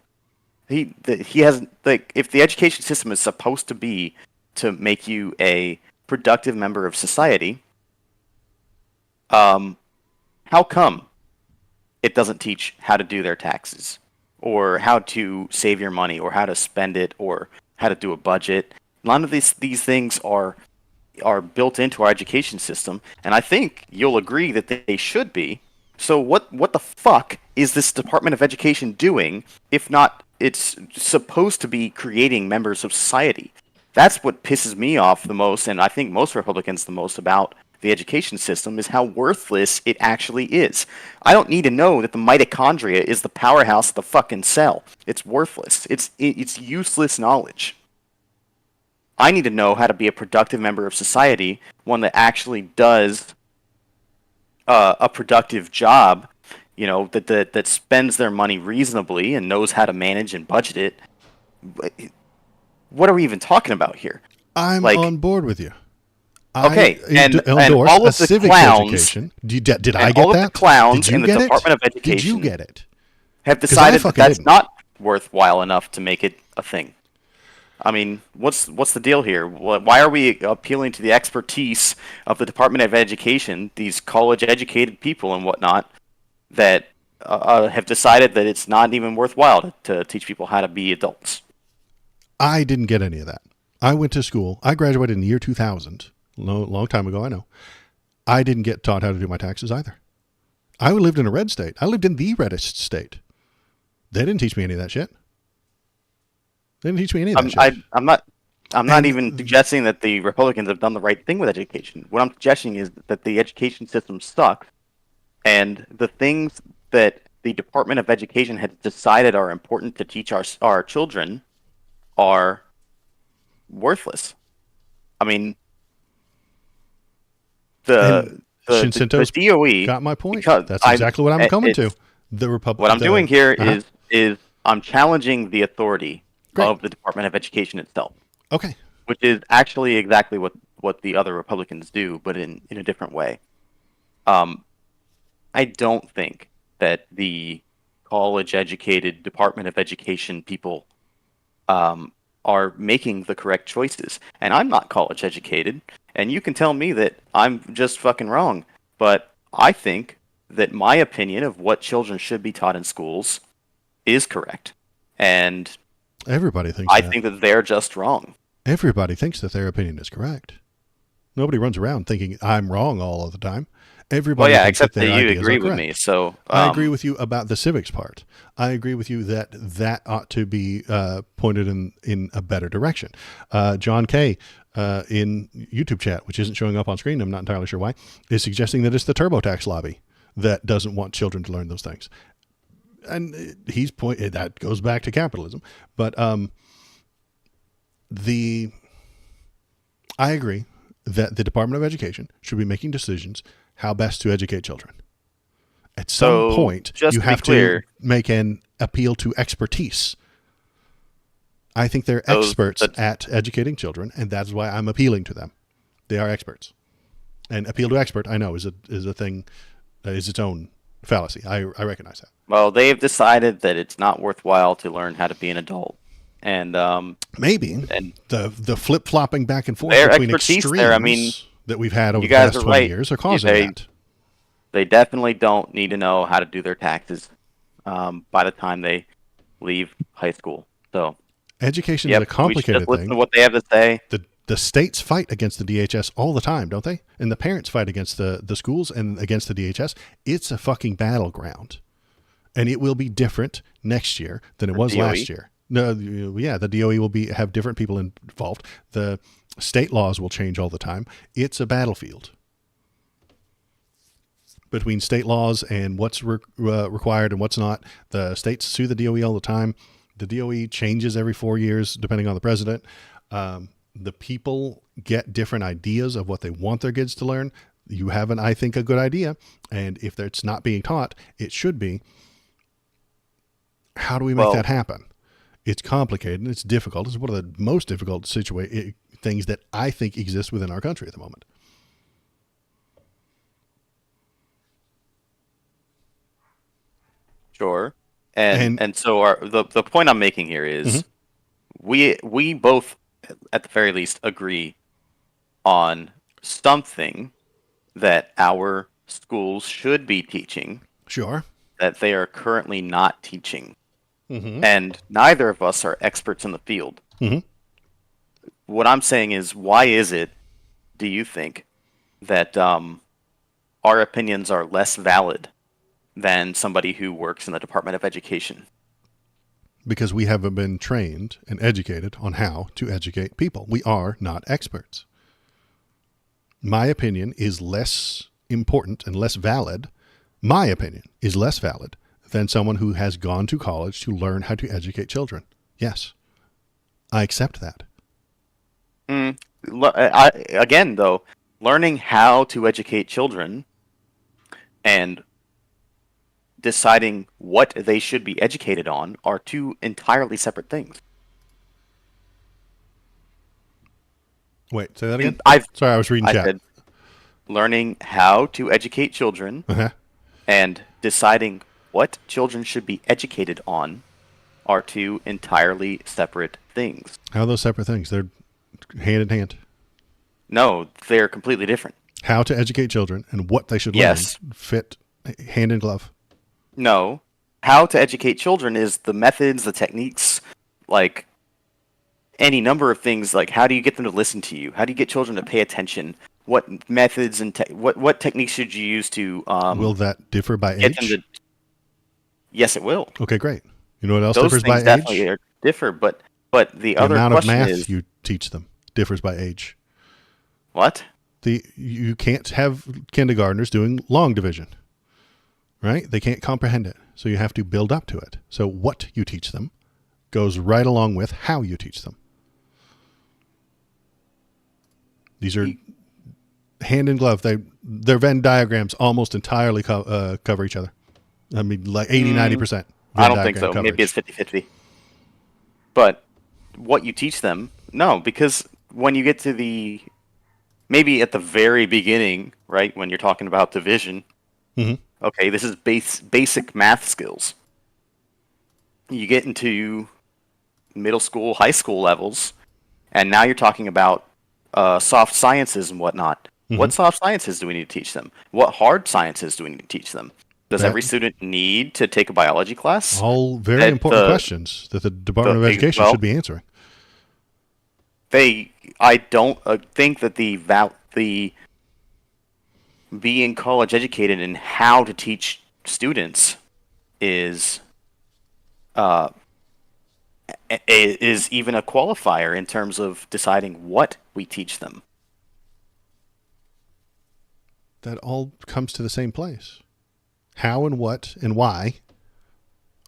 He hasn't, like, if the education system is supposed to be to make you a productive member of society, how come it doesn't teach how to do their taxes, or how to save your money, or how to spend it, or how to do a budget. None of these things are built into our education system, and I think you'll agree that they should be. So what the fuck is this Department of Education doing if not it's supposed to be creating members of society? That's what pisses me off the most, and I think most Republicans the most about the education system is how worthless it actually is. I don't need to know that the mitochondria is the powerhouse of the fucking cell. It's worthless. It's useless knowledge. I need to know how to be a productive member of society, one that actually does a productive job, that spends their money reasonably and knows how to manage and budget it. What are we even talking about here? I'm on board with you. Okay, and all of the civics clowns, education. Did I get that? All of the clowns in the get it? Department of Education Did you get it? Have decided that that's didn't. not worthwhile enough to make it a thing. I mean, what's the deal here? Why are we appealing to the expertise of the Department of Education, these college-educated people and whatnot, that have decided that it's not even worthwhile to teach people how to be adults? I didn't get any of that. I went to school. I graduated in the year 2000. Long time ago, I know. I didn't get taught how to do my taxes either. I lived in a red state. I lived in the reddest state. They didn't teach me any of that shit. They didn't teach me any of that shit. I'm not even suggesting that the Republicans have done the right thing with education. What I'm suggesting is that the education system sucks, and the things that the Department of Education has decided are important to teach our children are worthless. I mean, the DOE got my point. That's exactly what I'm coming to. The Republic. What I'm doing here is I'm challenging the authority of the Department of Education itself. Okay. Which is actually exactly what the other Republicans do, but in a different way. I don't think that the college-educated Department of Education people are making the correct choices. And I'm not college-educated, and you can tell me that I'm just fucking wrong. But I think that my opinion of what children should be taught in schools is correct. And everybody thinks I think that they're just wrong. Everybody thinks that their opinion is correct. Nobody runs around thinking I'm wrong all of the time. Everybody thinks except that you agree with me. So I agree with you about the civics part. I agree with you that ought to be pointed in a better direction. John Kay in YouTube chat, which isn't showing up on screen, I'm not entirely sure why, is suggesting that it's the TurboTax lobby that doesn't want children to learn those things. And that goes back to capitalism. But I agree that the Department of Education should be making decisions how best to educate children. At some point, you have to make an appeal to expertise. I think they're experts at educating children, and that's why I'm appealing to them. They are experts. And appeal to expert, I know, is a thing, is its own fallacy. I recognize that. Well, they've decided that it's not worthwhile to learn how to be an adult. And maybe the flip-flopping back and forth between extremes that we've had over the past 20 years are causing that. They definitely don't need to know how to do their taxes by the time they leave high school. So education is a complicated thing. Listen to what they have to say. The states fight against the DHS all the time, don't they? And the parents fight against the schools and against the DHS. It's a fucking battleground. And it will be different next year than it was last year. No, yeah, the DOE will have different people involved. The state laws will change all the time. It's a battlefield between state laws and what's required and what's not. The states sue the DOE all the time. The DOE changes every 4 years depending on the president. The people get different ideas of what they want their kids to learn. You have I think, a good idea, and if it's not being taught, it should be. How do we make that happen? It's complicated and it's difficult. It's one of the most difficult things that I think exist within our country at the moment. Sure. And so the point I'm making here is we both, at the very least, agree on something that our schools should be teaching. Sure. that they are currently not teaching. Mm-hmm. And neither of us are experts in the field. Mm-hmm. What I'm saying is, why is it, do you think, that our opinions are less valid than somebody who works in the Department of Education? Because we haven't been trained and educated on how to educate people. We are not experts. My opinion is less important and less valid. My opinion is less valid than someone who has gone to college to learn how to educate children. Yes, I accept that. Again, though, learning how to educate children and deciding what they should be educated on are two entirely separate things. Wait, say that again? Sorry, I was reading I chat. said learning how to educate children Uh-huh. and deciding what children should be educated on are two entirely separate things. How are those separate things? They're hand in hand. No, they're completely different. How to educate children and what they should Yes. learn fit hand in glove. No, how to educate children is the methods, the techniques, like any number of things. Like, how do you get them to listen to you? How do you get children to pay attention? What methods and what techniques should you use to Will that differ by get them age? to? Yes, it will. Okay, great. You know what else Those differs by things definitely age? differ, but the The other amount of question math is you teach them differs by age. what? You can't have kindergartners doing long division, right? They can't comprehend it. So you have to build up to it. So what you teach them goes right along with how you teach them. These are hand in glove. Their Venn diagrams almost entirely cover each other. I mean, like 80-90%. I don't think so. Maybe it's 50-50. But what you teach them, no, because when you get to maybe at the very beginning, right, when you're talking about division, okay, this is basic math skills. You get into middle school, high school levels, and now you're talking about soft sciences and whatnot. What soft sciences do we need to teach them? What hard sciences do we need to teach them? Does every student need to take a biology class? All very important questions that the Department of Education should be answering. I don't think that the being college educated in how to teach students is even a qualifier in terms of deciding what we teach them. That all comes to the same place. How and what and why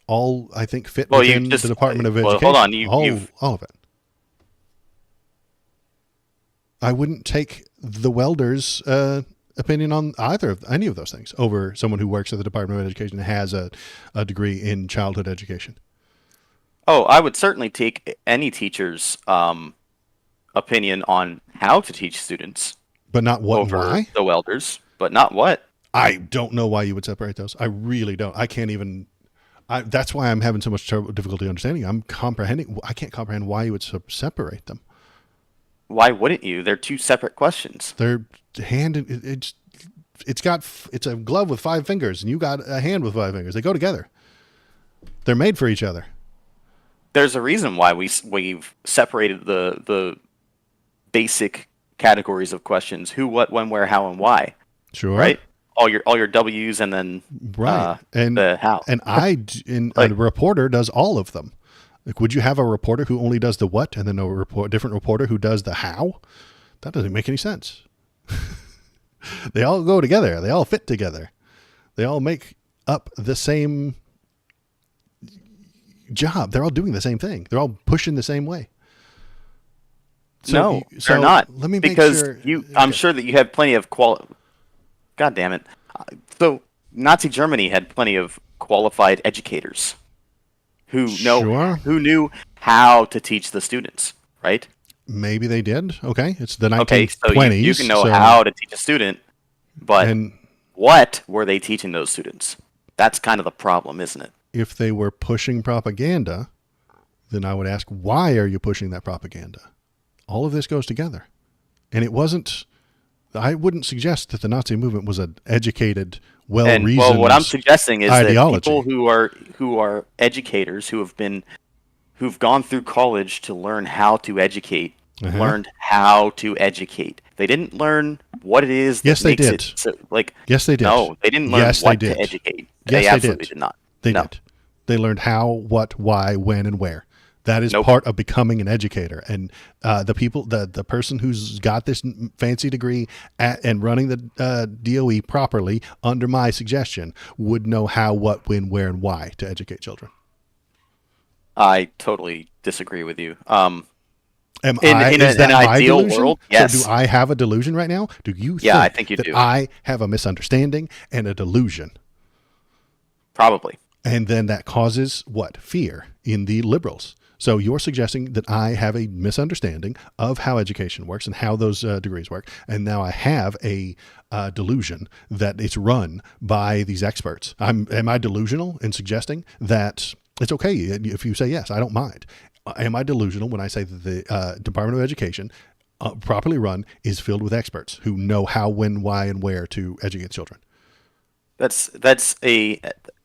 all, I think, fit within the Department of Education. Hold on. All of it. I wouldn't take the welder's opinion on any of those things over someone who works at the Department of Education and has a degree in childhood education. Oh, I would certainly take any teacher's opinion on how to teach students. But not what over and why? The welders, but not what. I don't know why you would separate those. I really don't. I can't even. That's why I'm having so much difficulty understanding. I can't comprehend why you would separate them. Why wouldn't you? They're two separate questions. They're it's a glove with 5 fingers, and you got a hand with 5 fingers. They go together. They're made for each other. There's a reason why we've separated the basic categories of questions: who, what, when, where, how, and why. Sure. Right. All your W's and then and the how. And a reporter does all of them. Like, would you have a reporter who only does the what and then a different reporter who does the how? That doesn't make any sense. They all go together. They all fit together. They all make up the same job. They're all doing the same thing. They're all pushing the same way. So they're not. Let me because make sure. I'm sure that you have plenty of God damn it. So Nazi Germany had plenty of qualified educators who knew how to teach the students, right? Maybe they did. Okay, it's the 1920s. Okay, so you can know how to teach a student, but what were they teaching those students? That's kind of the problem, isn't it? If they were pushing propaganda, then I would ask, why are you pushing that propaganda? All of this goes together. And I wouldn't suggest that the Nazi movement was an educated, well-reasoned what I'm suggesting is ideology. that people who are educators who've gone through college to learn how to educate learned how to educate. They didn't learn what it is that Yes, they makes did. it so, like. Yes, they did. No, they didn't learn Yes, what they to did. educate. Yes, They absolutely did not. They No. did. They learned how, what, why, when, and where. That is Nope. part of becoming an educator. And the person who's got this fancy degree and running the DOE properly, under my suggestion, would know how, what, when, where, and why to educate children. I totally disagree with you. Is In that an my ideal delusion? world, yes. So do I have a delusion right now? Do you Yeah, I think think you that do. I have a misunderstanding and a delusion? Probably. And then that causes what? Fear in the liberals. So you're suggesting that I have a misunderstanding of how education works and how those degrees work. And now I have a delusion that it's run by these experts. Am I delusional in suggesting that it's okay if you say yes? I don't mind. Am I delusional when I say that the Department of Education, properly run, is filled with experts who know how, when, why, and where to educate children? That's an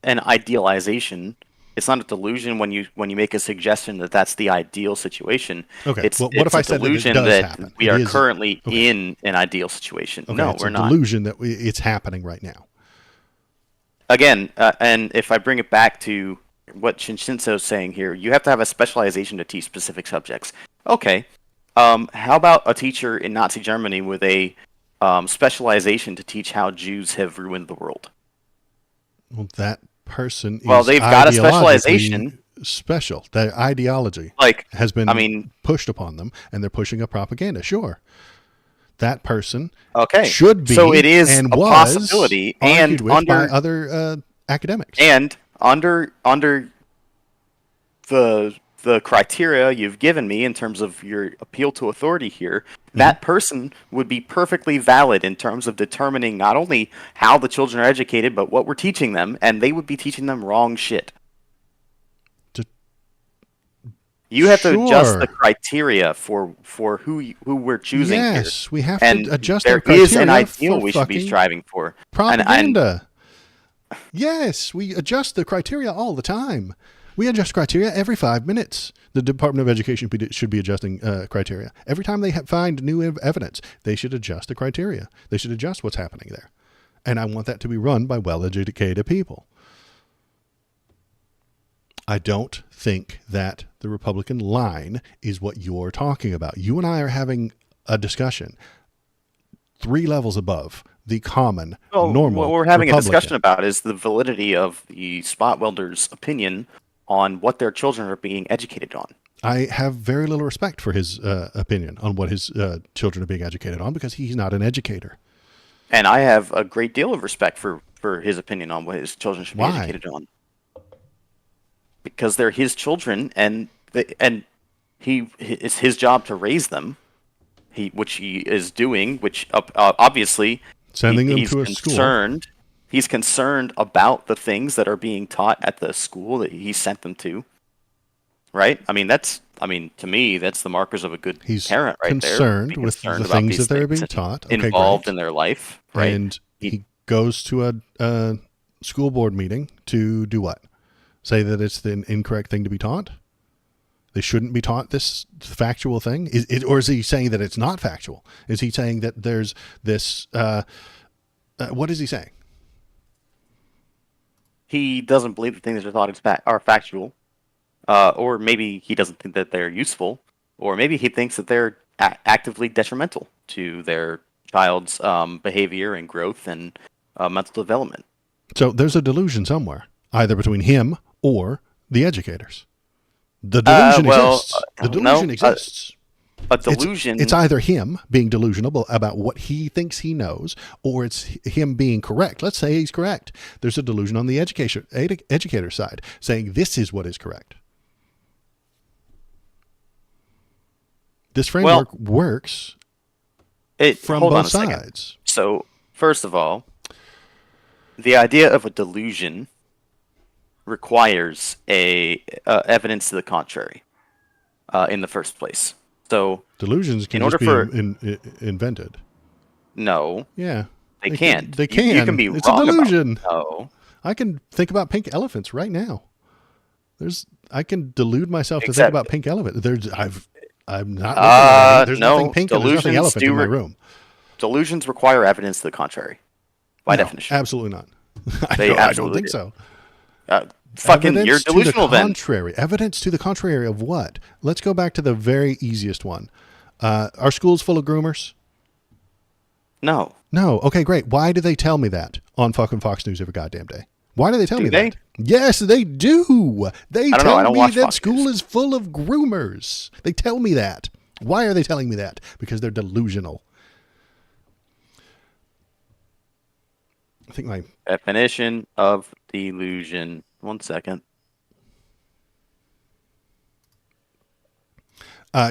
idealization. It's not a delusion when you make a suggestion that that's the ideal situation. Okay. It's Well, what if a I said that it delusion does that happen? we It are is- currently okay. in an ideal situation. Okay, No, it's we're a not. delusion that it's happening right now. Again, and if I bring it back to what Shinshinso's saying here, you have to have a specialization to teach specific subjects. Okay. How about a teacher in Nazi Germany with a specialization to teach how Jews have ruined the world? Well, that person is Well, they've got a specialization. Special. Their ideology Like, has been I mean, pushed upon them, and they're pushing a propaganda. Sure. That person okay, should be, so it is and a was possibility, argued and with by other academics. and under the criteria you've given me in terms of your appeal to authority here, that person would be perfectly valid in terms of determining not only how the children are educated, but what we're teaching them, and they would be teaching them wrong shit. You have to adjust the criteria for who we're choosing here. Yes, we have And to adjust there our criteria is an ideal for we should be fucking striving for. propaganda. Yes, we adjust the criteria all the time. We adjust criteria every 5 minutes. The Department of Education should be adjusting criteria. Every time they find new evidence, they should adjust the criteria. They should adjust what's happening there. And I want that to be run by well-educated people. I don't think that the Republican line is what you're talking about. You and I are having a discussion 3 levels above the common, normal What we're having a Republican. discussion about is the validity of the spot welder's opinion on what their children are being educated on. I have very little respect for his opinion on what his children are being educated on because he's not an educator. And I have a great deal of respect for his opinion on what his children should be Why? educated on. Because they're his children, and it's his job to raise them. Which he is doing. Which obviously Sending them he's to a concerned. school. He's concerned about the things that are being taught at the school that he sent them to. Right? I mean, to me, that's the markers of a good parent, right there. Concerned with the about things these that they're things being and taught. Okay, involved great. in their life, right? And he goes to a school board meeting to do what? Say that it's the incorrect thing to be taught? They shouldn't be taught this factual thing? Or is he saying that it's not factual? Is he saying that there's this... what is he saying? He doesn't believe the things that are taught are factual. Or maybe he doesn't think that they're useful. Or maybe he thinks that they're actively detrimental to their child's behavior and growth and mental development. So there's a delusion somewhere, either between him or the educators. The delusion exists. The delusion exists. A delusion. It's either him being delusional about what he thinks he knows, or it's him being correct. Let's say he's correct. There's a delusion on the educator side, saying this is what is correct. This framework works from both sides. So, first of all, the idea of a delusion requires evidence to the contrary in the first place. So delusions can just be invented. No. Yeah. They can't. They can. You can be It's wrong a delusion. about no. I can think about pink elephants right now. I can delude myself to think Except- about pink elephant. I'm not looking at anything. There's no, nothing pink and there's nothing delusions elephant in my room. Delusions require evidence to the contrary, by No, definition. absolutely not. They I don't absolutely think do. so. Fucking, you're Evidence to delusional the then. contrary. Evidence to the contrary of what? Let's go back to the very easiest one. Are schools full of groomers? No. No. Okay, great. Why do they tell me that on fucking Fox News every goddamn day? Why do they tell me they? that? Yes, they do. They I tell don't me watch that Fox school News. is full of groomers. They tell me that. Why are they telling me that? Because they're delusional. I think my Definition of delusion. 1 second.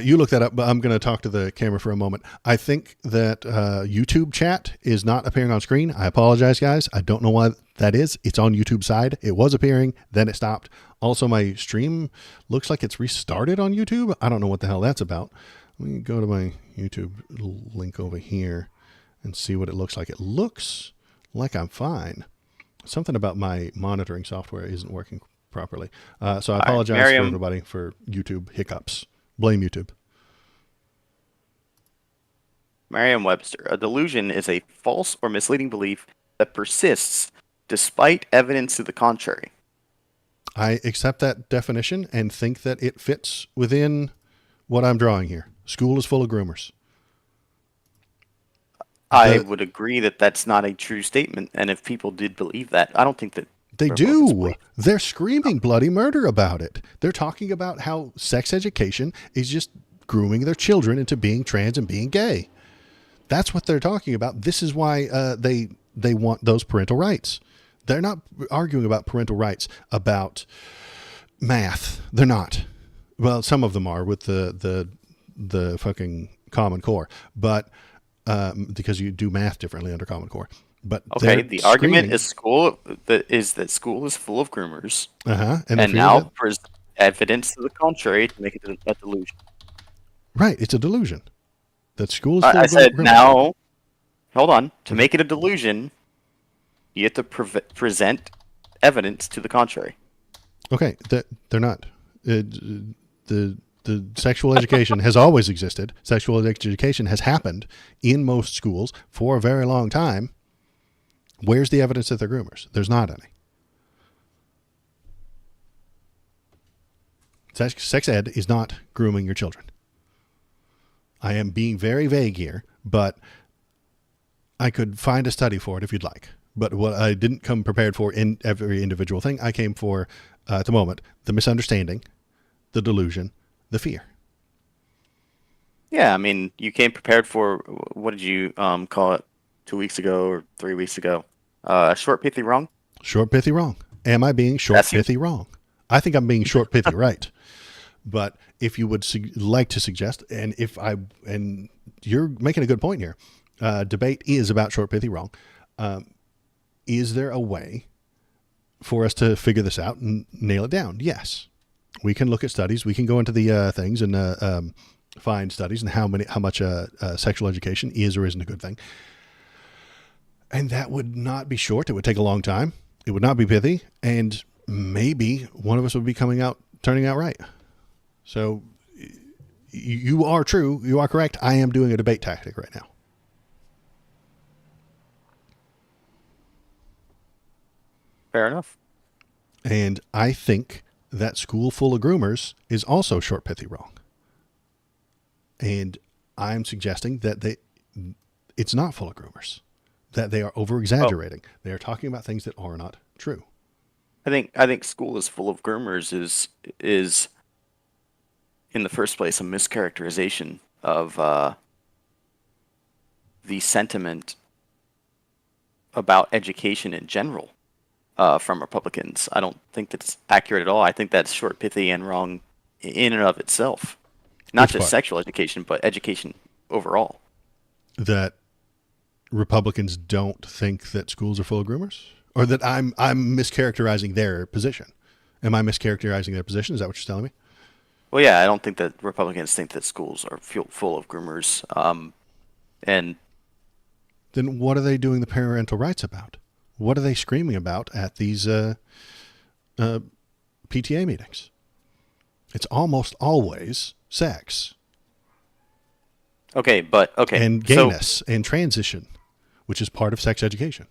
you look that up, but I'm going to talk to the camera for a moment. I think that YouTube chat is not appearing on screen. I apologize, guys. I don't know why that is. It's on YouTube side. It was appearing, then it stopped. Also, my stream looks like it's restarted on YouTube. I don't know what the hell that's about. Let me go to my YouTube link over here and see what it looks like. It looks like I'm fine. Something about my monitoring software isn't working properly. So I apologize for everybody for YouTube hiccups. Blame YouTube. Merriam-Webster. A delusion is a false or misleading belief that persists despite evidence to the contrary. I accept that definition and think that it fits within what I'm drawing here. School is full of groomers. I would agree that that's not a true statement, and if people did believe that, I don't think that They do. They're screaming bloody murder about it. They're talking about how sex education is just grooming their children into being trans and being gay. That's what they're talking about. This is why they want those parental rights. They're not arguing about parental rights about math. They're not. Well, some of them are with the fucking Common Core, but because you do math differently under Common Core. But okay, the argument is that school is full of groomers, and now there's evidence to the contrary to make it a delusion. Right, it's a delusion. That school is full I of said groomers. now, hold on. To make it a delusion, you have to present evidence to the contrary. Okay, they're not. The sexual education has always existed. Sexual education has happened in most schools for a very long time. Where's the evidence that they're groomers? There's not any. Sex ed is not grooming your children. I am being very vague here, but I could find a study for it if you'd like. But what I didn't come prepared for in every individual thing, I came for, at the moment, the misunderstanding, the delusion, the fear. Yeah, I mean, you came prepared for, what did you call it 2 weeks ago or 3 weeks ago? Short, pithy, wrong? Short, pithy, wrong. Am I being short, pithy, wrong? I think I'm being short, pithy, right. But if you would like to suggest, and you're making a good point here, debate is about short, pithy, wrong. Is there a way for us to figure this out and nail it down? Yes. We can look at studies. We can go into the things and find studies and how much sexual education is or isn't a good thing. And that would not be short. It would take a long time. It would not be pithy. And maybe one of us would be turning out right. So you are true. You are correct. I am doing a debate tactic right now. Fair enough. And I think that school full of groomers is also short, pithy, wrong. And I'm suggesting that it's not full of groomers, that they are over-exaggerating. Oh. They are talking about things that are not true. I think school is full of groomers is in the first place a mischaracterization of the sentiment about education in general from Republicans. I don't think that's accurate at all. I think that's short, pithy, and wrong in and of itself. Not just sexual education, but education overall. That Republicans don't think that schools are full of groomers? Or that I'm mischaracterizing their position? Am I mischaracterizing their position? Is that what you're telling me? Well, yeah, I don't think that Republicans think that schools are full of groomers. And then what are they doing the parental rights about? What are they screaming about at these PTA meetings? It's almost always sex. Okay. And gayness and transition, which is part of sex education.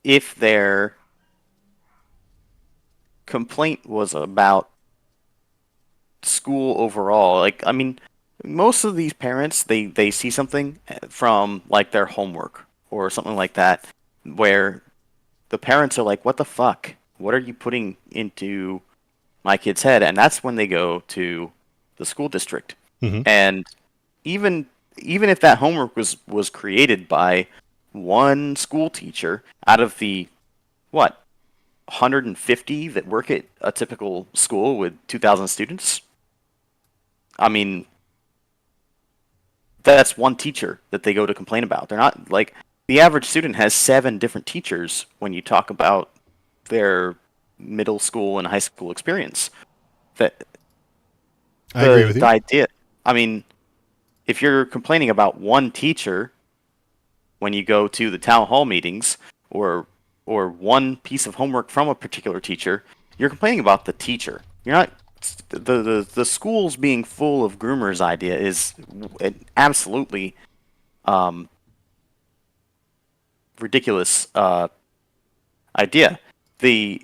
If their complaint was about school overall, like, I mean, most of these parents, they see something from like their homework or something like that, where the parents are like, what the fuck? What are you putting into my kid's head? And that's when they go to the school district. Mm-hmm. And even if that homework was created by one school teacher out of the, what, 150 that work at a typical school with 2,000 students, I mean, that's one teacher that they go to complain about. They're not like, the average student has 7 different teachers when you talk about their middle school and high school experience. That I agree with you. The idea, I mean, if you're complaining about one teacher when you go to the town hall meetings, or one piece of homework from a particular teacher, you're complaining about the teacher. You're not, the schools being full of groomers idea is an absolutely ridiculous idea. The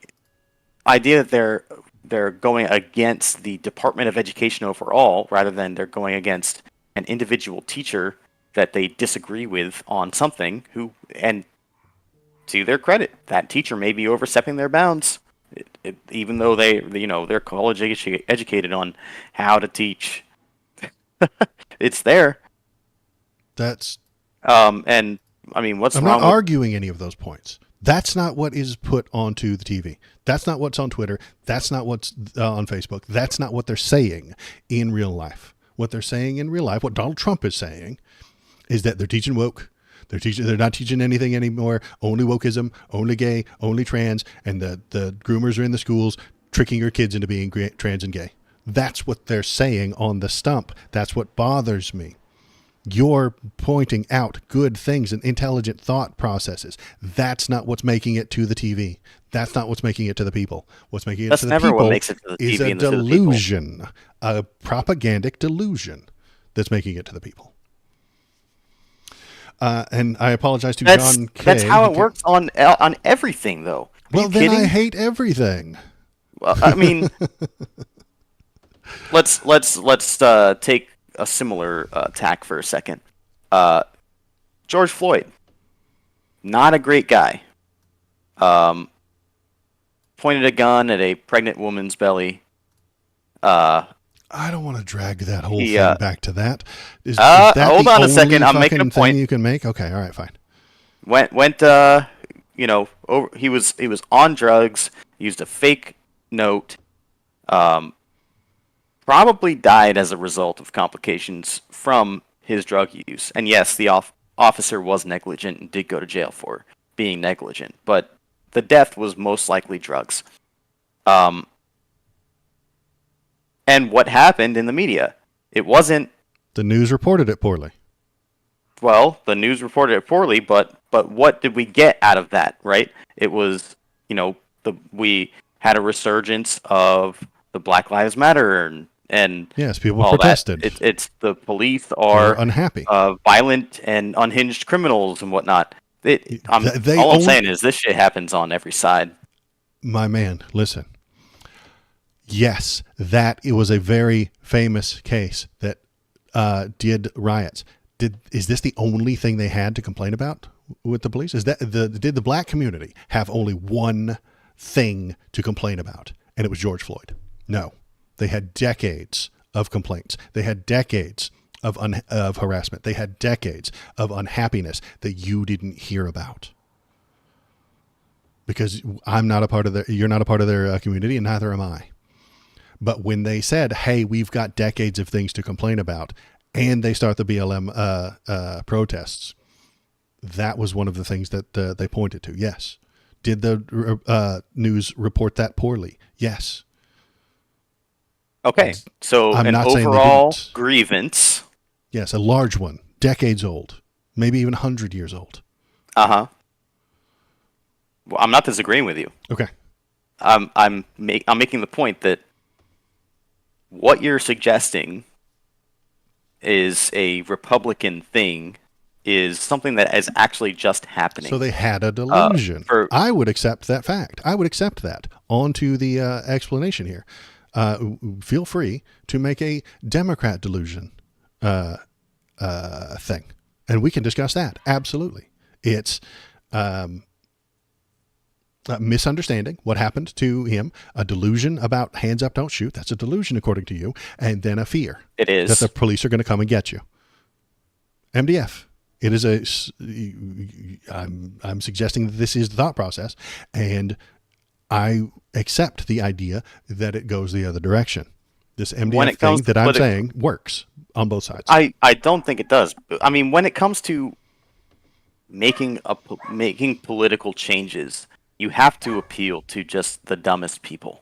idea that they're going against the Department of Education overall, rather than they're going against an individual teacher that they disagree with on something, and to their credit, that teacher may be overstepping their bounds, even though they're college educated on how to teach. It's there. That's and I mean, what's I'm wrong not with arguing any of those points. That's not what is put onto the TV. That's not what's on Twitter. That's not what's on Facebook. That's not what they're saying in real life. What they're saying in real life, what Donald Trump is saying, is that they're teaching woke. They're not teaching anything anymore. Only wokeism, only gay, only trans, and the groomers are in the schools tricking your kids into being trans and gay. That's what they're saying on the stump. That's what bothers me. You're pointing out good things and intelligent thought processes. That's not what's making it to the TV. That's not what's making it to the people. What's making it to the people what makes it to the is TV a and to the people. delusion, a propagandic delusion that's making it to the people. And I apologize to John K. That's how it works on everything, though. Well, then I hate everything. Well, I mean, let's take a similar tack for a second. George Floyd, not a great guy. Pointed a gun at a pregnant woman's belly. I don't want to drag that whole thing back to that. Is that hold on a second. I'm making a point. You can make. Okay, all right, fine. Went. Over. He was on drugs. Used a fake note. Probably died as a result of complications from his drug use. And yes, the officer was negligent and did go to jail for being negligent. But the death was most likely drugs. And what happened in the media? It wasn't... The news reported it poorly. Well, the news reported it poorly, but what did we get out of that, right? It was, we had a resurgence of the Black Lives Matter and yes, people all protested. That. It's the police are unhappy, violent and unhinged criminals and whatnot. All I'm saying is this shit happens on every side. My man, listen. Yes, it was a very famous case that did riots. Is this the only thing they had to complain about with the police? Did the black community have only one thing to complain about, and it was George Floyd? No, they had decades of complaints. They had decades of harassment. They had decades of unhappiness that you didn't hear about. Because you're not a part of their community, and neither am I. But when they said, hey, we've got decades of things to complain about, and they start the BLM protests, that was one of the things that they pointed to. Yes. Did the news report that poorly? Yes. Okay. So an overall grievance. Yes, a large one, decades old. maybe even 100 years old. Uh-huh. Well, I'm not disagreeing with you. Okay. I'm making the point that what you're suggesting is a Republican thing is something that is actually just happening. So they had a delusion. for- I would accept that fact. I would accept that. On to the explanation here. Feel free to make a Democrat delusion thing, and we can discuss that. Absolutely. It's misunderstanding what happened to him, a delusion about hands up, don't shoot. That's a delusion according to you, and then a fear. It is. That the police are going to come and get you. MDF. It is I'm suggesting that this is the thought process, and I accept the idea that it goes the other direction. This MDF thing that I'm saying works on both sides. I don't think it does. I mean, when it comes to making political changes, you have to appeal to just the dumbest people.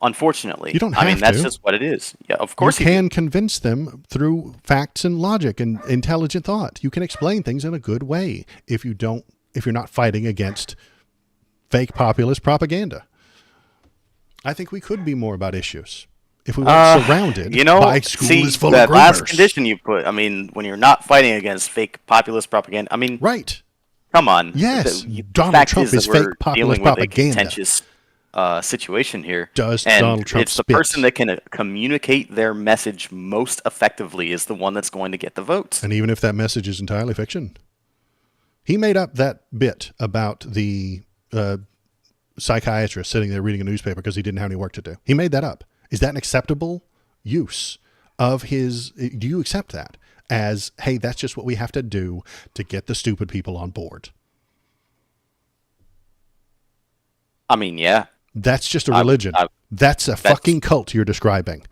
Unfortunately, you don't have I mean, that's to. just what it is. Yeah, of course you can convince them through facts and logic and intelligent thought. You can explain things in a good way if you're not fighting against fake populist propaganda. I think we could be more about issues if we weren't surrounded by school is full of groomers. That last condition you put, I mean, when you're not fighting against fake populist propaganda, I mean, right. Come on. Yes, Donald Trump is fake populist propaganda. With a contentious situation here. Does Donald Trump it's the person that can communicate their message most effectively is the one that's going to get the votes. And even if that message is entirely fiction. He made up that bit about the psychiatrist sitting there reading a newspaper because he didn't have any work to do. He made that up. Is that an acceptable use of his... Do you accept that as, hey, that's just what we have to do to get the stupid people on board? I mean, yeah. That's just a religion. That's a fucking cult you're describing.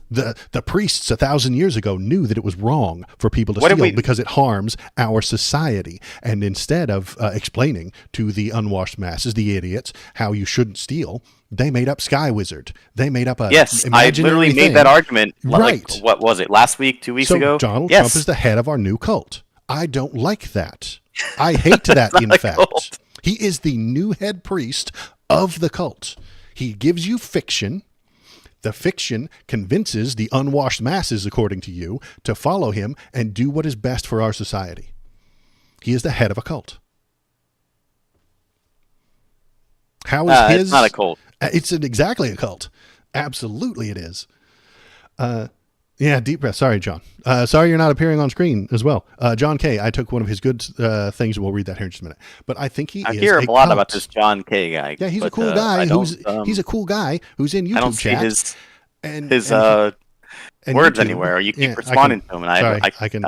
The priests 1,000 years ago knew that it was wrong for people to steal because it harms our society. And instead of explaining to the unwashed masses, the idiots, how you shouldn't steal, they made up Sky Wizard. They made up a I literally made that argument. Right. Like, what was it? Last week, 2 weeks ago? Donald Trump is the head of our new cult. I don't like that. I hate that. In fact, cult. He is the new head priest of the cult. He gives you fiction. The fiction convinces the unwashed masses, according to you, to follow him and do what is best for our society. He is the head of a cult. How is his... It's not a cult. It's exactly a cult. Absolutely it is. Yeah, deep breath. Sorry, John. Sorry you're not appearing on screen as well. John K., I took one of his good things. We'll read that here in just a minute. But I think I hear a lot about this John K. guy. Yeah, he's a cool guy. He's a cool guy who's in YouTube I don't see chat. his words YouTube, anywhere. You keep responding to him, and I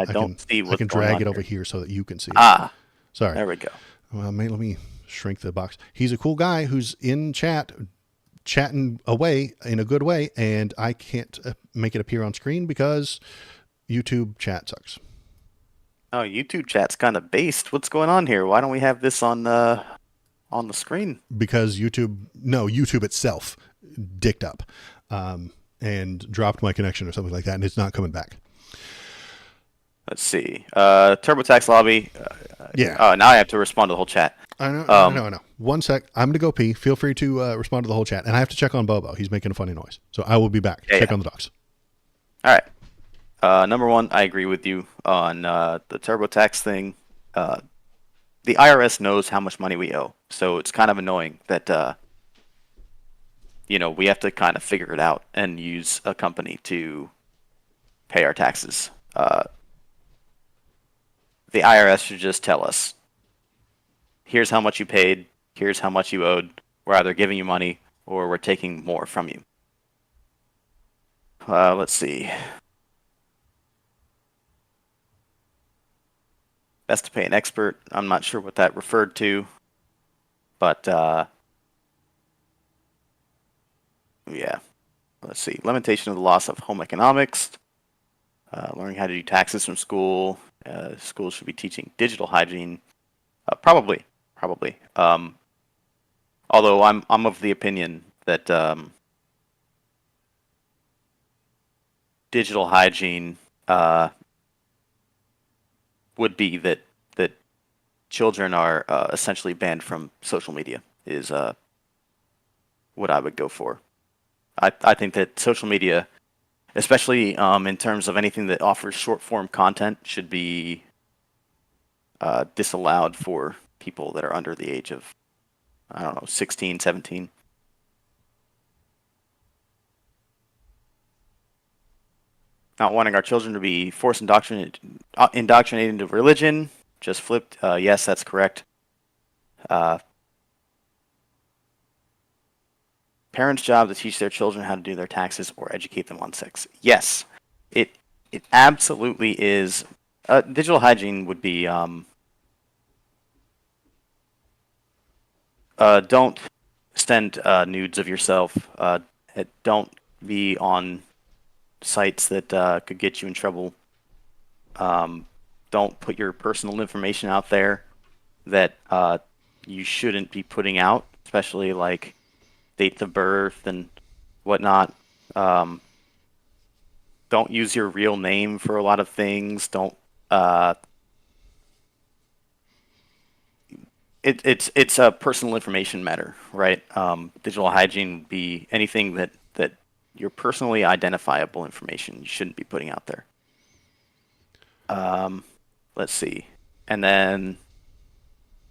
don't see what's going on. I can drag it over here so that you can see it. Sorry. There we go. Well, let me shrink the box. He's a cool guy who's in chat, chatting away in a good way, and I can't make it appear on screen because YouTube chat sucks. Oh, YouTube chat's kind of based. What's going on here? Why don't we have this on the screen? Because YouTube itself dicked up and dropped my connection or something like that, and it's not coming back. Let's see. TurboTax lobby. Yeah. Now I have to respond to the whole chat. I know. 1 sec. I'm going to go pee. Feel free to respond to the whole chat. And I have to check on Bobo. He's making a funny noise. So I will be back. Check on the docs. All right. Number one, I agree with you on the TurboTax thing. The IRS knows how much money we owe. So it's kind of annoying that, we have to kind of figure it out and use a company to pay our taxes. The IRS should just tell us, here's how much you paid, here's how much you owed. We're either giving you money or we're taking more from you. Let's see. Best to pay an expert. I'm not sure what that referred to, but yeah. Let's see. Limitation of the loss of home economics. Learning how to do taxes from school. Schools should be teaching digital hygiene. Probably. Although I'm of the opinion that digital hygiene would be that children are essentially banned from social media is what I would go for. I think that social media, especially in terms of anything that offers short form content, should be disallowed for people that are under the age of, I don't know, 16, 17. Not wanting our children to be forced indoctrinated into religion, just flipped. Yes, that's correct. Parents' job to teach their children how to do their taxes or educate them on sex. Yes, it absolutely is. Digital hygiene would be don't send nudes of yourself. Don't be on sites that could get you in trouble. Don't put your personal information out there that you shouldn't be putting out, especially like dates of birth and whatnot. Don't use your real name for a lot of things. Don't. It's a personal information matter, right? Digital hygiene would be anything that your personally identifiable information you shouldn't be putting out there. Let's see, and then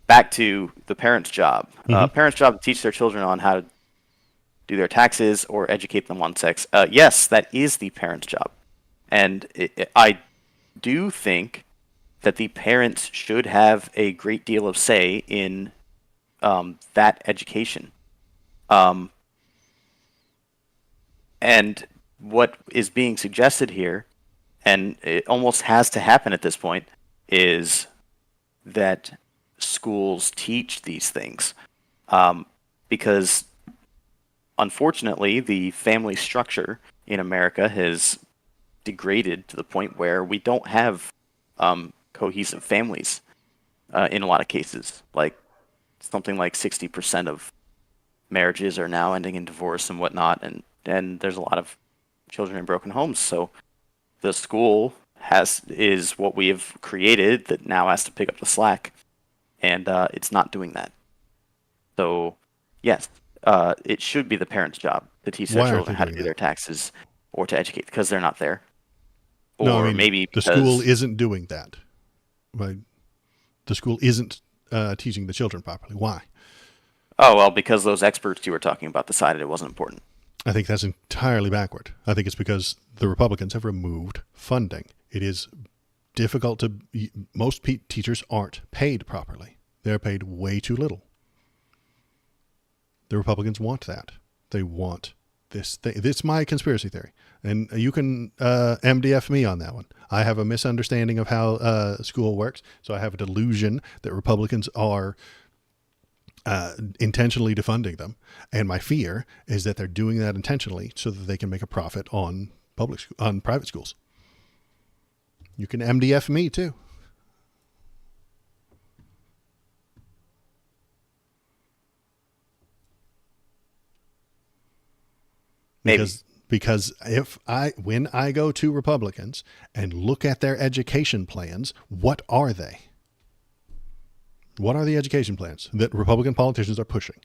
back to the parents' job. Parents' job to teach their children on how to do their taxes or educate them on sex. Yes, that is the parents' job. And I do think that the parents should have a great deal of say in that education. And what is being suggested here, and it almost has to happen at this point, is that schools teach these things. Because unfortunately, the family structure in America has degraded to the point where we don't have cohesive families in a lot of cases. Like something like 60% of marriages are now ending in divorce and whatnot, and there's a lot of children in broken homes. So the school is what we have created that now has to pick up the slack, and it's not doing that. So yes, it should be the parents' job to teach their children how to do their taxes or to educate, because they're not there. Or no, I mean, maybe the school isn't doing that. Right? The school isn't teaching the children properly. Why? Oh, well, because those experts you were talking about decided it wasn't important. I think that's entirely backward. I think it's because the Republicans have removed funding. It is difficult to... Most teachers aren't paid properly. They're paid way too little. The Republicans want that. They want this thing. It's my conspiracy theory. And you can MDF me on that one. I have a misunderstanding of how school works. So I have a delusion that Republicans are intentionally defunding them. And my fear is that they're doing that intentionally so that they can make a profit on private schools. You can MDF me too. Maybe. Because when I go to Republicans and look at their education plans, what are they? What are the education plans that Republican politicians are pushing?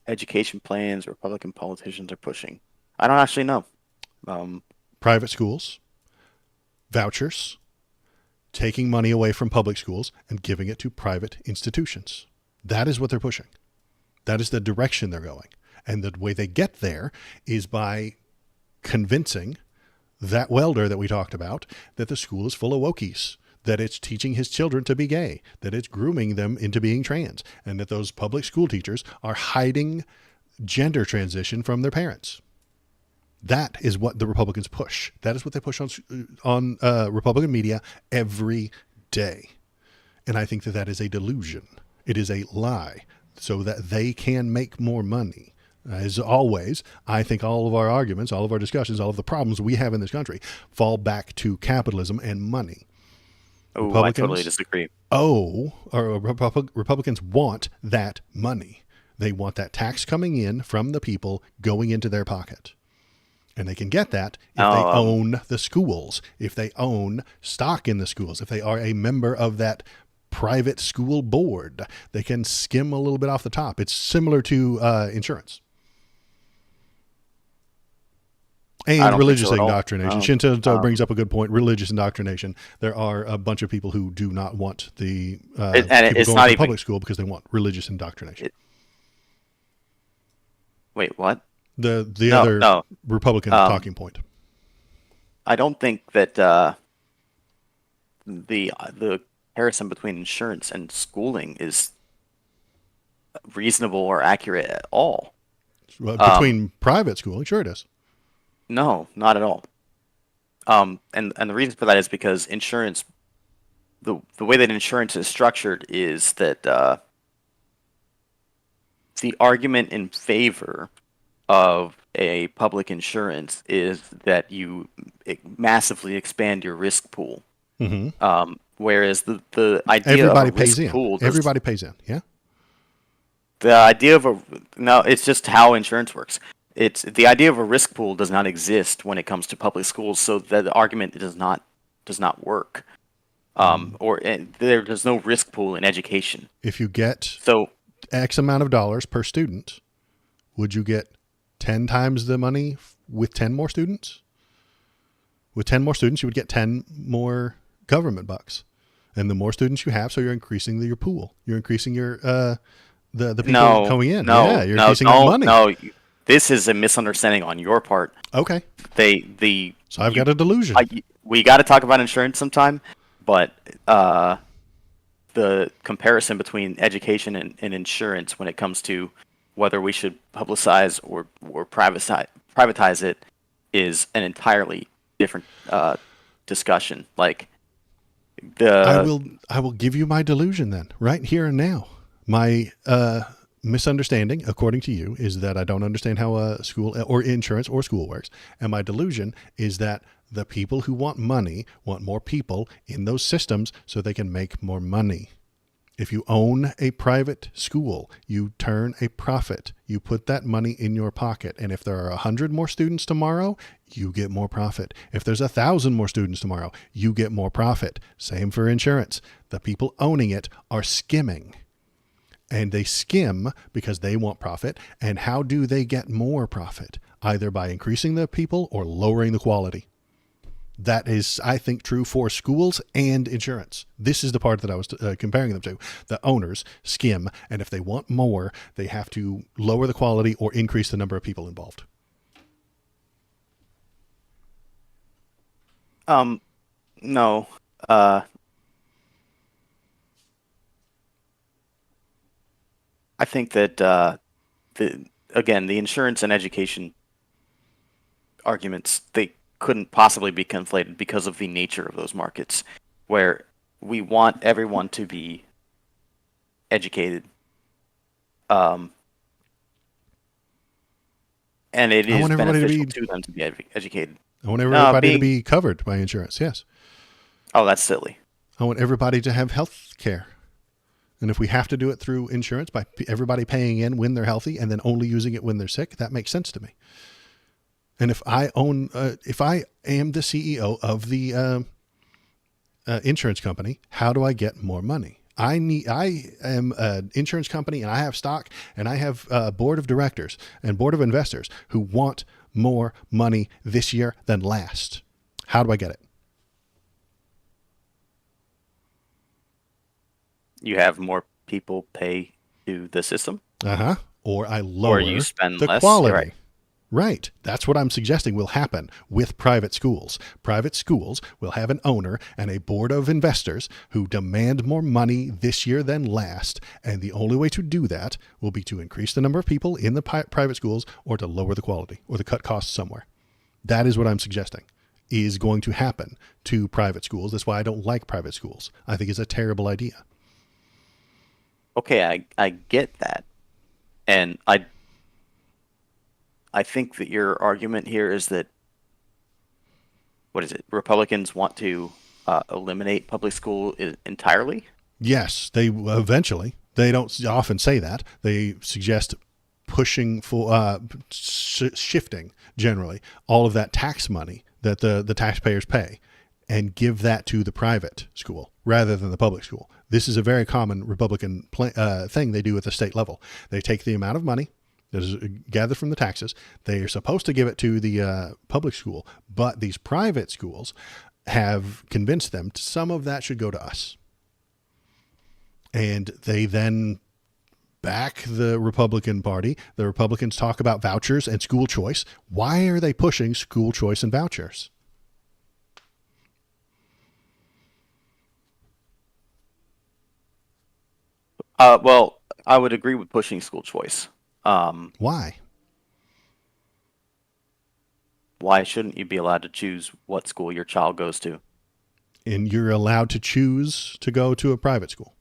Education plans Republican politicians are pushing. I don't actually know. Private schools, vouchers, taking money away from public schools and giving it to private institutions. That is what they're pushing. That is the direction they're going. And the way they get there is by convincing that welder that we talked about that the school is full of wokies, that it's teaching his children to be gay, that it's grooming them into being trans, and that those public school teachers are hiding gender transition from their parents. That is what the Republicans push. That is what they push on Republican media every day. And I think that is a delusion. It is a lie so that they can make more money. As always, I think all of our arguments, all of our discussions, all of the problems we have in this country fall back to capitalism and money. Oh, I totally disagree. Republicans want that money. They want that tax coming in from the people going into their pocket. And they can get that if they Oh, own the schools, if they own stock in the schools, if they are a member of that private school board. They can skim a little bit off the top. It's similar to insurance. I And don't think religious so at all. indoctrination. Shinto brings up a good point. Religious indoctrination. There are a bunch of people who do not want the And people it's going not to even. public school because they want religious indoctrination. Wait, what? The No, other no. Republican Um, talking point. I don't think that the comparison between insurance and schooling is reasonable or accurate at all. Between private schooling, sure it is. No, not at all. And the reason for that is because insurance, the way that insurance is structured is that the argument in favor of a public insurance is that you massively expand your risk pool. Whereas the idea Everybody of a pays risk in. pool, Everybody pays in. Yeah. the idea of a no, it's just how insurance works. It's the idea of a risk pool does not exist when it comes to public schools, so the argument does not work. There's no risk pool in education. If you get So X amount of dollars per student, would you get 10 times the money with 10 more students? With 10 more students, you would get 10 more government bucks. And the more students you have, so you're increasing your pool. You're increasing your the people no, coming in. no, Yeah, you're no, increasing your money. no. This is a misunderstanding on your part. Okay. So I've got a delusion. We got to talk about insurance sometime, but the comparison between education and insurance when it comes to whether we should publicize or privatize it is an entirely different discussion. Like I will give you my delusion then, right here and now. My misunderstanding, according to you, is that I don't understand how a school or insurance or school works. And my delusion is that the people who want money want more people in those systems so they can make more money. If you own a private school, you turn a profit. You put that money in your pocket. And if there are 100 more students tomorrow, you get more profit. If there's 1,000 more students tomorrow, you get more profit. Same for insurance. The people owning it are skimming. And they skim because they want profit. And how do they get more profit? Either by increasing the people or lowering the quality. That is, I think, true for schools and insurance. This is the part that I was comparing them to. The owners skim, and if they want more, they have to lower the quality or increase the number of people involved. No. I think that the insurance and education arguments, they couldn't possibly be conflated because of the nature of those markets, where we want everyone to be educated, and it is beneficial to them to be educated. I want everybody to be covered by insurance. Yes. Oh, that's silly. I want everybody to have health care. And if we have to do it through insurance by everybody paying in when they're healthy and then only using it when they're sick, that makes sense to me. And if I am the CEO of the insurance company, how do I get more money? I am an insurance company and I have stock and I have a board of directors and board of investors who want more money this year than last. How do I get it? You have more people pay to the system. Or I lower or you spend the less, quality. Right. That's what I'm suggesting will happen with private schools. Private schools will have an owner and a board of investors who demand more money this year than last. And the only way to do that will be to increase the number of people in the private schools or to lower the quality or to cut costs somewhere. That is what I'm suggesting is going to happen to private schools. That's why I don't like private schools. I think it's a terrible idea. Okay, I get that. And I think that your argument here is that, Republicans want to eliminate public school entirely? Yes, they eventually. They don't often say that. They suggest pushing for shifting generally all of that tax money that the taxpayers pay and give that to the private school rather than the public school. This is a very common Republican thing they do at the state level. They take the amount of money that is gathered from the taxes. They are supposed to give it to the public school, but these private schools have convinced them some of that should go to us. And they then back the Republican Party. The Republicans talk about vouchers and school choice. Why are they pushing school choice and vouchers? Well, I would agree with pushing school choice. Why? Why shouldn't you be allowed to choose what school your child goes to? And you're allowed to choose to go to a private school.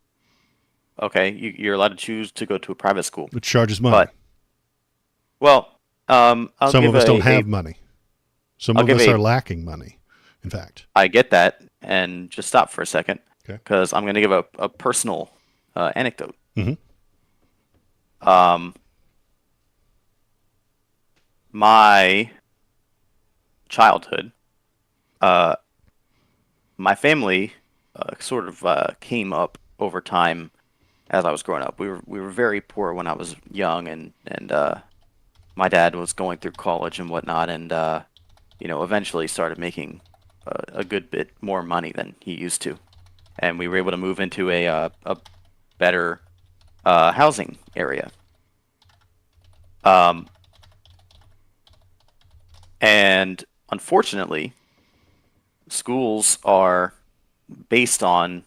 Okay, you're allowed to choose to go to a private school. Which charges money. But, well, some of us don't have money. Some of us are lacking money, in fact. I get that. And just stop for a second. Okay. Because I'm going to give a personal anecdote. Mm-hmm. My childhood, my family sort of came up over time as I was growing up. We were very poor when I was young, and my dad was going through college and whatnot, and eventually started making a good bit more money than he used to, and we were able to move into a better housing area. And unfortunately, schools are based on,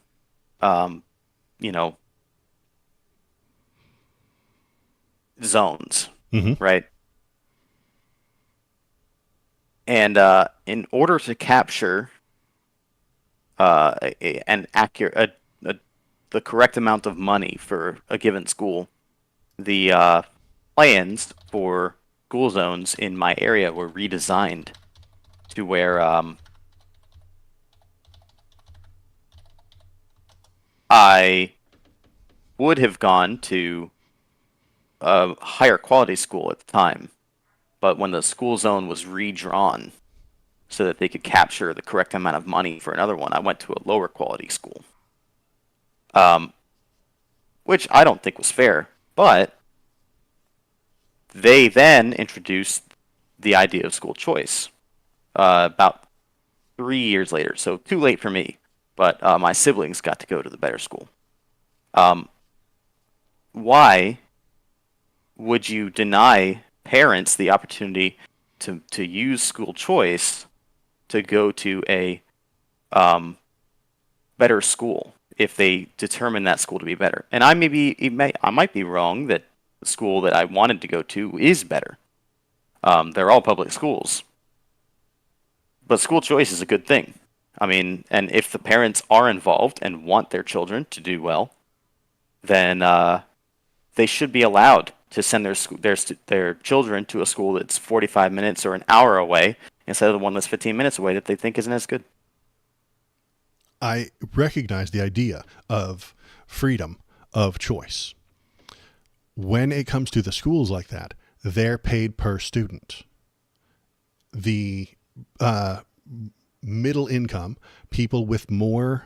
zones, Mm-hmm. right? And in order to capture an accurate, the correct amount of money for a given school, the plans for school zones in my area were redesigned to where I would have gone to a higher quality school at the time, but when the school zone was redrawn so that they could capture the correct amount of money for another one, I went to a lower quality school, which I don't think was fair, but they then introduced the idea of school choice about 3 years later, so too late for me, but my siblings got to go to the better school. Why would you deny parents the opportunity to use school choice to go to a better school if they determine that school to be better? And I might be wrong that the school that I wanted to go to is better. They're all public schools, but school choice is a good thing. I mean, and if the parents are involved and want their children to do well, then they should be allowed to send their children to a school that's 45 minutes or an hour away instead of the one that's 15 minutes away that they think isn't as good. I recognize the idea of freedom of choice. When it comes to the schools like that, they're paid per student. The middle income, people with more,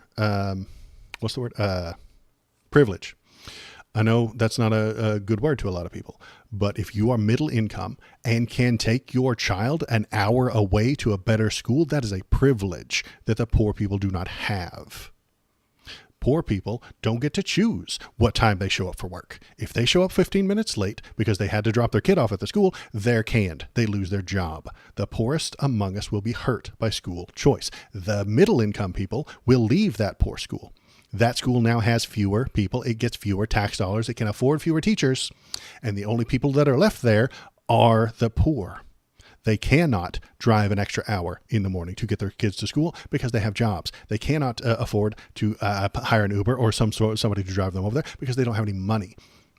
privilege. I know that's not a good word to a lot of people, but if you are middle income and can take your child an hour away to a better school, that is a privilege that the poor people do not have. Poor people don't get to choose what time they show up for work. If they show up 15 minutes late because they had to drop their kid off at the school, they're canned. They lose their job. The poorest among us will be hurt by school choice. The middle income people will leave that poor school. That school now has fewer people. It gets fewer tax dollars. It can afford fewer teachers. And the only people that are left there are the poor. They cannot drive an extra hour in the morning to get their kids to school because they have jobs. They cannot afford to hire an Uber or somebody to drive them over there because they don't have any money.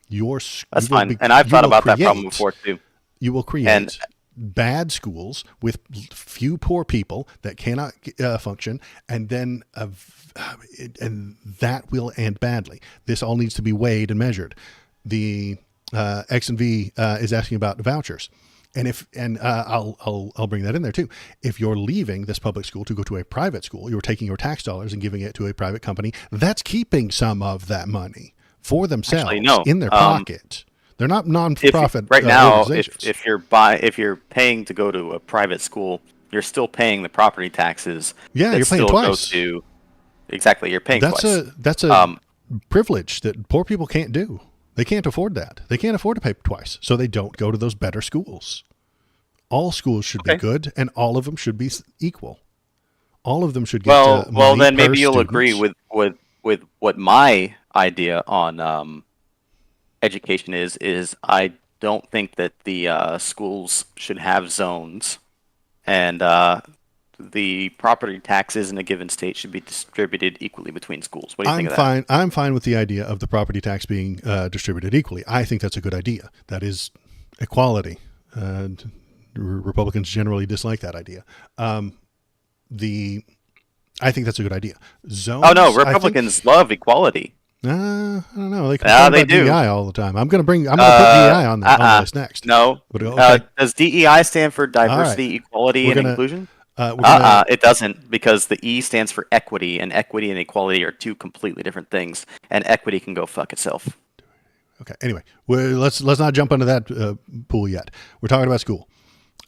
That's fine. And I've thought about that problem before too. You will create bad schools with few poor people that cannot function, and then and that will end badly. This all needs to be weighed and measured. The X and V is asking about vouchers. And I'll bring that in there too. If you're leaving this public school to go to a private school, you're taking your tax dollars and giving it to a private company that's keeping some of that money for themselves. Actually, no. In their pocket. They're not non-profit Right now, organizations. if you're paying to go to a private school, you're still paying the property taxes. Yeah, that you're paying still go twice. Exactly, you're paying twice. That's a privilege that poor people can't do. They can't afford that. They can't afford to pay twice, so they don't go to those better schools. All schools should be good, and all of them should be equal. All of them should get well, money then per maybe you'll student. agree with what my idea on education is. I don't think that the schools should have zones, and the property taxes in a given state should be distributed equally between schools. What do you think of that? I'm fine with the idea of the property tax being distributed equally. I think that's a good idea. That is equality. Republicans generally dislike that idea. I think that's a good idea. Zones. Oh no, Republicans love equality. I don't know. They complain about do. DEI all the time. I'm going to put DEI on the list next. No. But, okay. Does DEI stand for diversity, equality, and inclusion? It doesn't, because the E stands for equity, and equity and equality are two completely different things. And equity can go fuck itself. Okay. Anyway, let's not jump into that pool yet. We're talking about school.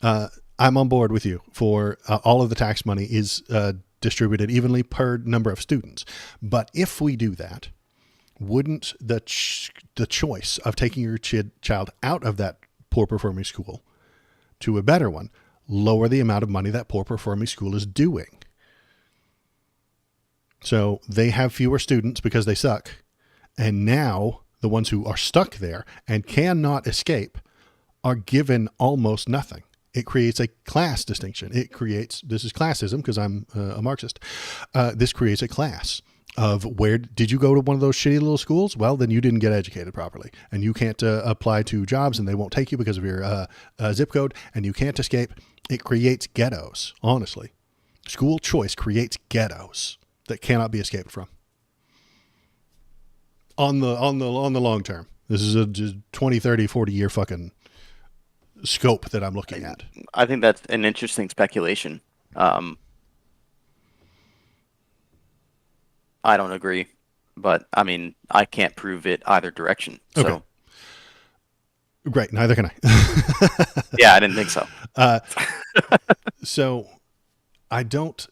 I'm on board with you for all of the tax money is distributed evenly per number of students. But if we do that, wouldn't the choice of taking your child out of that poor performing school to a better one lower the amount of money that poor performing school is doing? So they have fewer students because they suck. And now the ones who are stuck there and cannot escape are given almost nothing. It creates a class distinction. This is classism because I'm a Marxist. This creates a class of where did you go to one of those shitty little schools? Well, then you didn't get educated properly, and you can't apply to jobs, and they won't take you because of your zip code, and you can't escape. It creates ghettos. Honestly, school choice creates ghettos that cannot be escaped from. On the long term, this is a 20, 30, 40 year fucking scope that I'm looking at. I think that's an interesting speculation. I don't agree, but I mean, I can't prove it either direction. So. Okay. Great. Neither can I. Yeah, I didn't think so. So I don't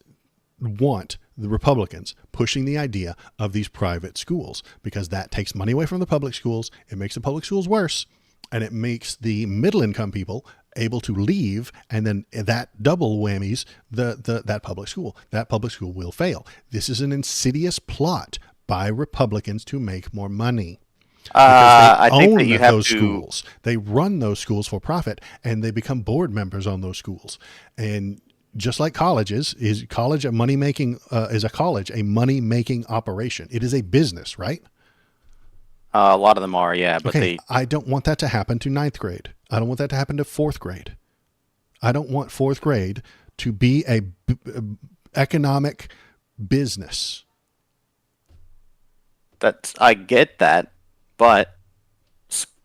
want the Republicans pushing the idea of these private schools because that takes money away from the public schools. It makes the public schools worse, and it makes the middle income people able to leave, and then that double whammies that public school. That public school will fail. This is an insidious plot by Republicans to make more money. I think that you have those to. Schools. They run those schools for profit, and they become board members on those schools. And just like colleges, is college a money making? Is a college a money making operation? It is a business, right? A lot of them are, yeah. But I don't want that to happen to ninth grade. I don't want that to happen to fourth grade. I don't want fourth grade to be a economic business. I get that, but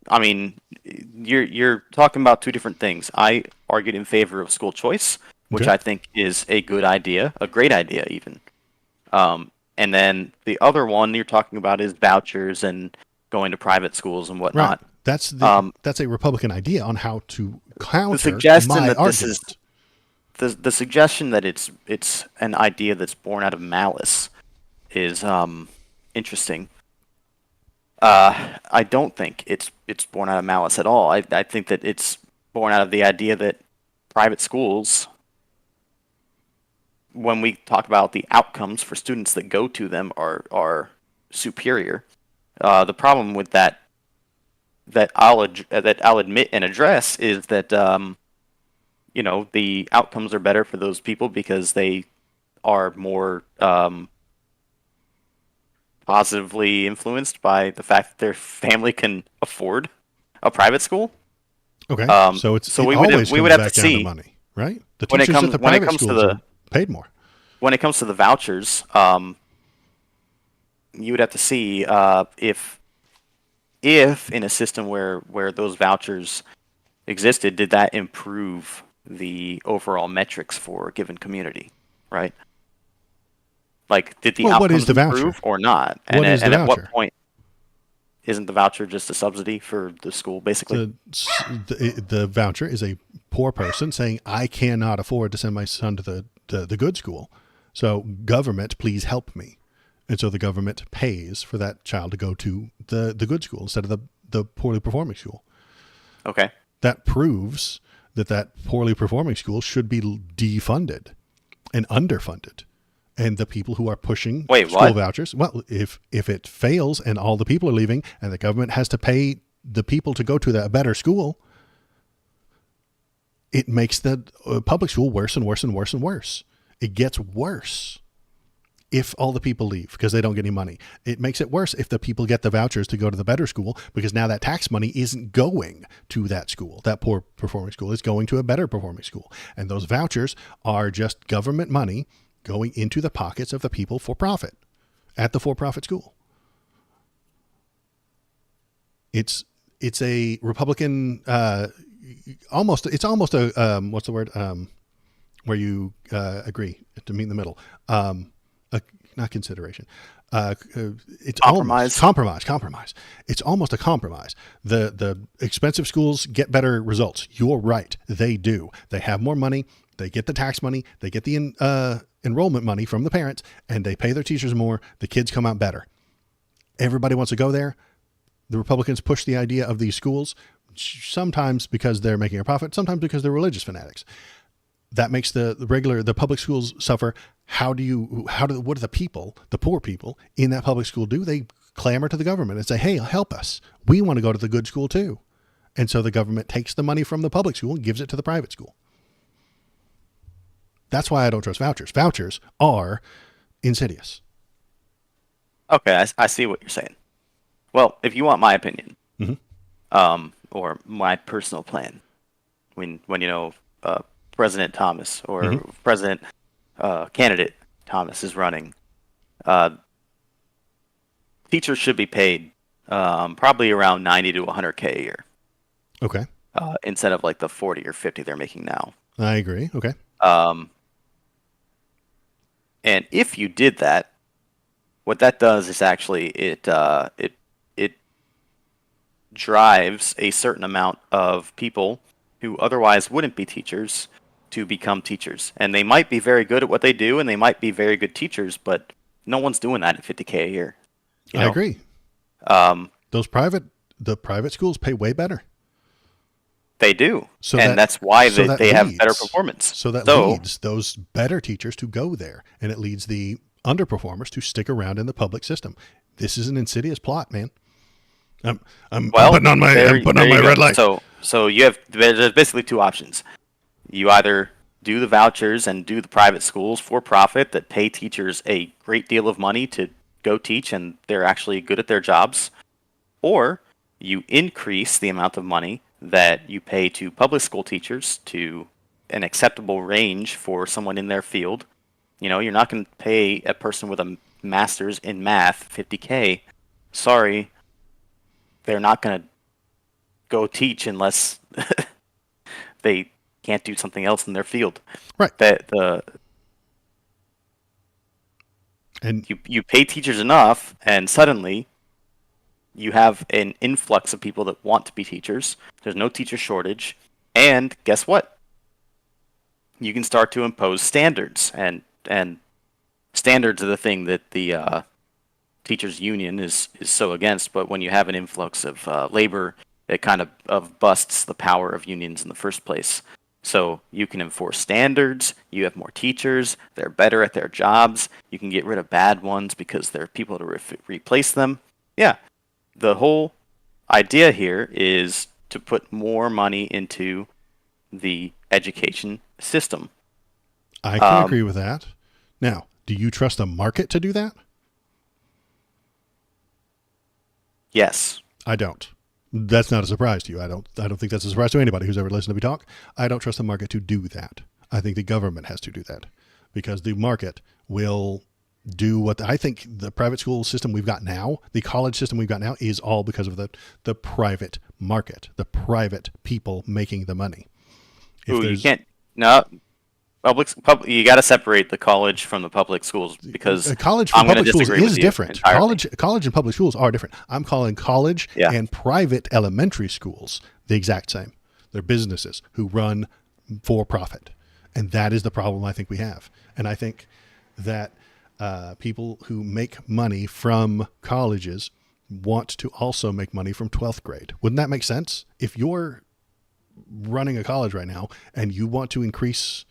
I mean, you're talking about two different things. I argued in favor of school choice, which I think is a good idea, a great idea even. And then the other one you're talking about is vouchers and going to private schools and whatnot. Right. That's a Republican idea on how to counter the suggestion my that argument. The suggestion that it's an idea that's born out of malice is interesting. I don't think it's born out of malice at all. I think that it's born out of the idea that private schools, when we talk about the outcomes for students that go to them, are superior. The problem with that I'll admit and address is that the outcomes are better for those people because they are more positively influenced by the fact that their family can afford a private school. Okay, we would have to see money, right? The when it teachers comes at the when it private comes to schools the are paid more. When it comes to the vouchers, you would have to see if if in a system where those vouchers existed, did that improve the overall metrics for a given community, right? Like, did the Well, what is outcomes the voucher? improve or not? What is the and at what voucher? point isn't the voucher just a subsidy for the school, basically? The voucher is a poor person saying, I cannot afford to send my son to the good school. So government, please help me. And so the government pays for that child to go to the good school instead of the poorly performing school. Okay. That proves that poorly performing school should be defunded and underfunded. And the people who are pushing school vouchers, well, if it fails and all the people are leaving and the government has to pay the people to go to a better school, it makes the public school worse and worse and worse and worse. It gets worse if all the people leave because they don't get any money. It makes it worse if the people get the vouchers to go to the better school because now that tax money isn't going to that school, that poor performing school. It's going to a better performing school. And those vouchers are just government money going into the pockets of the people for profit at the for-profit school. It's a Republican, almost a, what's the word? Where you agree to meet in the middle. Not consideration. It's Compromise. Compromise. It's almost a compromise. The expensive schools get better results. You're right. They do. They have more money. They get the tax money. They get the enrollment money from the parents, and they pay their teachers more. The kids come out better. Everybody wants to go there. The Republicans push the idea of these schools, sometimes because they're making a profit, sometimes because they're religious fanatics. That makes the public schools suffer. What do the people, the poor people in that public school do? They clamor to the government and say, hey, help us. We want to go to the good school too. And so the government takes the money from the public school and gives it to the private school. That's why I don't trust vouchers. Vouchers are insidious. Okay, I see what you're saying. Well, if you want my opinion, or my personal plan, when President Thomas or President candidate Thomas is running, teachers should be paid probably around 90 to 100K a year. Okay. Instead of like the 40 or 50 they're making now. I agree. Okay. And if you did that, what that does is actually it drives a certain amount of people who otherwise wouldn't be teachers to become teachers. And they might be very good at what they do, and they might be very good teachers, but no one's doing that at 50K a year. I agree. The private schools pay way better. They do. That's why they have better performance. So that leads those better teachers to go there, and it leads the underperformers to stick around in the public system. This is an insidious plot, man. I'm putting on my red light. So there's basically two options. You either do the vouchers and do the private schools for profit that pay teachers a great deal of money to go teach and they're actually good at their jobs, or you increase the amount of money that you pay to public school teachers to an acceptable range for someone in their field. You're not going to pay a person with a master's in math 50K. Sorry, they're not going to go teach unless they can't do something else in their field. Right. And you pay teachers enough, and suddenly you have an influx of people that want to be teachers. There's no teacher shortage. And guess what? You can start to impose standards. And standards are the thing that the teachers union is so against. But when you have an influx of labor, it kind of busts the power of unions in the first place. So you can enforce standards. You have more teachers. They're better at their jobs. You can get rid of bad ones because there are people to replace them. Yeah. The whole idea here is to put more money into the education system. I can agree with that. Now, do you trust the market to do that? Yes. I don't. That's not a surprise to you. I don't think that's a surprise to anybody who's ever listened to me talk. I don't trust the market to do that. I think the government has to do that because the market will do what I think the private school system we've got now, the college system we've got now, is all because of the private market, the private people making the money. Ooh, you can't. No, you got to separate the college from the public schools, because college from public schools is different. Entirely. College and public schools are different. I'm calling college and private elementary schools the exact same. They're businesses who run for profit. And that is the problem I think we have. And I think that people who make money from colleges want to also make money from 12th grade. Wouldn't that make sense? If you're running a college right now and you want to increase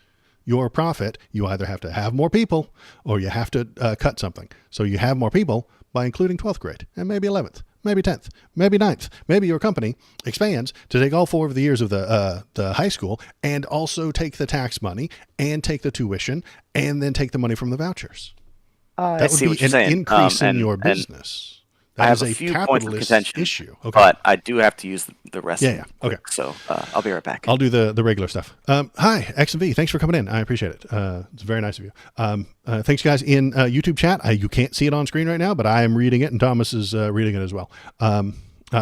your profit, you either have to have more people or you have to cut something. So you have more people by including 12th grade and maybe 11th, maybe 10th, maybe 9th. Maybe your company expands to take all 4 of the years of the high school and also take the tax money and take the tuition and then take the money from the vouchers. That would be an increase in your business. That is a few points of contention issue. Okay. But I do have to use the rest. Yeah. Okay. So I'll be right back. I'll do the regular stuff. Hi, X and V. Thanks for coming in. I appreciate it. It's very nice of you. Thanks, guys, in YouTube chat. You can't see it on screen right now, but I am reading it, and Thomas is reading it as well.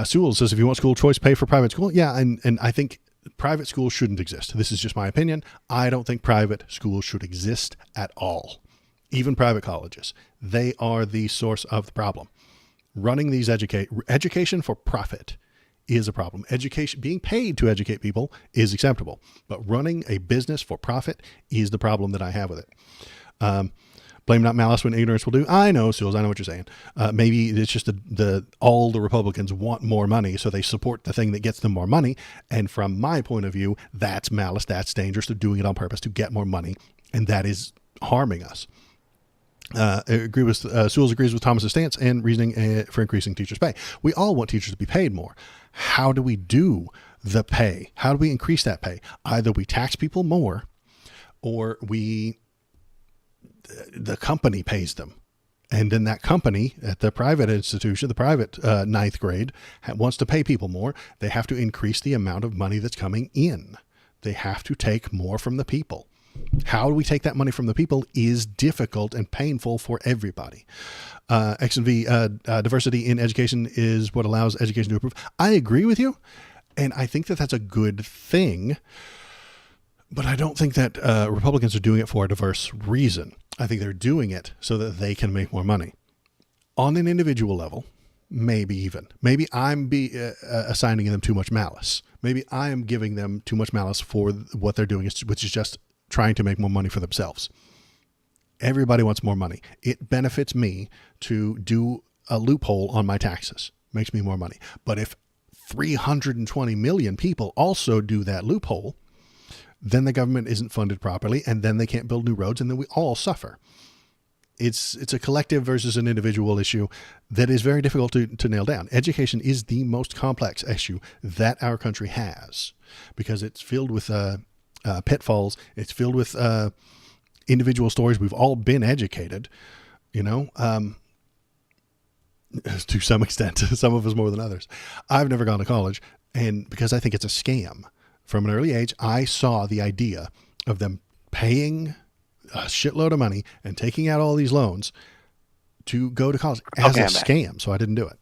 Sewell says, if you want school choice, pay for private school. Yeah, and I think private schools shouldn't exist. This is just my opinion. I don't think private schools should exist at all. Even private colleges. They are the source of the problem. Running these education for profit is a problem. Education, being paid to educate people, is acceptable, but running a business for profit is the problem that I have with it. Blame not malice when ignorance will do. I know, Seals, I know what you're saying. Maybe it's just all the Republicans want more money, so they support the thing that gets them more money. And from my point of view, that's malice. That's dangerous. They're doing it on purpose to get more money, and that is harming us. I agree with Sewell agrees with Thomas's stance and reasoning for increasing teachers' pay. We all want teachers to be paid more. How do we do the pay? How do we increase that pay? Either we tax people more, or the company pays them, and then that company at the private institution, the private ninth grade, wants to pay people more. They have to increase the amount of money that's coming in. They have to take more from the people. How do we take that money from the people is difficult and painful for everybody. X and V, diversity in education is what allows education to improve. I agree with you, and I think that that's a good thing, but I don't think that Republicans are doing it for a diverse reason. I think they're doing it so that they can make more money. On an individual level, maybe I'm assigning them too much malice. Maybe I am giving them too much malice for what they're doing, which is just trying to make more money for themselves. Everybody wants more money. It benefits me to do a loophole on my taxes. Makes me more money. But if 320 million people also do that loophole, then the government isn't funded properly, and then they can't build new roads, and then we all suffer. It's a collective versus an individual issue that is very difficult to nail down. Education is the most complex issue that our country has, because it's filled with pitfalls. It's filled with individual stories. We've all been educated, to some extent, some of us more than others. I've never gone to college, and because I think it's a scam. From an early age, I saw the idea of them paying a shitload of money and taking out all these loans to go to college as a scam. So I didn't do it.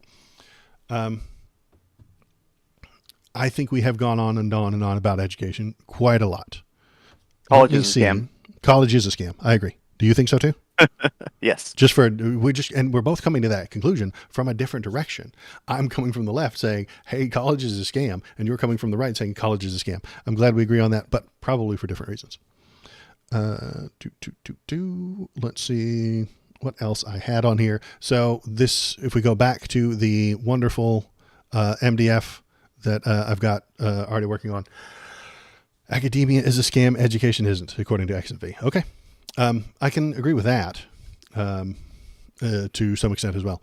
I think we have gone on and on and on about education quite a lot. College is a scam. College is a scam. I agree. Do you think so too? Yes. And we're both coming to that conclusion from a different direction. I'm coming from the left saying, hey, college is a scam. And you're coming from the right saying college is a scam. I'm glad we agree on that, but probably for different reasons. Let's see what else I had on here. So if we go back to the wonderful MDF that I've got already working on, academia is a scam, education isn't, according to X and V. Okay. I can agree with that to some extent as well.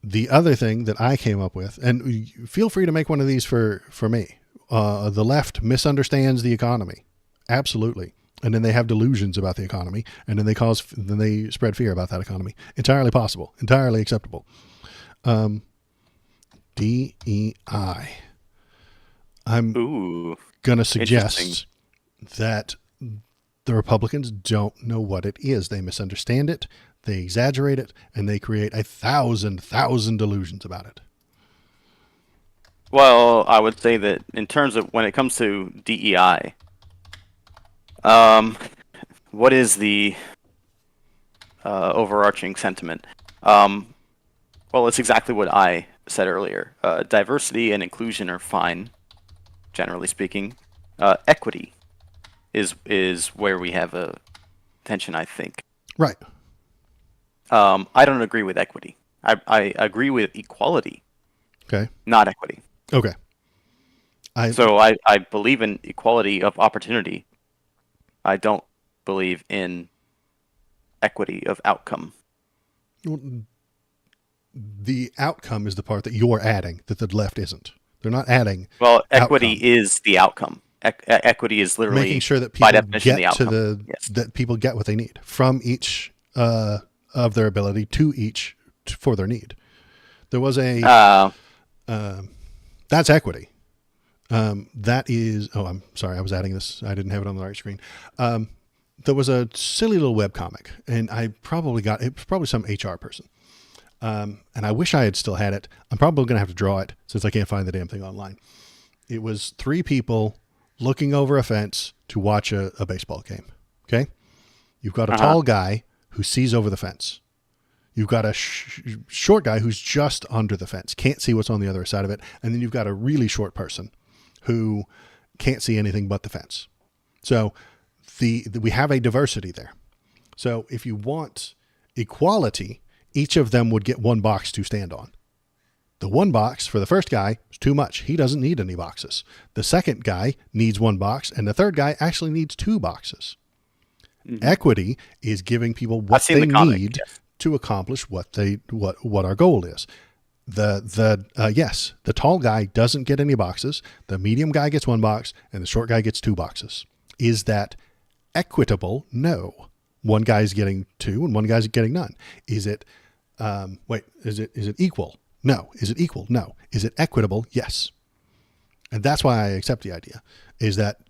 The other thing that I came up with, and feel free to make one of these for me, the left misunderstands the economy. Absolutely. And then they have delusions about the economy, and then they spread fear about that economy. Entirely possible, entirely acceptable. DEI. I'm going to suggest that The Republicans don't know what it is. They misunderstand it, they exaggerate it, and they create 1,000 delusions about it. Well, I would say that in terms of when it comes to DEI, what is the overarching sentiment? Well, it's exactly what I said earlier. Diversity and inclusion are fine, generally speaking. Equity is where we have a tension, I think. Right. I don't agree with equity. I agree with equality, Okay. not equity. Okay. So I believe in equality of opportunity. I don't believe in equity of outcome. The outcome is the part that you're adding that the left isn't. They're not adding. Well, equity outcome. is the outcome. Equity is literally Making sure that by people definition the get to outcome. Yes. that people get what they need from each of their ability to each for their need. There was a that's equity. That is. Oh, I'm sorry. I was adding this. I didn't have it on the right screen. There was a silly little webcomic, and I probably got it. Was probably some HR person. And I wish I had still had it. I'm probably going to have to draw it since I can't find the damn thing online. It was 3 people looking over a fence to watch a baseball game. Okay. You've got a tall guy who sees over the fence. You've got a short guy who's just under the fence, can't see what's on the other side of it. And then you've got a really short person who can't see anything but the fence. So we have a diversity there. So if you want equality, each of them would get 1 box to stand on. The 1 box for the first guy is too much. He doesn't need any boxes. The second guy needs 1 box, and the third guy actually needs 2 boxes. Mm-hmm. Equity is giving people what they need to accomplish what our goal is. The tall guy doesn't get any boxes. The medium guy gets 1 box, and the short guy gets 2 boxes. Is that equitable? No. One guy's getting 2, and one guy's getting none. Is it? Is it equal? No. Is it equal? No. Is it equitable? Yes. And that's why I accept the idea, is that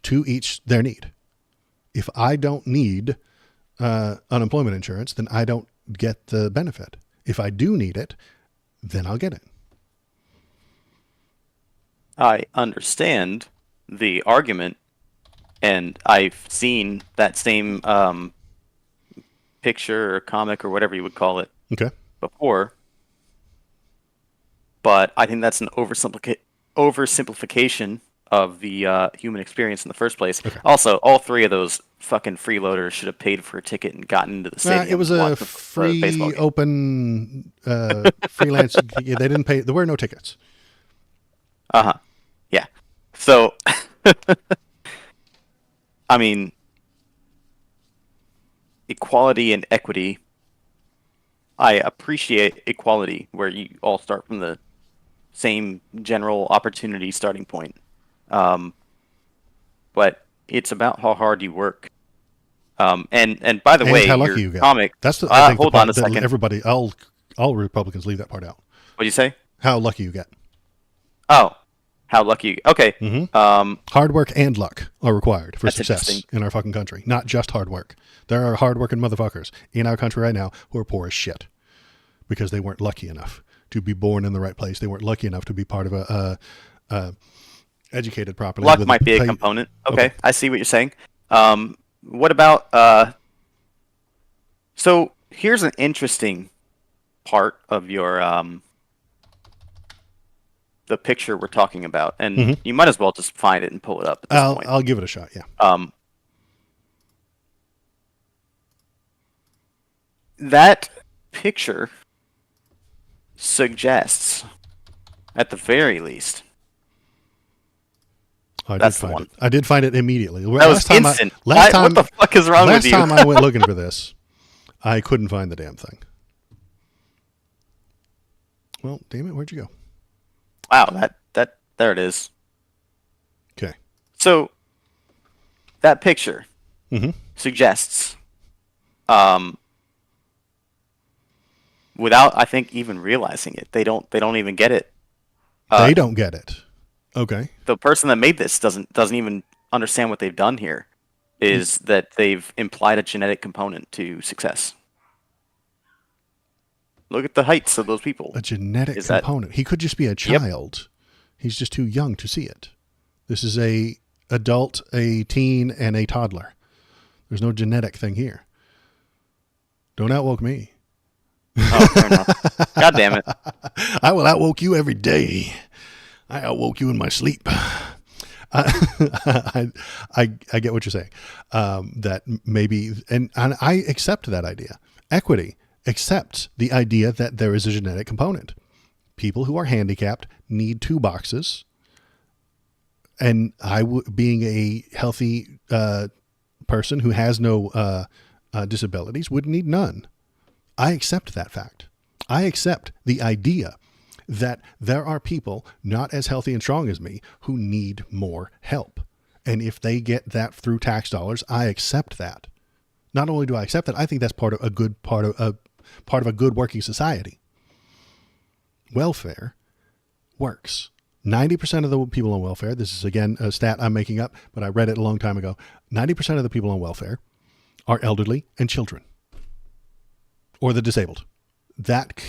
to each their need. If I don't need unemployment insurance, then I don't get the benefit. If I do need it, then I'll get it. I understand the argument, and I've seen that same picture or comic or whatever you would call it before. But I think that's an oversimplification of the human experience in the first place. Okay. Also, all 3 of those fucking freeloaders should have paid for a ticket and gotten into the stadium. It was a free, open, freelance. They didn't pay. There were no tickets. Yeah. So, I mean, equality and equity. I appreciate equality, where you all start from the same general opportunity starting point. But it's about how hard you work. And by the way, how lucky you get. Comic. That's the, I think hold the part on a second. Everybody, all Republicans leave that part out. What'd you say? How lucky you get. Oh, how lucky you get. Okay. Mm-hmm. Hard work and luck are required for success in our fucking country. Not just hard work. There are hardworking motherfuckers in our country right now who are poor as shit because they weren't lucky enough to be born in the right place. They weren't lucky enough to be part of a educated properly. Luck might be a component. Okay, I see what you're saying. What about so here's an interesting part of your the picture we're talking about, and you might as well just find it and pull it up at this point. I'll give it a shot. Yeah. That picture suggests, at the very least, that's the one. I did find it immediately. That was instant. What the fuck is wrong with you? Last time I went looking for this, I couldn't find the damn thing. Well, damn it, where'd you go? Wow, there it is. Okay. So that picture suggests, without I think even realizing it, they don't even get it. They don't get it. Okay. The person that made this doesn't even understand what they've done here. is that they've implied a genetic component to success. Look at the heights of those people. A genetic Is that- component. He could just be a child. He's just too young to see it. This is a adult, a teen, and a toddler. There's no genetic thing here. Don't outwoke me. Oh, fair enough. God damn it. I will outwoke you every day. I outwoke you in my sleep. I get what you're saying. That maybe, and I accept that idea. Equity accepts the idea that there is a genetic component. People who are handicapped need 2 boxes. And being a healthy person who has no disabilities, would need none. I accept that fact. I accept the idea that there are people not as healthy and strong as me who need more help. And if they get that through tax dollars, I accept that. Not only do I accept that, I think that's part of a good working society. Welfare works. 90% of the people on welfare, this is again a stat I'm making up, but I read it a long time ago. 90% of the people on welfare are elderly and children, or the disabled. That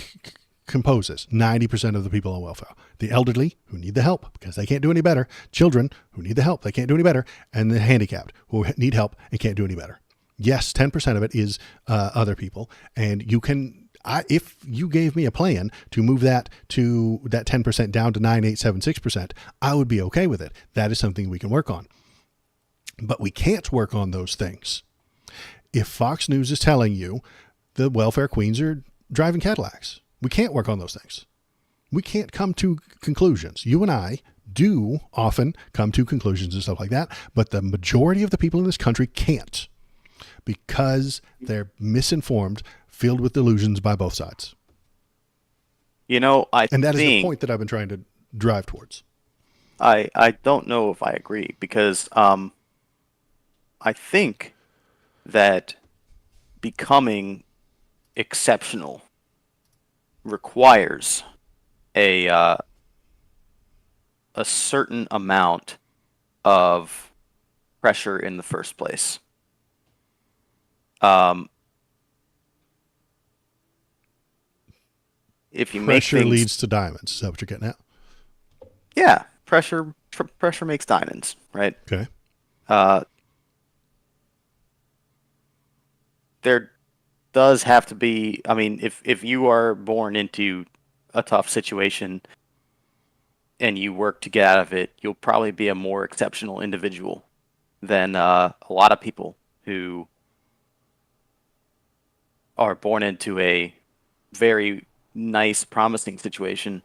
composes 90% of the people on welfare. The elderly, who need the help because they can't do any better. Children, who need the help, they can't do any better. And the handicapped, who need help and can't do any better. Yes, 10% of it is other people. And you can, if you gave me a plan to move that 10% down to 9.876%, I would be okay with it. That is something we can work on. But we can't work on those things if Fox News is telling you the welfare queens are driving Cadillacs. We can't work on those things. We can't come to conclusions. You and I do often come to conclusions and stuff like that, but the majority of the people in this country can't, because they're misinformed, filled with delusions by both sides. You know, and that is the point that I've been trying to drive towards. I don't know if I agree, because I think that becoming exceptional requires a certain amount of pressure in the first place. If you make pressure things, leads to diamonds. Is that what you're getting at? yeah, pressure makes diamonds, right? Okay. There does have to be, I mean, if you are born into a tough situation and you work to get out of it, you'll probably be a more exceptional individual than a lot of people who are born into a very nice, promising situation,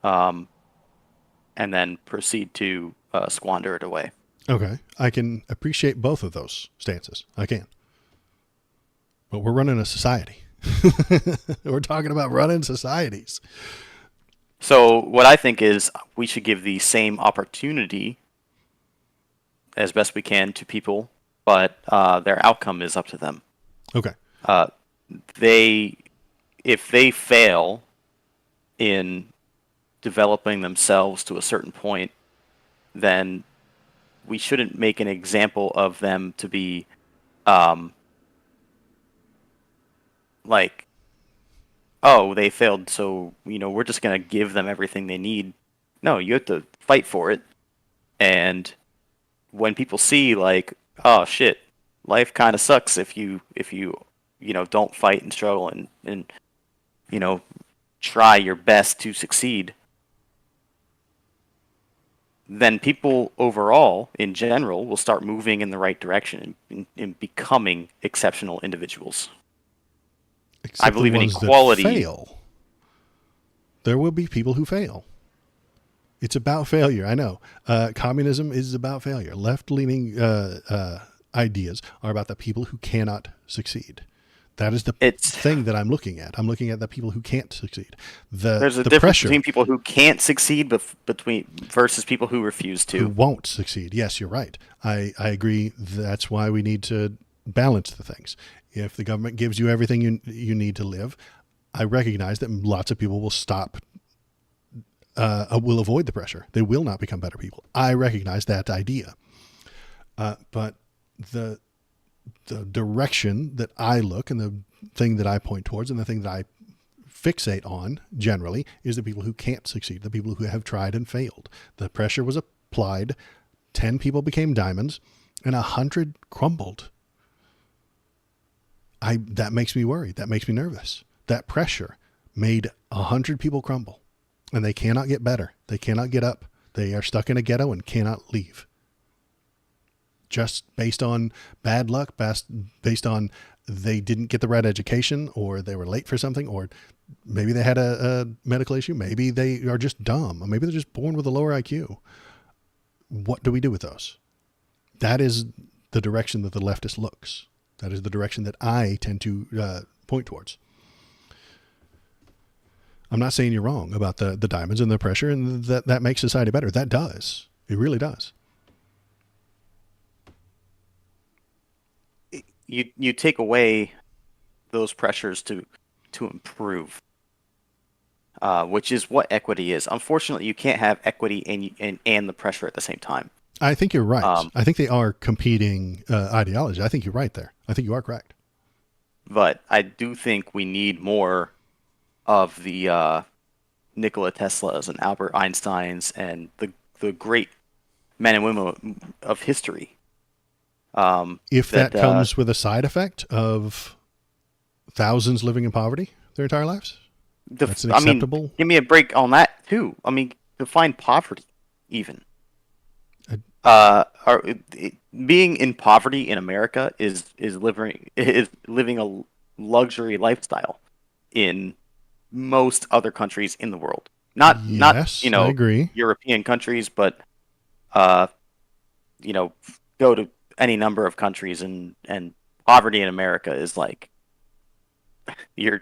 and then proceed to squander it away. Okay. I can appreciate both of those stances. I can. But we're running a society. We're talking about running societies. So what I think is we should give the same opportunity as best we can to people, but their outcome is up to them. Okay. If they fail in developing themselves to a certain point, then we shouldn't make an example of them to be like, oh, they failed, so, we're just going to give them everything they need. No, you have to fight for it. And when people see, like, oh, shit, life kind of sucks if you don't fight and struggle and try your best to succeed, then people overall, in general, will start moving in the right direction and becoming exceptional individuals. Except I believe the in ones equality. That fail. There will be people who fail. It's about failure. I know. Communism is about failure. Left-leaning ideas are about the people who cannot succeed. That is the thing that I'm looking at. I'm looking at the people who can't succeed. There's a difference between people who can't succeed versus people who refuse to. Who won't succeed. Yes, you're right. I agree. That's why we need to balance the things. If the government gives you everything you need to live, I recognize that lots of people will stop, will avoid the pressure. They will not become better people. I recognize that idea. But the direction that I look and the thing that I point towards and the thing that I fixate on generally is the people who can't succeed, the people who have tried and failed. The pressure was applied, 10 people became diamonds, and 100 crumbled. That makes me worried. That makes me nervous. That pressure made 100 people crumble, and they cannot get better. They cannot get up. They are stuck in a ghetto and cannot leave. Just based on bad luck, based on they didn't get the right education, or they were late for something, or maybe they had a medical issue. Maybe they are just dumb, or maybe they're just born with a lower IQ. What do we do with those? That is the direction that the leftist looks. That is the direction that I tend to point towards. I'm not saying you're wrong about the diamonds and the pressure, and that makes society better. That does. It really does. You take away those pressures to improve, which is what equity is. Unfortunately, you can't have equity and the pressure at the same time. I think you're right. I think they are competing ideologies. I think you're right there. I think you are correct. But I do think we need more of the Nikola Teslas and Albert Einsteins and the great men and women of history. If that comes with a side effect of thousands living in poverty their entire lives, that's an acceptable. I mean, give me a break on that too. I mean, define poverty, even. Being in poverty in America is living a luxury lifestyle in most other countries in the world. Not I agree. European countries, but go to any number of countries and poverty in America is like you're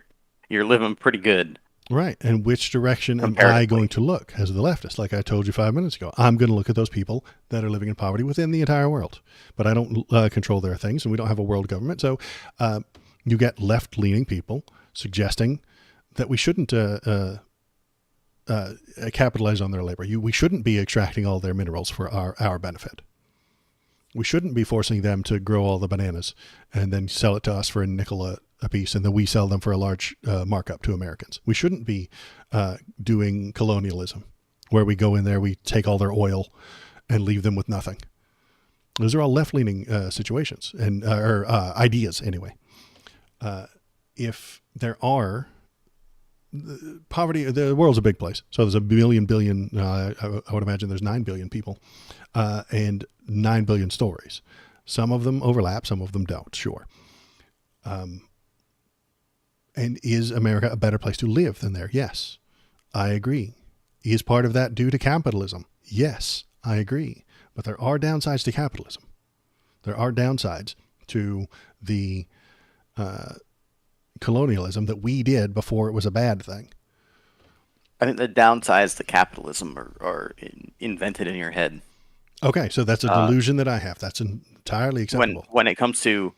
living pretty good. Right. And which direction am I going to look as the leftist? Like I told you 5 minutes ago, I'm going to look at those people that are living in poverty within the entire world. But I don't control their things, and we don't have a world government. So you get left-leaning people suggesting that we shouldn't capitalize on their labor. We shouldn't be extracting all their minerals for our benefit. We shouldn't be forcing them to grow all the bananas and then sell it to us for a nickel a piece, and then we sell them for a large markup to Americans. We shouldn't be doing colonialism, where we go in there, we take all their oil and leave them with nothing. Those are all left-leaning situations and or ideas, anyway. If there are poverty, the world's a big place. So there's a billion, I would imagine there's 9 billion people and 9 billion stories. Some of them overlap, some of them don't, sure. And is America a better place to live than there? Yes, I agree. Is part of that due to capitalism? Yes, I agree. But there are downsides to capitalism. There are downsides to the colonialism that we did before it was a bad thing. I think the downsides to capitalism are invented in your head. Okay, so that's a delusion that I have. That's entirely acceptable. When it comes to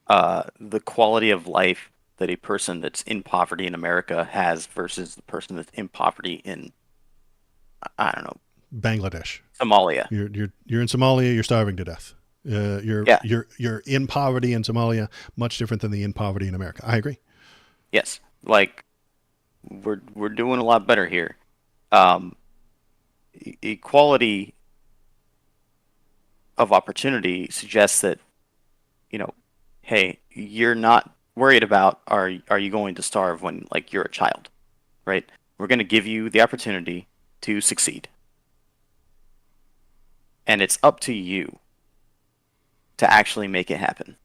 the quality of life that a person that's in poverty in America has versus the person that's in poverty in, I don't know, Bangladesh, Somalia. You're in Somalia. You're starving to death. You're in poverty in Somalia, much different than the in poverty in America. I agree. Yes, like we're doing a lot better here. Equality of opportunity suggests that, hey, you're not worried about are you going to starve when like you're a child, right? We're going to give you the opportunity to succeed, and it's up to you to actually make it happen.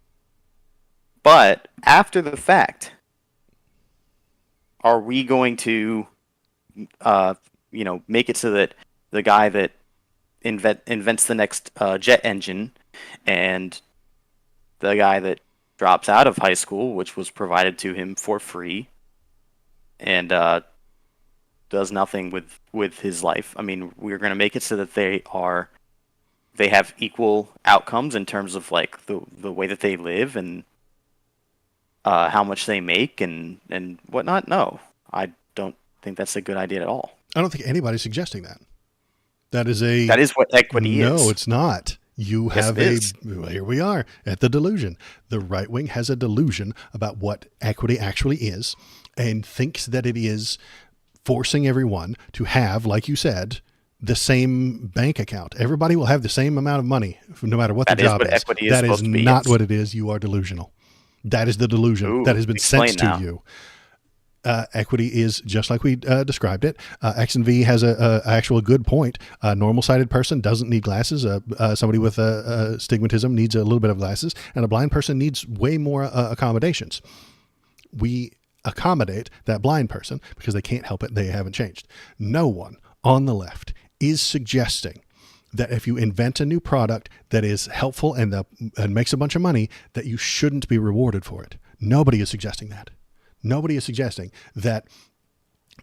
But after the fact, are we going to make it so that the guy that invents the next jet engine and the guy that drops out of high school, which was provided to him for free, and does nothing with his life. I mean, we're going to make it so that they have equal outcomes in terms of like the way that they live and how much they make and whatnot. No, I don't think that's a good idea at all. I don't think anybody's suggesting that. That is what equity is. No, it's not. You Yes, have it is. here we are at the delusion. The right wing has a delusion about what equity actually is and thinks that it is forcing everyone to have, like you said, the same bank account. Everybody will have the same amount of money no matter what That the is job what is. equity is That is supposed to be, not yes. what it is. You are delusional. That is the delusion Ooh, that has been explain sent now. to you. Equity is just like we described it. X and V has a actual good point. A normal-sighted person doesn't need glasses. Somebody with stigmatism needs a little bit of glasses, and a blind person needs way more accommodations. We accommodate that blind person because they can't help it. They haven't changed. No one on the left is suggesting that if you invent a new product that is helpful and makes a bunch of money, that you shouldn't be rewarded for it. Nobody is suggesting that. Nobody is suggesting that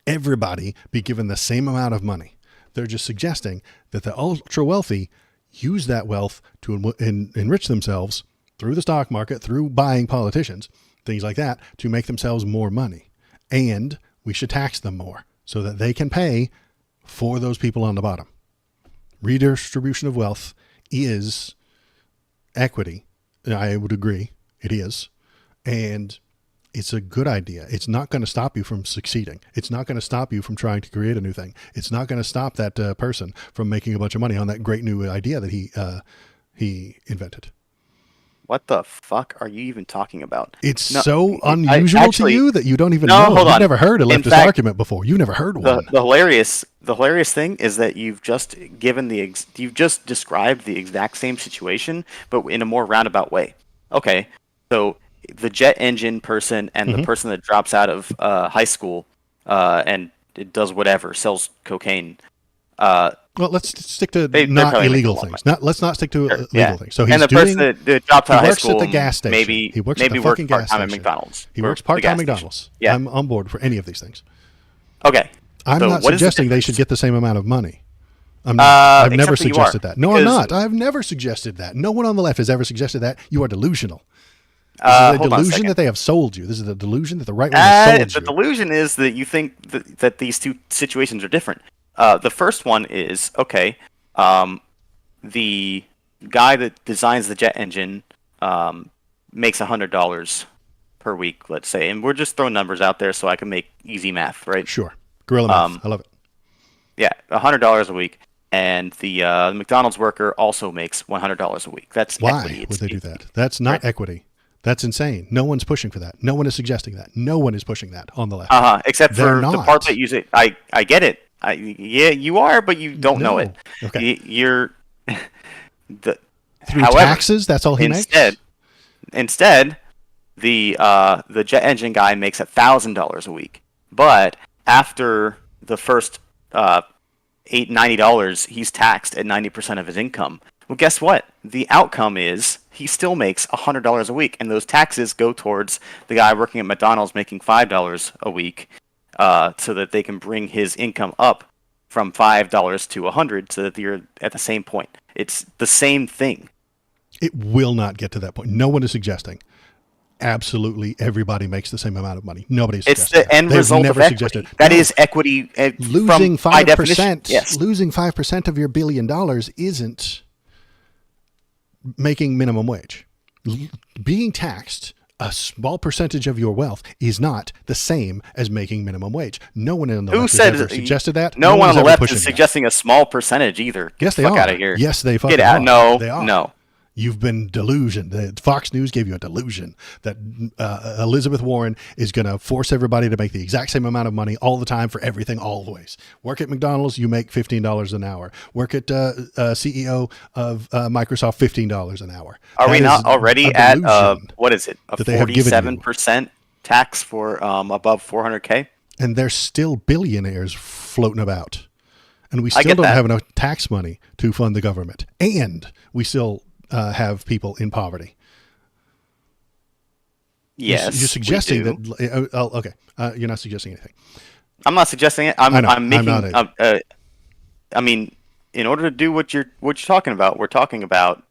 everybody be given the same amount of money. They're just suggesting that the ultra wealthy use that wealth to enrich themselves through the stock market, through buying politicians, things like that, to make themselves more money. And we should tax them more so that they can pay for those people on the bottom. Redistribution of wealth is equity. I would agree. It is. And it's a good idea. It's not going to stop you from succeeding. It's not going to stop you from trying to create a new thing. It's not going to stop that person from making a bunch of money on that great new idea that he invented. What the fuck are you even talking about? It's so unusual to you that you don't even know. Hold You've on. never heard a In leftist fact, argument before. You've never heard one. The hilarious thing is that you've just you've just described the exact same situation, but in a more roundabout way. Okay, so the jet engine person and the person that drops out of high school and it does whatever, sells cocaine. Well, let's stick to they're not probably illegal making a lot of things. Let's not stick to illegal things. So he's and the doing. person that dropped He out of high works school at the gas station. maybe He works at the works fucking gas part-time at station. McDonald's. He works Or the part-time gas at McDonald's. station. Yeah. I'm on board for any of these things. Okay. I'm So not what is the suggesting they difference? should get the same amount of money. I'm not. I've never except that you are, suggested that. No, I'm because- not. I've never suggested that. No one on the left has ever suggested that. You are delusional. This is Hold a on a delusion second. that they have sold you. This is a delusion that the right wing has sold The you. delusion is that you think that these two situations are different. The first one is, okay, the guy that designs the jet engine makes $100 per week, let's say, and we're just throwing numbers out there so I can make easy math, right? Sure. Guerrilla math. I love it. Yeah, $100 a week, and the McDonald's worker also makes $100 a week. That's Why equity. would they do that? That's not equity. That's insane. No one's pushing for that. No one is suggesting that. No one is pushing that on the left. Except They're for the not. part that you say. I get it. Yeah, you are, but you don't know it. Okay. You're Through however, taxes, that's all he makes? Instead, the jet engine guy makes $1,000 a week, but after the first $90, he's taxed at 90% of his income. Well, guess what? The outcome is he still makes $100 a week, and those taxes go towards the guy working at McDonald's making $5 a week, so that they can bring his income up from $5 to $100, so that you're at the same point. It's the same thing. It will not get to that point. No one is suggesting absolutely everybody makes the same amount of money. Nobody's It's suggesting the end They've result never of equity. suggested That No. is equity. Losing from, by definition, 5%. yes. Losing 5% of your $1 billion isn't making minimum wage. Being taxed a small percentage of your wealth is not the same as making minimum wage. No one on the left has ever suggested that. No one on is the ever left pushing is that. suggesting a small percentage either. Yes, they Fuck are. out of here. Yes, they fucking Get out. are. No, They are. no. You've been delusioned. The Fox News gave you a delusion that Elizabeth Warren is going to force everybody to make the exact same amount of money all the time for everything, always. Work at McDonald's, you make $15 an hour. Work at CEO of Microsoft, $15 an hour. Are we That not is already a at delusion what is it? A that they have given you. 47% tax for above 400K? And there's still billionaires floating about. And we I still get don't that. have enough tax money to fund the government. And we still have people in poverty. Yes. You're suggesting we do. that. Okay. You're not suggesting anything. I'm not suggesting it. I know, I'm making. I'm not I mean, in order to do what you're talking about, we're talking about,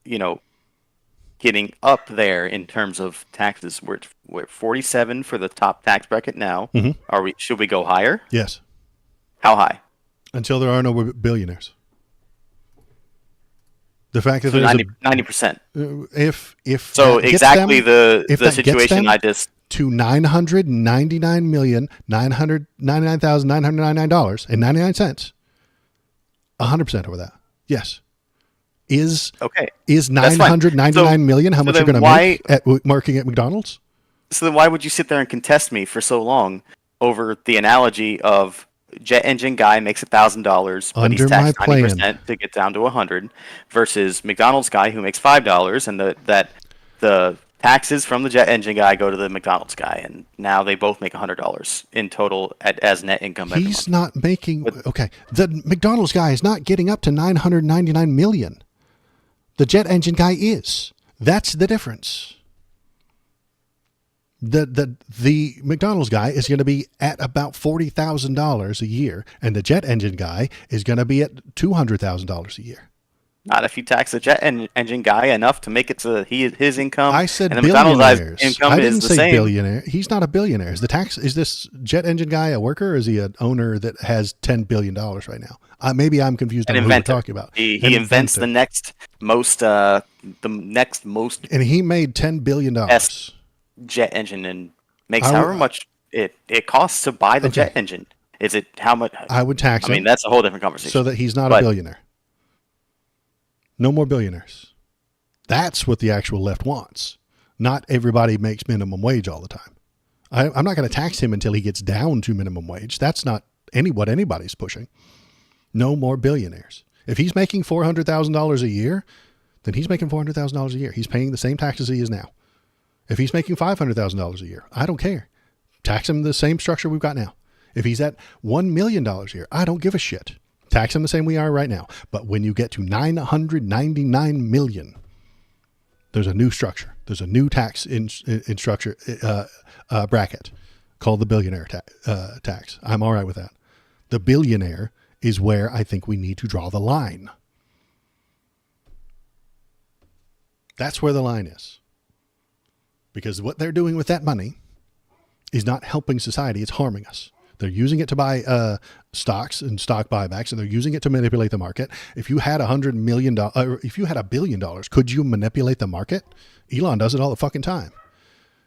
getting up there in terms of taxes. We're at 47 for the top tax bracket now. Mm-hmm. Should we go higher? Yes. How high? Until there are no billionaires. The fact that So there's 90%. if So that gets exactly them, if the that gets situation them I just to $999,999,999.99, 100% over that. Yes. Is okay. is That's fine. 999 million how much you're then going to make at working at McDonald's? So then why would you sit there and contest me for so long over the analogy of jet engine guy makes $1,000, but he's Under my taxed plan. 90% to get down to 100, versus McDonald's guy who makes $5, and that the taxes from the jet engine guy go to the McDonald's guy, and now they both make $100 in total as net income every He's month. not making okay. The McDonald's guy is not getting up to 999 million. The jet engine guy is. That's the difference. The McDonald's guy is going to be at about $40,000 a year, and the jet engine guy is going to be at $200,000 a year. Not if you tax the jet engine guy enough to make it to his income. I said and the McDonald's guy's billionaires. income I didn't is the say same. billionaire. He's not a billionaire. Is this jet engine guy a worker, or is he an owner that has $10 billion right now? Maybe I'm confused on who we're talking about. He invents the next most and he made $10 billion. Jet engine and makes however much it costs to buy the jet engine. Is it how much? I would tax him. I mean, that's a whole different conversation. So that he's not a billionaire. No more billionaires. That's what the actual left wants. Not everybody makes minimum wage all the time. I'm not going to tax him until he gets down to minimum wage. That's not what anybody's pushing. No more billionaires. If he's making $400,000 a year, then he's making $400,000 a year. He's paying the same taxes he is now. If he's making $500,000 a year, I don't care. Tax him the same structure we've got now. If he's at $1 million a year, I don't give a shit. Tax him the same we are right now. But when you get to 999 million, there's a new structure. There's a new tax in structure bracket called the billionaire tax. I'm all right with that. The billionaire is where I think we need to draw the line. That's where the line is. Because what they're doing with that money is not helping society. It's harming us. They're using it to buy stocks and stock buybacks, and they're using it to manipulate the market. If you had $100 million, if you had $1 billion, could you manipulate the market? Elon does it all the fucking time.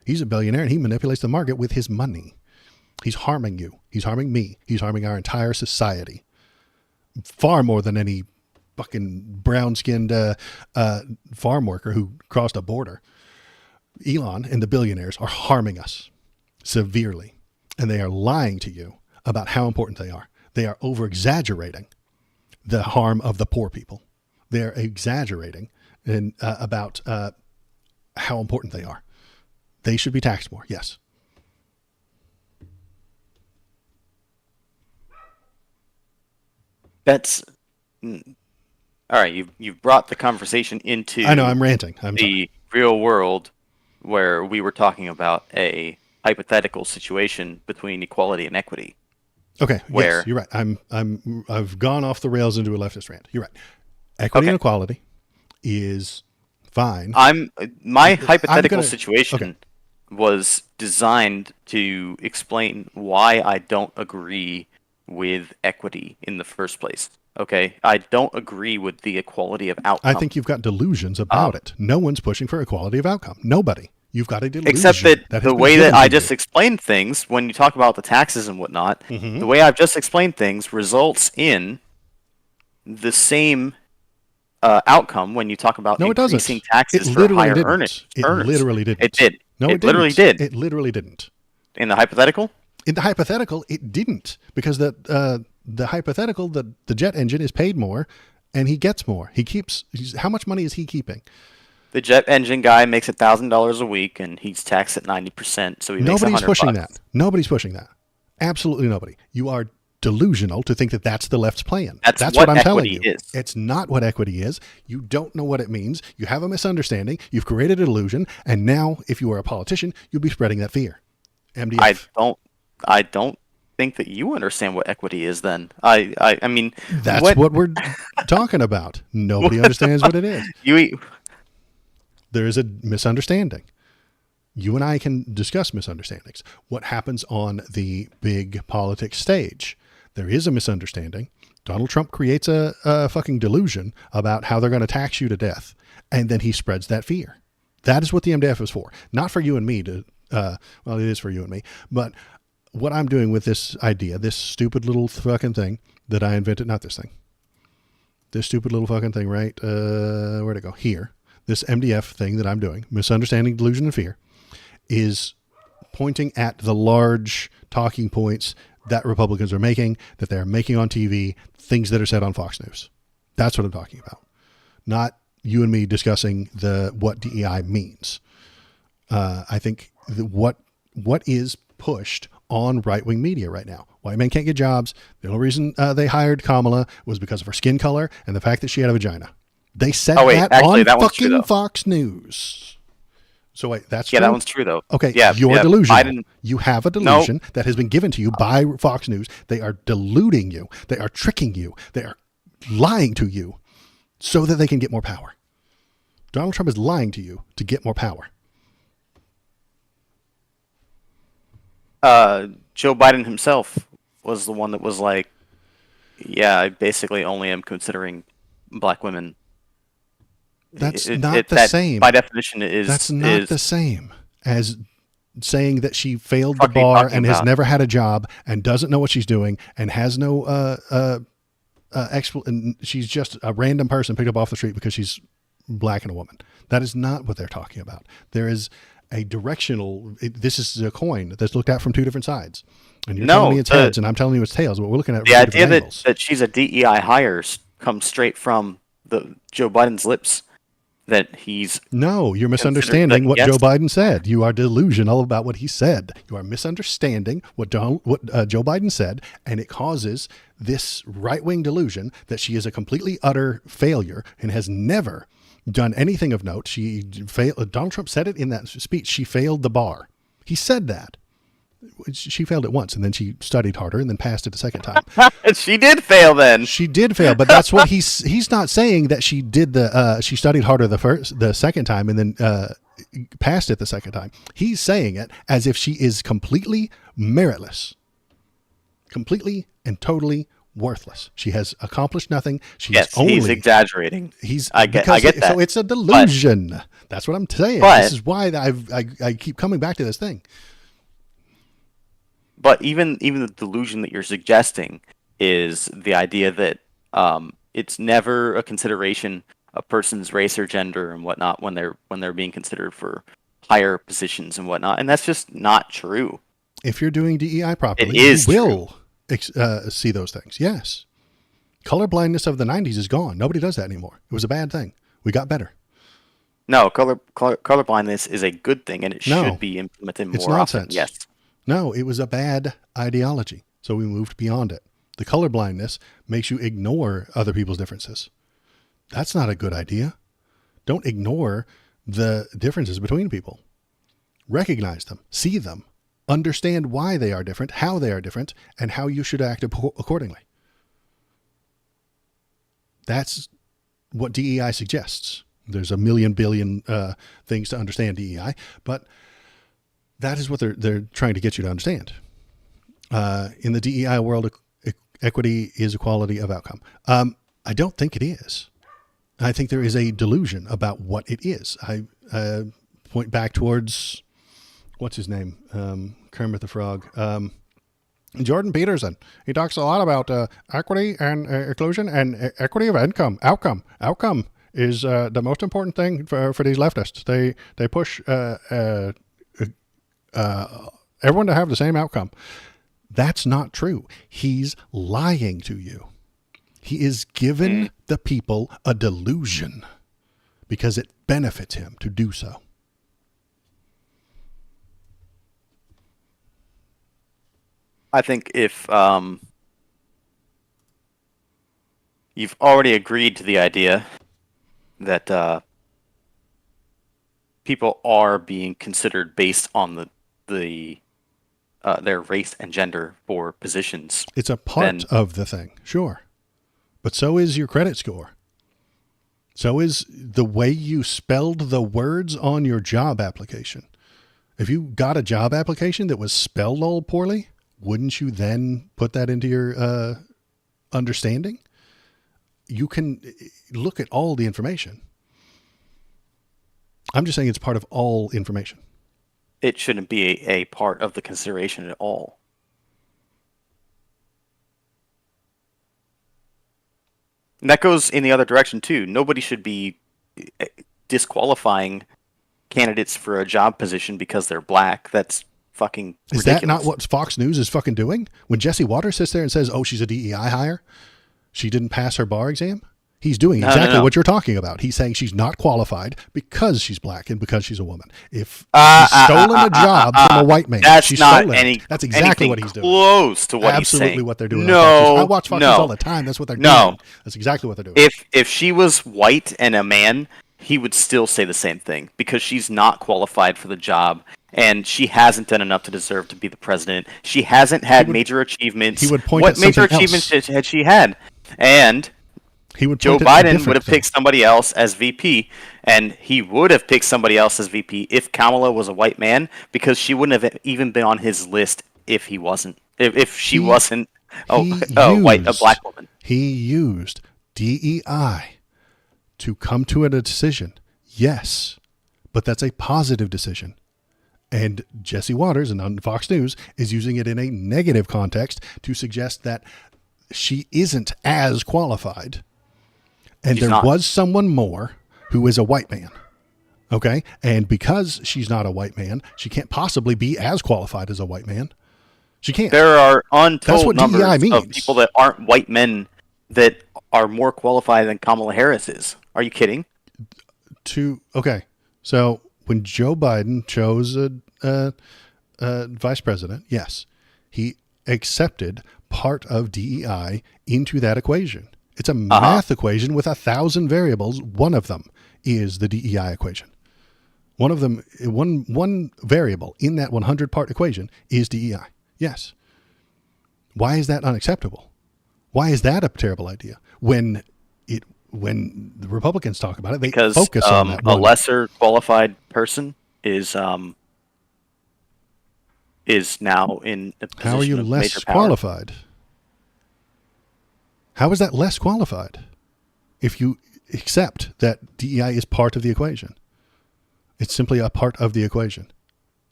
He's a billionaire, and he manipulates the market with his money. He's harming you. He's harming me. He's harming our entire society. Far more than any fucking brown-skinned farm worker who crossed a border. Elon and the billionaires are harming us severely, and they are lying to you about how important they are. They are over-exaggerating the harm of the poor people. They're exaggerating about how important they are. They should be taxed more, yes. That's all right. You've brought the conversation into. I know I'm ranting. The real world, where we were talking about a hypothetical situation between equality and equity. Okay. Where yes, you're right. I've gone off the rails into a leftist rant. You're right. Equity and equality is fine. My hypothetical situation was designed to explain why I don't agree with equity in the first place. Okay, I don't agree with the equality of outcome. I think you've got delusions about it. No one's pushing for equality of outcome. Nobody. You've got a delusion. Except that the way that I just explained things, when you talk about the taxes and whatnot, the way I've just explained things results in the same outcome when you talk about increasing taxes for higher earners. It literally didn't. It did. No, it literally did. It literally didn't. In the hypothetical? In the hypothetical, it didn't, because the hypothetical, the jet engine is paid more, and he gets more. How much money is he keeping? The jet engine guy makes $1,000 a week, and he's taxed at 90%. So Nobody's pushing that. Nobody's pushing that. Absolutely nobody. You are delusional to think that that's the left's plan. That's what I'm telling you. It's not what equity is. You don't know what it means. You have a misunderstanding. You've created a delusion, and now, if you are a politician, you'll be spreading that fear. MDF. I don't think that you understand what equity is. Then I mean, that's what we're talking about. Nobody understands what it is. There is a misunderstanding. You and I can discuss misunderstandings. What happens on the big politics stage? There is a misunderstanding. Donald Trump creates a fucking delusion about how they're going to tax you to death. And then he spreads that fear. That is what the MDF is for. Not for you and me to, well, it is for you and me. But what I'm doing with this idea, this stupid little fucking thing that I invented, not this thing, this stupid little fucking thing, right? Where'd it go? Here. This MDF thing that I'm doing, Misunderstanding, Delusion, and Fear, is pointing at the large talking points that Republicans are making, that they're making on TV, things that are said on Fox News. That's what I'm talking about. Not you and me discussing what DEI means. I think what is pushed on right-wing media right now. White men can't get jobs. The only reason they hired Kamala was because of her skin color and the fact that she had a vagina. They said that on fucking Fox News. So wait, that's true? That one's true though. Okay, you're delusional. You have a delusion that has been given to you by Fox News. They are deluding you. They are tricking you. They are lying to you so that they can get more power. Donald Trump is lying to you to get more power. Joe Biden himself was the one that was like, yeah, I basically only am considering black women. That's not the same. By definition, That's not the same as saying that she failed the bar and has never had a job and doesn't know what she's doing and has no and she's just a random person picked up off the street because she's black and a woman. That is not what they're talking about. There is a directional. This is a coin that's looked at from two different sides, and you're telling me it's heads, and I'm telling you it's tails. But we're looking at the idea that she's a DEI hire comes straight from Joe Biden's lips. That he's you're misunderstanding what Joe Biden said. You are delusional about what he said. You are misunderstanding what Joe Biden said, and it causes this right-wing delusion that she is a completely utter failure and has never done anything of note. She failed. Donald Trump said it in that speech. She failed the bar. He said that. She failed it once, and then she studied harder, and then passed it the second time. She did fail then. She did fail, but that's what he's not saying that she did she studied harder the second time, and then passed it the second time. He's saying it as if she is completely meritless, completely and totally worthless. She has accomplished nothing. He's exaggerating. I get that. So it's a delusion. That's what I'm saying. This is why I keep coming back to this thing. But even the delusion that you're suggesting is the idea that it's never a consideration a person's race or gender and whatnot when they're being considered for higher positions and whatnot, and that's just not true. If you're doing DEI properly, you will see those things. Yes, color blindness of the '90s is gone. Nobody does that anymore. It was a bad thing. We got better. No, color blindness is a good thing, and it should be implemented more often. Yes. No, it was a bad ideology, so we moved beyond it. The colorblindness makes you ignore other people's differences. That's not a good idea. Don't ignore the differences between people. Recognize them, see them, understand why they are different, how they are different, and how you should act accordingly. That's what DEI suggests. There's a million billion things to understand DEI, but that is what they're trying to get you to understand. In the DEI world, equity is equality of outcome. I don't think it is. I think there is a delusion about what it is. I point back towards, what's his name? Kermit the Frog. Jordan Peterson. He talks a lot about equity and inclusion and equity of income. Outcome is the most important thing for these leftists. They push everyone to have the same outcome. That's not true. He's lying to you. He is giving the people a delusion because it benefits him to do so. I think if you've already agreed to the idea that people are being considered based on their race and gender for positions. It's a part of the thing, sure. But so is your credit score. So is the way you spelled the words on your job application. If you got a job application that was spelled all poorly, wouldn't you then put that into your understanding, you can look at all the information. I'm just saying it's part of all information. It shouldn't be a part of the consideration at all. And that goes in the other direction too. Nobody should be disqualifying candidates for a job position because they're black. That's fucking ridiculous. Is that not what Fox News is fucking doing? When Jesse Waters sits there and says, "Oh, she's a DEI hire. She didn't pass her bar exam." He's doing exactly what you're talking about. He's saying she's not qualified because she's black and because she's a woman. If she's stolen a job from a white man, she's stolen it. That's exactly what he's doing. Close to what Absolutely he's saying. what they're doing. No, I watch Fox News all the time. That's what they're doing. That's exactly what they're doing. If she was white and a man, he would still say the same thing because she's not qualified for the job. And she hasn't done enough to deserve to be the president. She hasn't had major achievements. He would point what at major something achievements else. had she had? And Joe Biden would have picked somebody else as VP, and he would have picked somebody else as VP if Kamala was a white man, because she wouldn't have even been on his list if he wasn't. If she wasn't a black woman. He used DEI to come to a decision. Yes, but that's a positive decision. And Jesse Waters and on Fox News is using it in a negative context to suggest that she isn't as qualified. And there was someone more who is a white man. Okay? And because she's not a white man, she can't possibly be as qualified as a white man. She can't. There are untold numbers of people that aren't white men that are more qualified than Kamala Harris is. Are you kidding? Okay. So when Joe Biden chose a vice president, yes, he accepted part of DEI into that equation. It's a math equation with 1,000 variables. One of them is the DEI equation. One of them, one variable in that 100-part equation is DEI. Yes. Why is that unacceptable? Why is that a terrible idea? When the Republicans talk about it, they focus on that. A lesser qualified person is now in a position of major power. How are you less qualified? How is that less qualified if you accept that DEI is part of the equation? It's simply a part of the equation.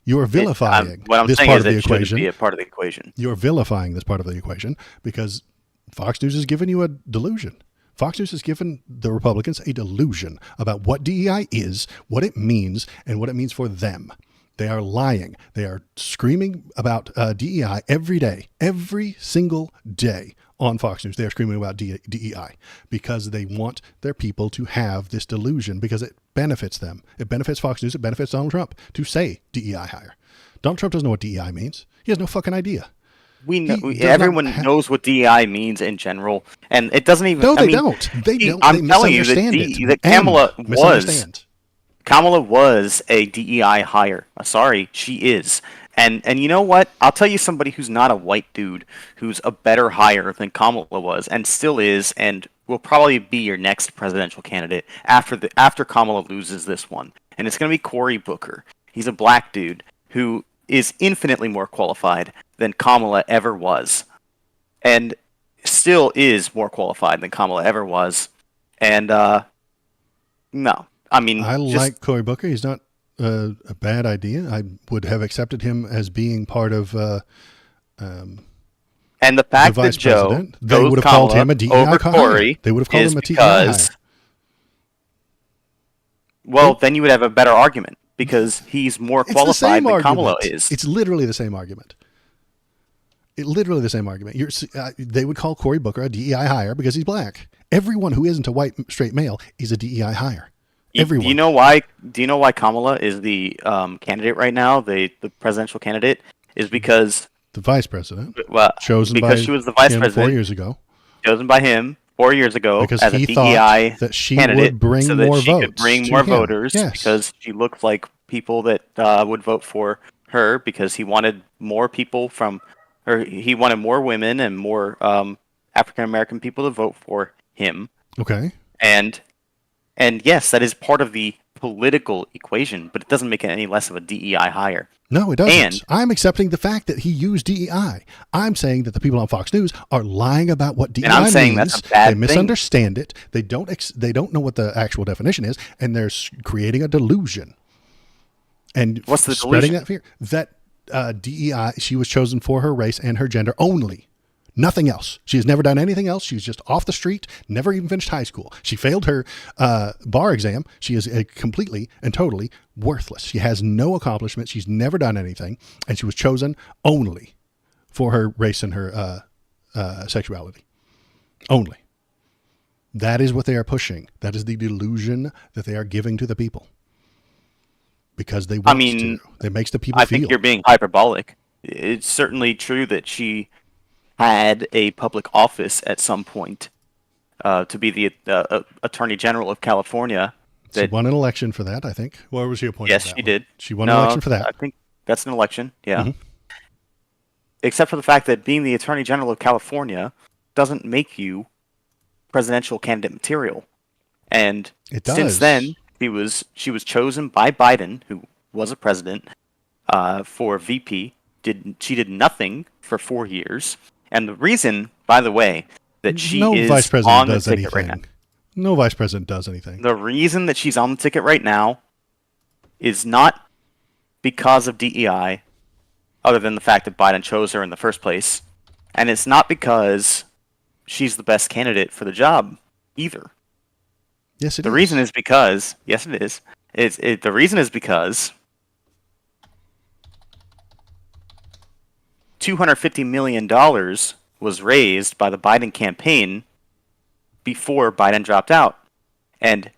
You are vilifying this part of the equation. Be a part of the equation. You're vilifying this part of the equation because Fox News has given you a delusion. Fox News has given the Republicans a delusion about what DEI is, what it means, and what it means for them. They are lying. They are screaming about DEI every day, every single day. On Fox News, they're screaming about DEI because they want their people to have this delusion because it benefits them. It benefits Fox News. It benefits Donald Trump to say DEI hire. Donald Trump doesn't know what DEI means. He has no fucking idea. We know everyone knows what DEI means in general, and it doesn't even. No, they don't. They don't. I'm telling you that Kamala was a DEI hire. Sorry, she is. And you know what? I'll tell you somebody who's not a white dude who's a better hire than Kamala was and still is and will probably be your next presidential candidate after Kamala loses this one. And it's going to be Cory Booker. He's a black dude who is infinitely more qualified than Kamala ever was. And still is more qualified than Kamala ever was. And no. I mean, I like Cory Booker. He's not a bad idea. I would have accepted him as being part of and the fact the vice that Joe president. They would have called him a DEI hire. Corey they would have called him a DEI hire. Well, then you would have a better argument because he's more qualified than Kamala is. It's literally the same argument. Literally the same argument. They would call Cory Booker a DEI hire because he's black. Everyone who isn't a white straight male is a DEI hire. Everyone. Do you know why Kamala is the candidate right now? The presidential candidate is because the vice president. Chosen because she was the vice president 4 years ago. Chosen by him 4 years ago because as a DEI that she candidate, would bring so more that she votes could bring more voters yes. because she looked like people that would vote for her because he wanted more people he wanted more women and more African American people to vote for him. Okay. And And yes, that is part of the political equation, but it doesn't make it any less of a DEI hire. No, it doesn't. And I'm accepting the fact that he used DEI. I'm saying that the people on Fox News are lying about what DEI I'm saying means. that's a bad They misunderstand it. They don't know what the actual definition is, and they're creating a delusion. And What's the spreading delusion? that fear? That DEI, she was chosen for her race and her gender only. Nothing else. She has never done anything else. She's just off the street, never even finished high school. She failed her bar exam. She is completely and totally worthless. She has no accomplishments. She's never done anything. And she was chosen only for her race and her sexuality. Only. That is what they are pushing. That is the delusion that they are giving to the people. Because they want to. It makes the people feel. I think you're being hyperbolic. It's certainly true that she had a public office at some point to be the Attorney General of California. She won an election for that, I think. What was she appointed? Yes, she did. She won an election for that. I think that's an election, yeah. Mm-hmm. Except for the fact that being the Attorney General of California doesn't make you presidential candidate material. And since then, she was chosen by Biden, who was a president, for VP. She did nothing for 4 years. And the reason, by the way, that she is vice president on the does ticket anything. right now. No vice president does anything. The reason that she's on the ticket right now is not because of DEI, other than the fact that Biden chose her in the first place. And it's not because she's the best candidate for the job either. Yes, it is. The reason is because, yes, it is. The reason is because $250 million was raised by the Biden campaign before Biden dropped out. And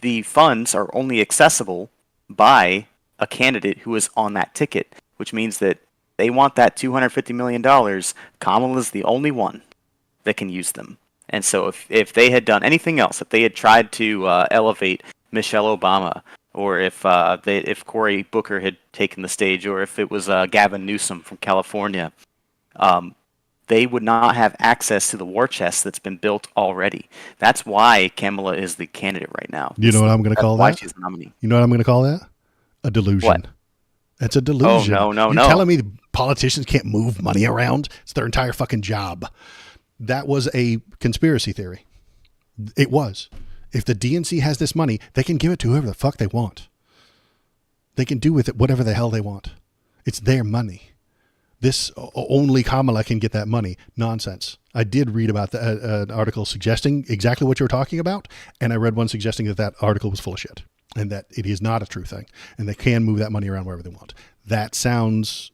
the funds are only accessible by a candidate who is on that ticket, which means that they want that $250 million. Kamala's the only one that can use them. And so if they had done anything else, if they had tried to elevate Michelle Obama, or if Cory Booker had taken the stage, or if it was Gavin Newsom from California, they would not have access to the war chest that's been built already. That's why Kamala is the candidate right now. You know what I'm going to call that? Why she's the nominee. You know what I'm going to call that? A delusion. What? It's a delusion. Oh, no. You're telling me politicians can't move money around? It's their entire fucking job. That was a conspiracy theory. It was. If the DNC has this money, they can give it to whoever the fuck they want. They can do with it whatever the hell they want. It's their money. This only Kamala can get that money. Nonsense. I did read about an article suggesting exactly what you're talking about, and I read one suggesting that article was full of shit and that it is not a true thing, and they can move that money around wherever they want. That sounds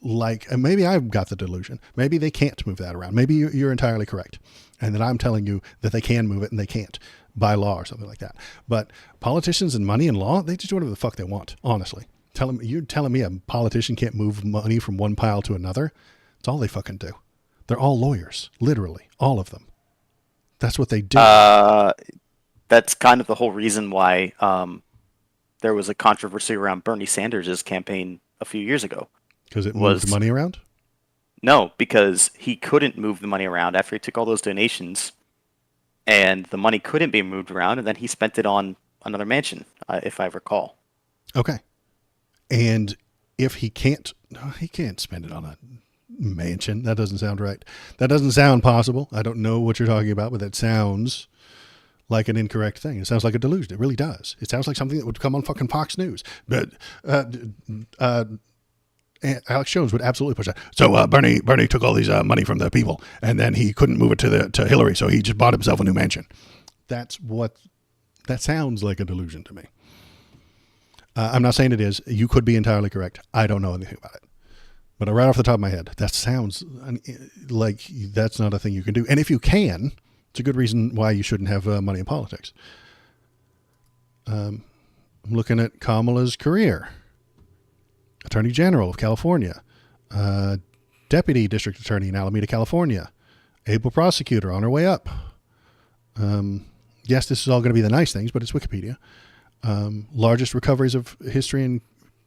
like, and maybe I've got the delusion. Maybe they can't move that around. Maybe you're entirely correct, and that I'm telling you that they can move it and they can't by law or something like that. But politicians and money and law, they just do whatever the fuck they want, honestly. You're telling me a politician can't move money from one pile to another? It's all they fucking do. They're all lawyers, literally, all of them. That's what they do. That's kind of the whole reason why there was a controversy around Bernie Sanders' campaign a few years ago. Because it moved money around? No, because he couldn't move the money around after he took all those donations, and the money couldn't be moved around, and then he spent it on another mansion, if I recall. Okay. And if he can't spend it on a mansion. That doesn't sound right. That doesn't sound possible. I don't know what you're talking about, but that sounds like an incorrect thing. It sounds like a delusion. It really does. It sounds like something that would come on fucking Fox News. But Alex Jones would absolutely push that. So Bernie took all these money from the people, and then he couldn't move it to Hillary, so he just bought himself a new mansion. That sounds like a delusion to me. I'm not saying it is. You could be entirely correct. I don't know anything about it. But right off the top of my head, that sounds like that's not a thing you can do. And if you can, it's a good reason why you shouldn't have money in politics. I'm looking at Kamala's career. Attorney General of California. Deputy District Attorney in Alameda, California. Able prosecutor on her way up. Yes, this is all going to be the nice things, but it's Wikipedia. Largest recoveries of history in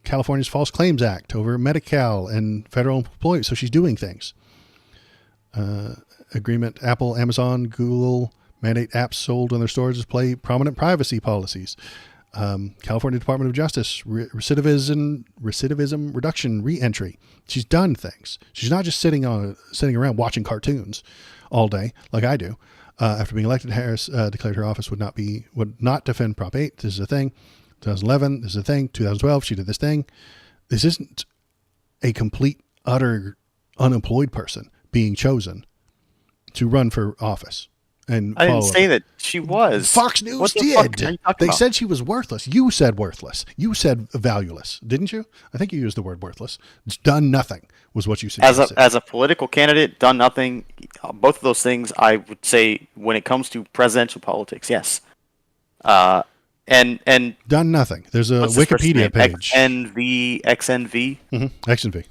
California's False Claims Act over Medi-Cal and federal employees. So she's doing things. Agreement, Apple, Amazon, Google, Mandate apps sold on their stores display prominent privacy policies. California Department of Justice, recidivism reduction re-entry. She's done things. She's not just sitting around watching cartoons all day like I do. After being elected, Harris declared her office would not defend Prop 8. This is a thing. 2011, this is a thing. 2012, she did this thing. This isn't a complete, utter unemployed person being chosen to run for office. And I didn't say that she was. Fox News did. They said she was worthless. You said worthless. You said valueless, didn't you? I think you used the word worthless. It's done nothing was what you said. As a political candidate, done nothing. Both of those things, I would say, when it comes to presidential politics, yes. And done nothing. There's a Wikipedia page. XNV. Mm-hmm. XNV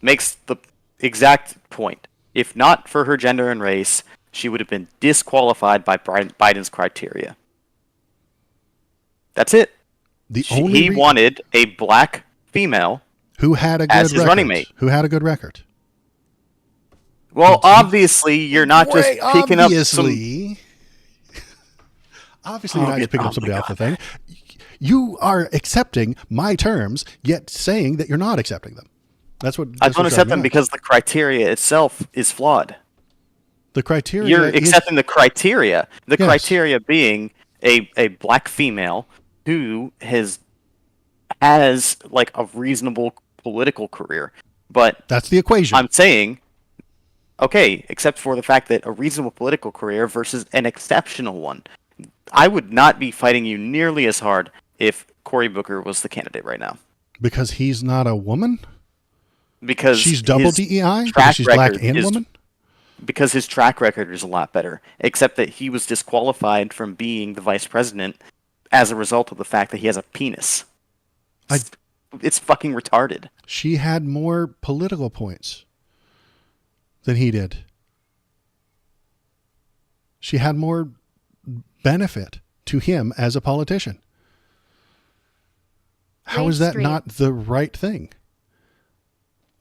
makes the exact point. If not for her gender and race, she would have been disqualified by Biden's criteria. That's it. He wanted a black female who had a good as his running mate. Who had a good record. Well, obviously, you're not just picking up some... Obviously, you're not just picking up somebody off the thing. You are accepting my terms, yet saying that you're not accepting them. I don't accept them because the criteria itself is flawed. The criteria. You're accepting the criteria. The criteria being a black female who has like a reasonable political career. But that's the equation. I'm saying, okay, except for the fact that a reasonable political career versus an exceptional one. I would not be fighting you nearly as hard if Cory Booker was the candidate right now. Because he's not a woman? Because she's double DEI? Because she's black and woman? Because his track record is a lot better, except that he was disqualified from being the vice president as a result of the fact that he has a penis. It's fucking retarded. She had more political points than he did. She had more benefit to him as a politician. How is that not the right thing?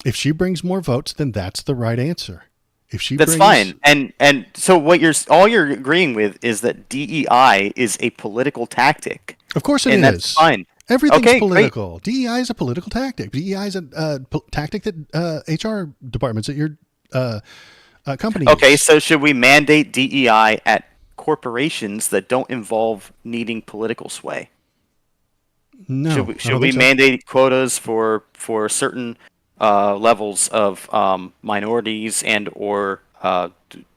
If she brings more votes, then that's the right answer. That's fine. And so all you're agreeing with is that DEI is a political tactic. Of course it is. And that's fine. Everything's political. Great. DEI is a political tactic. DEI is a tactic that HR departments at your company use. So should we mandate DEI at corporations that don't involve needing political sway? No. Should we mandate quotas for certain levels of minorities and or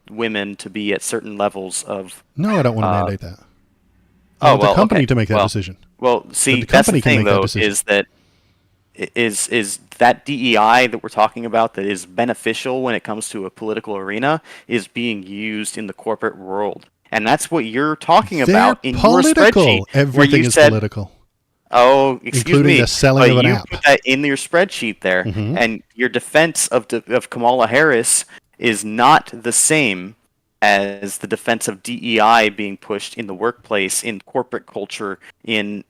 women to be at certain levels of... No, I don't want to mandate that. I want the company to make that decision. Well, see, that's the thing, though, is that that DEI that we're talking about that is beneficial when it comes to a political arena is being used in the corporate world. And that's what you're talking about in your spreadsheet. Everything is political. Oh, excuse me. Including the selling of an app. You put that in your spreadsheet there, and your defense of Kamala Harris is not the same as the defense of DEI being pushed in the workplace, in corporate culture, in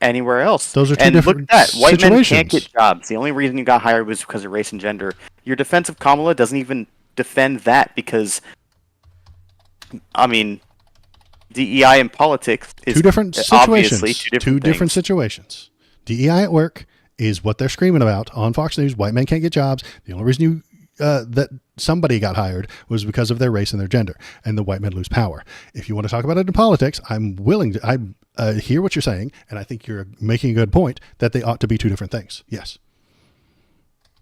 anywhere else. Those are two different look at that. White men can't get jobs. The only reason you got hired was because of race and gender. Your defense of Kamala doesn't even defend that because, I mean, DEI in politics is two different situations. Two different situations. DEI at work is what they're screaming about on Fox News. White men can't get jobs. The only reason that somebody got hired was because of their race and their gender, and the white men lose power. If you want to talk about it in politics, I'm willing to. I hear what you're saying, and I think you're making a good point that they ought to be two different things. Yes.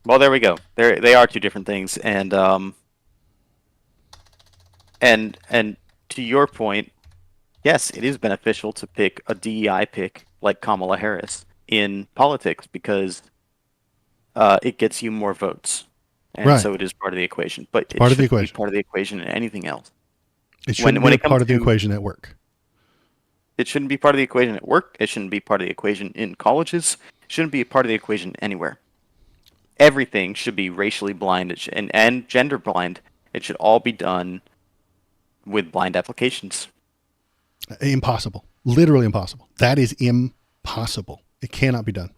Well, there we go. They are two different things, and to your point, yes, it is beneficial to pick a DEI pick like Kamala Harris in politics because it gets you more votes. And so it is part of the equation. But it shouldn't be part of the equation in anything else. It shouldn't be part of the equation at work. It shouldn't be part of the equation at work. It shouldn't be part of the equation in colleges. It shouldn't be a part of the equation anywhere. Everything should be racially blind and gender blind. It should all be done with blind applications. Impossible. Literally impossible. That is impossible. It cannot be done.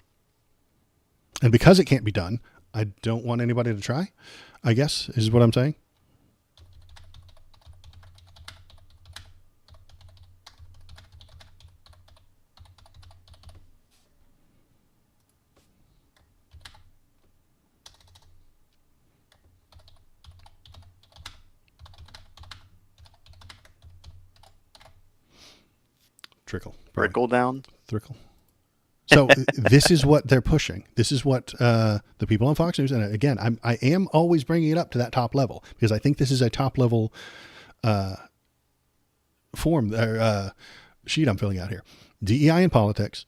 And because it can't be done, I don't want anybody to try, I guess, is what I'm saying. Trickle. Trickle down. Trickle. So this is what they're pushing. This is what the people on Fox News, and again, I am always bringing it up to that top level because I think this is a top level sheet I'm filling out here. DEI in politics.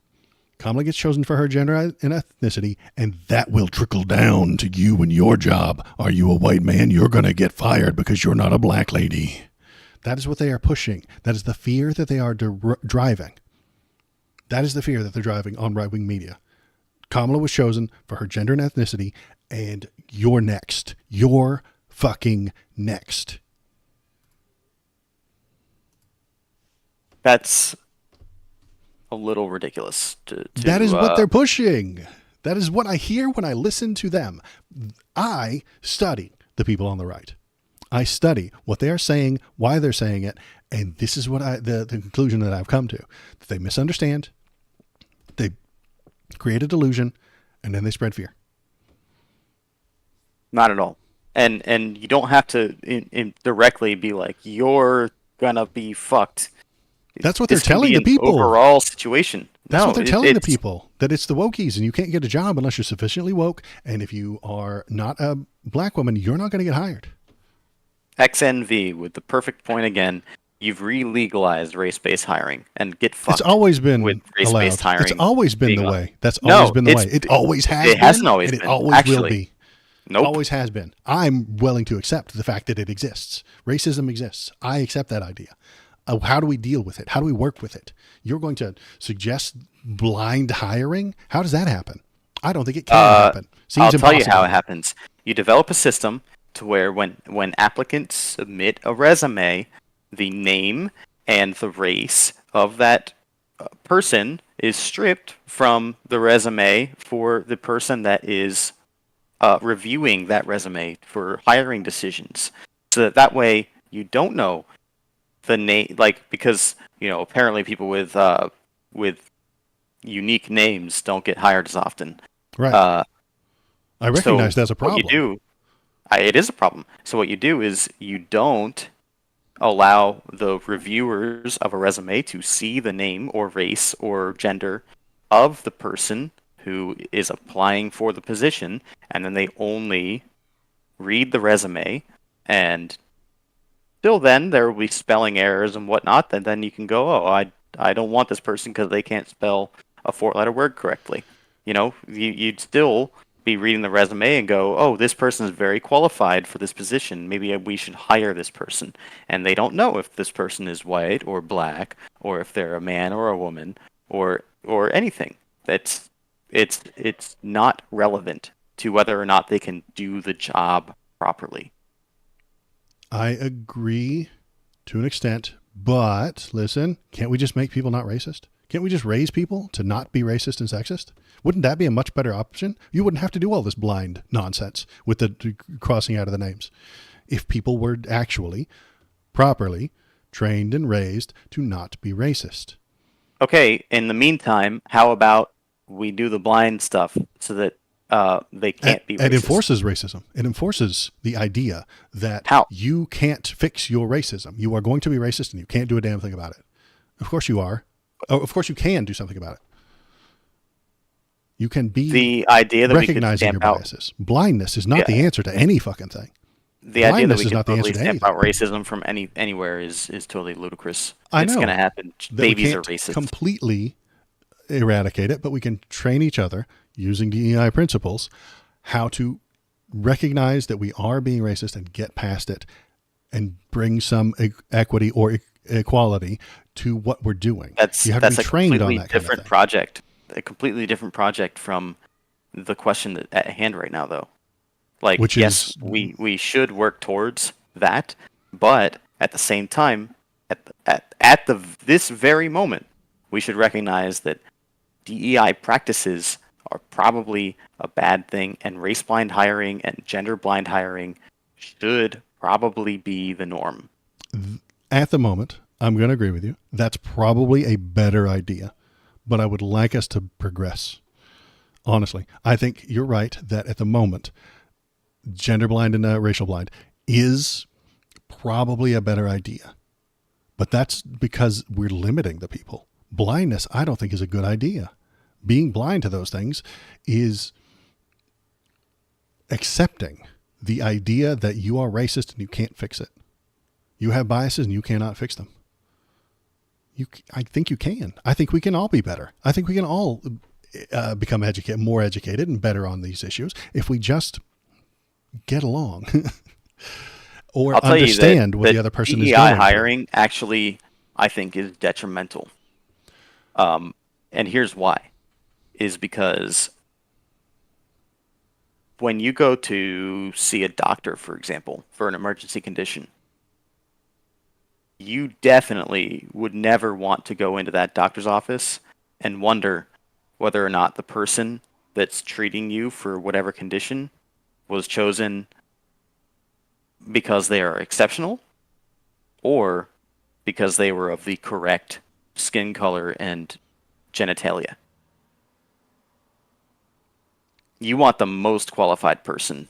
Kamala gets chosen for her gender and ethnicity, and that will trickle down to you and your job. Are you a white man? You're going to get fired because you're not a black lady. That is what they are pushing. That is the fear that they are driving. That is the fear that they're driving on right-wing media. Kamala was chosen for her gender and ethnicity, and you're next. You're fucking next. That's a little ridiculous. That is what they're pushing. That is what I hear when I listen to them. I study the people on the right. I study what they are saying, why they're saying it, and this is what the conclusion that I've come to. That they misunderstand, they create a delusion, and then they spread fear. Not at all. And you don't have to directly be like, you're gonna be fucked. That's what they're telling the people. Overall situation. That's what they're telling the people, that it's the wokies and you can't get a job unless you're sufficiently woke. And if you are not a black woman, you're not going to get hired. XNV with the perfect point again. You've re-legalized race-based hiring and get fucked. It's always been with race-based hiring. It's always been the way. That's always been the way. It always has been. It hasn't always been. It always will be. Nope. Always has been. I'm willing to accept the fact that it exists. Racism exists. I accept that idea. How do we deal with it? How do we work with it? You're going to suggest blind hiring? How does that happen? I don't think it can happen. I'll tell you how it happens. You develop a system to where when applicants submit a resume, the name and the race of that person is stripped from the resume for the person that is reviewing that resume for hiring decisions. So that way you don't know the name, like, because apparently people with unique names don't get hired as often. Right. I recognize that's a problem. What you do, it is a problem. So what you do is you don't allow the reviewers of a resume to see the name or race or gender of the person who is applying for the position, and then they only read the resume, and till then there will be spelling errors and whatnot, and then you can go, I don't want this person because they can't spell a 4-letter word correctly. You'd still be reading the resume and go, oh, this person is very qualified for this position. Maybe we should hire this person. And they don't know if this person is white or black, or if they're a man or a woman, or anything. It's not relevant to whether or not they can do the job properly. I agree to an extent, but listen, can't we just make people not racist? Can't we just raise people to not be racist and sexist? Wouldn't that be a much better option? You wouldn't have to do all this blind nonsense with the crossing out of the names. If people were actually properly trained and raised to not be racist. Okay, in the meantime, how about we do the blind stuff so that they can't be racist? It enforces racism. It enforces the idea that you can't fix your racism. You are going to be racist and you can't do a damn thing about it. Of course you are. Oh, of course you can do something about it. You can be the idea that recognizing your biases. Blindness is not the answer to any fucking thing. The idea that we can totally stamp out racism from anywhere is totally ludicrous. It's going to happen. Babies are racist. Completely eradicate it, but we can train each other using DEI principles how to recognize that we are being racist and get past it and bring some equity or equality to what we're doing. That's a completely different project. A completely different project from the question at hand right now, though. Like, yes, we should work towards that, but at the same time, at this very moment, we should recognize that DEI practices are probably a bad thing, and race-blind hiring and gender-blind hiring should probably be the norm. At the moment, I'm going to agree with you. That's probably a better idea, but I would like us to progress. Honestly, I think you're right that at the moment, gender blind and racial blind is probably a better idea, but that's because we're limiting the people. blindness, I don't think, is a good idea. Being blind to those things is accepting the idea that you are racist and you can't fix it. You have biases and you cannot fix them. I think you can. I think we can all be better. I think we can all become more educated and better on these issues if we just get along or understand what the other person is doing. DEI hiring actually, I think, is detrimental. And here's why. Is because when you go to see a doctor, for example, for an emergency condition, you definitely would never want to go into that doctor's office and wonder whether or not the person that's treating you for whatever condition was chosen because they are exceptional or because they were of the correct skin color and genitalia. You want the most qualified person.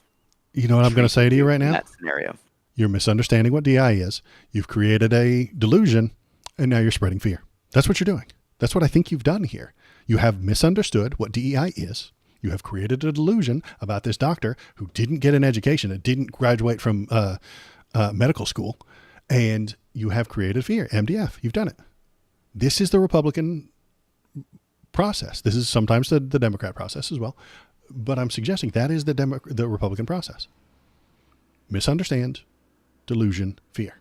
You know what I'm going to say to you right now? In that scenario. You're misunderstanding what DI is. You've created a delusion, and now you're spreading fear. That's what you're doing. That's what I think you've done here. You have misunderstood what DEI is. You have created a delusion about this doctor who didn't get an education and didn't graduate from medical school, and you have created fear. MDF. You've done it. This is the Republican process. This is sometimes the Democrat process as well. But I'm suggesting that is the Republican process. Misunderstand, delusion, fear.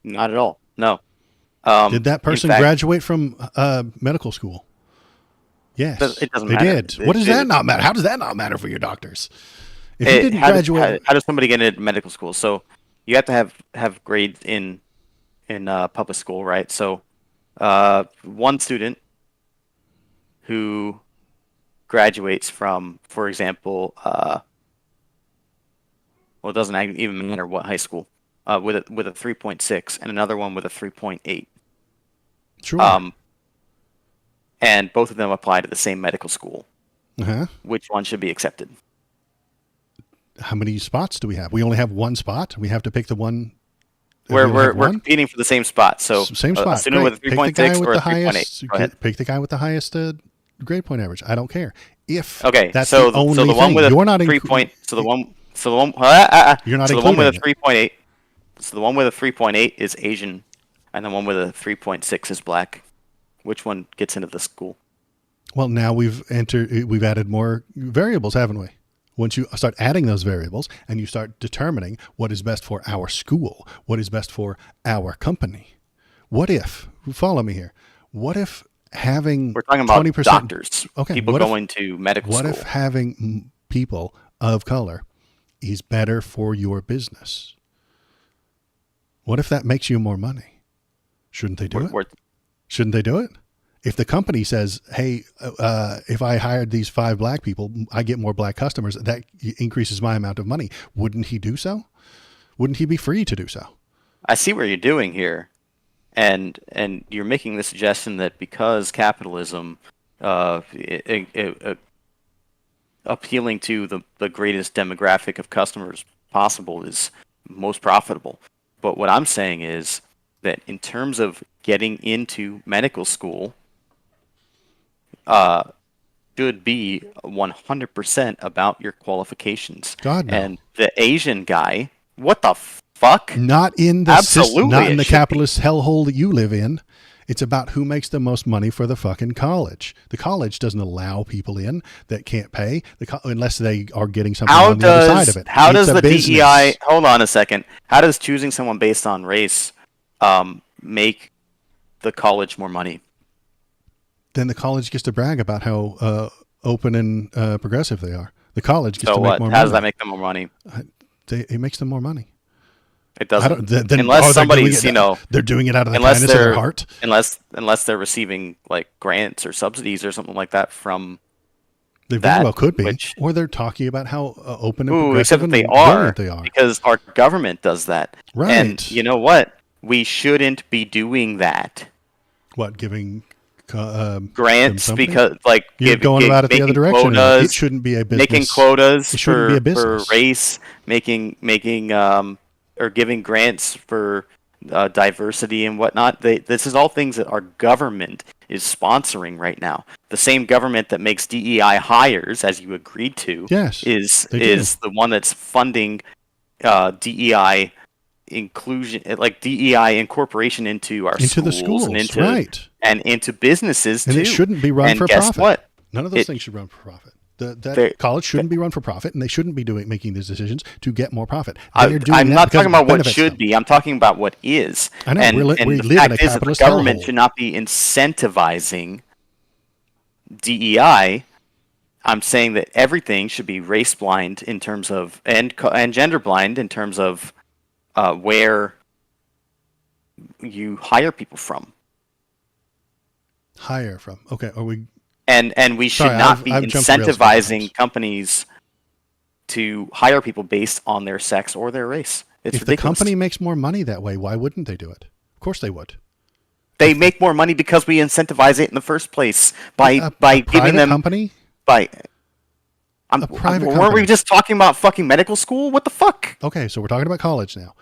Not at all. No. Did that person graduate from medical school? Yes, it doesn't they matter. did. What does that not matter? How does that not matter for your doctors? If you didn't graduate, how does somebody get into medical school? So you have to have grades in public school, right? So one student who graduates from, for example, well, it doesn't even matter what high school, with a 3.6, and another one with a 3.8. Sure. And both of them apply to the same medical school. Uh-huh. Which one should be accepted? How many spots do we have? We only have one spot. We have to pick the one. We're competing for the same spot. So same spot. A student with a 3.6 or a 3.8. Pick the guy with the highest grade point average. I don't care. If okay, that's so the only so the one thing. with a You're not 3 point. So the one. You're not so the one with a including 3.8. So the one with a 3.8 is Asian, and the one with a 3.6 is black. Which one gets into the school? Well, now we've added more variables, haven't we? Once you start adding those variables and you start determining what is best for our school, what is best for our company. What if, follow me here, what if having we're talking about 20%, doctors, okay, people going to medical school. What if having people of color is better for your business? What if that makes you more money? Shouldn't they do it? Shouldn't they do it? If the company says, hey, if I hired these 5 black people, I get more black customers, that increases my amount of money. Wouldn't he do so? Wouldn't he be free to do so? I see what you're doing here. And you're making the suggestion that because capitalism, appealing to the greatest demographic of customers possible is most profitable. But what I'm saying is that in terms of getting into medical school, should be 100% about your qualifications. God, no. And the Asian guy, what the fuck? Not in the Absolutely, not in the capitalist hellhole that you live in. It's about who makes the most money for the fucking college. The college doesn't allow people in that can't pay unless they are getting something on the other side of it. How does the DEI? Hold on a second. How does choosing someone based on race make the college more money? Then the college gets to brag about how open and progressive they are. The college gets to make more money. How does that make them more money? It makes them more money. It doesn't. Then unless somebody's, they're doing it out of the kindness of their heart. Unless they're receiving like grants or subsidies or something like that from. They very well could be, or they're talking about how open and progressive except and they brilliant they are. Because our government does that. Right. And you know what? We shouldn't be doing that. What, giving grants because you're going about it the other direction. Quotas, it shouldn't be a business. Making quotas for race, making or giving grants for diversity and whatnot. This is all things that our government is sponsoring right now. The same government that makes DEI hires, as you agreed to, Yes, is they do. the one that's funding DEI inclusion, like DEI incorporation into our Into the schools and schools, right. and into businesses And too. it shouldn't be run and for guess profit. what? None of those things should run for profit. That college shouldn't be run for profit, and they shouldn't be making these decisions to get more profit. I'm not talking about what should be. I'm talking about what is. I know. And we the live in a fact is that the capitalist government hellhole. should not be incentivizing DEI. I'm saying that everything should be race blind in terms of and gender blind in terms of where you hire people from. Hire from. Okay. Are we? And we should not be incentivizing companies to hire people based on their sex or their race. It's if ridiculous. The company makes more money that way, why wouldn't they do it? Of course they would. They make more money because we incentivize it in the first place by giving them company. Weren't we just talking about fucking medical school? What the fuck? Okay, so we're talking about college now.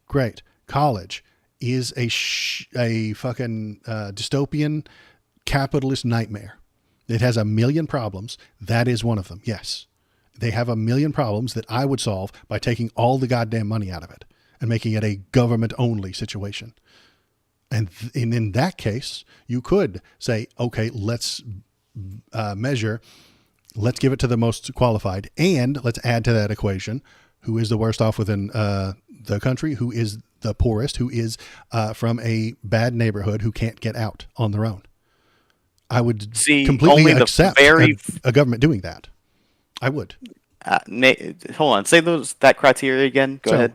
Great. College is a fucking dystopian capitalist nightmare. It has a million problems. That is one of them. Yes. They have a million problems that I would solve by taking all the goddamn money out of it and making it a government-only situation. And in that case, you could say, okay, let's measure, let's give it to the most qualified, and let's add to that equation who is the worst off within the country, who is the poorest, who is from a bad neighborhood, who can't get out on their own. I would completely accept a government doing that. I would. Hold on. Say that criteria again. Go ahead.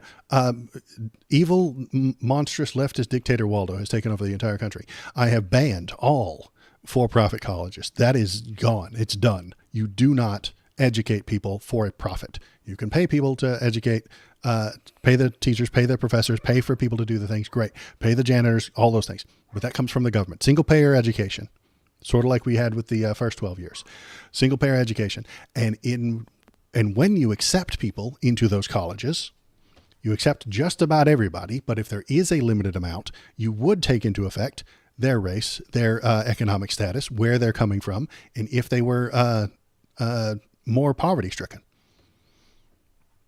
Evil, monstrous leftist dictator Waldo has taken over the entire country. I have banned all for-profit colleges. That is gone. It's done. You do not educate people for a profit. You can pay people to educate, pay the teachers, pay the professors, pay for people to do the things. Great. Pay the janitors, all those things. But that comes from the government. Single-payer education. Sort of like we had with the first 12 years. Single-payer education. And when you accept people into those colleges, you accept just about everybody, but if there is a limited amount, you would take into effect their race, their economic status, where they're coming from, and if they were more poverty-stricken.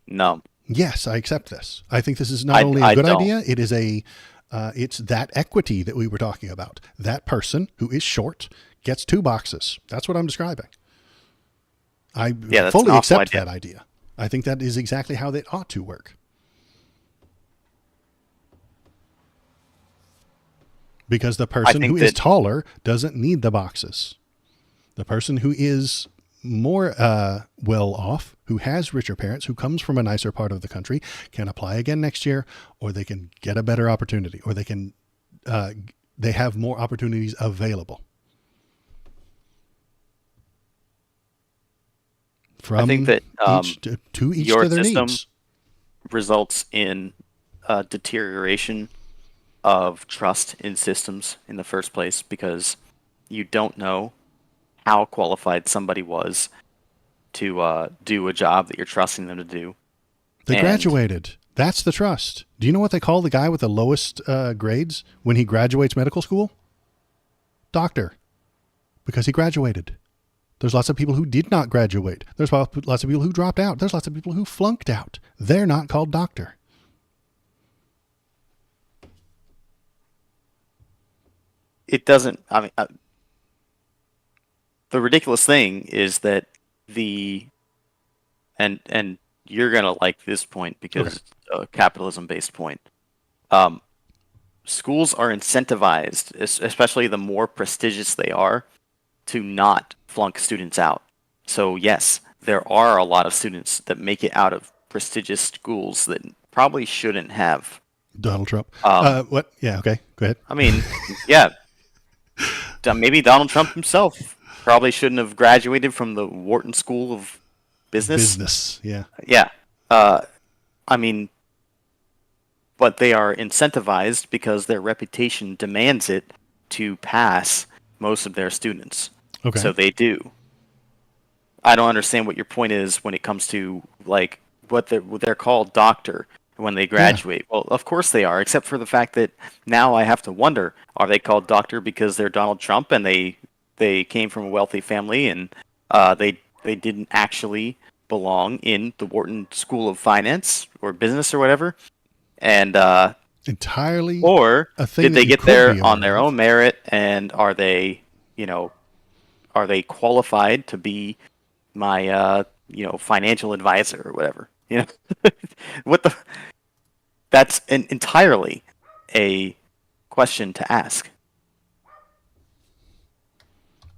No. Yes, I accept this. I think this is not only a good idea, it is it's that equity that we were talking about. That person who is short gets 2 boxes. That's what I'm describing. I fully accept that idea. I think that is exactly how they ought to work. Because the person who is taller doesn't need the boxes. The person who is more well off, who has richer parents, who comes from a nicer part of the country, can apply again next year, or they can get a better opportunity, or they have more opportunities available. I think that to each your to their system needs. results in deterioration of trust in systems in the first place, because you don't know how qualified somebody was to do a job that you're trusting them to do. They graduated. That's the trust. Do you know what they call the guy with the lowest grades when he graduates medical school? Doctor. Because he graduated. There's lots of people who did not graduate. There's lots of people who dropped out. There's lots of people who flunked out. They're not called doctor. It doesn't, I mean, the ridiculous thing is that and you're going to like this point because it's a capitalism-based point. Schools are incentivized, especially the more prestigious they are, to not flunk students out. So yes, there are a lot of students that make it out of prestigious schools that probably shouldn't have. Donald Trump. What? Yeah, okay. Go ahead. I mean, yeah. Maybe Donald Trump himself probably shouldn't have graduated from the Wharton School of Business. Yeah. Yeah. I mean, but they are incentivized because their reputation demands it to pass most of their students. Okay. So they do. I don't understand what your point is when it comes to like what they're called doctor. when they graduate. Well, of course they are, except for the fact that now I have to wonder, are they called doctor because they're Donald Trump and they came from a wealthy family and they didn't actually belong in the Wharton School of Finance or Business or whatever? And Entirely or a thing did that they you get could there be on aware their of. own merit, and are they, you know, are they qualified to be my financial advisor or whatever? You know, what the that's entirely a question to ask.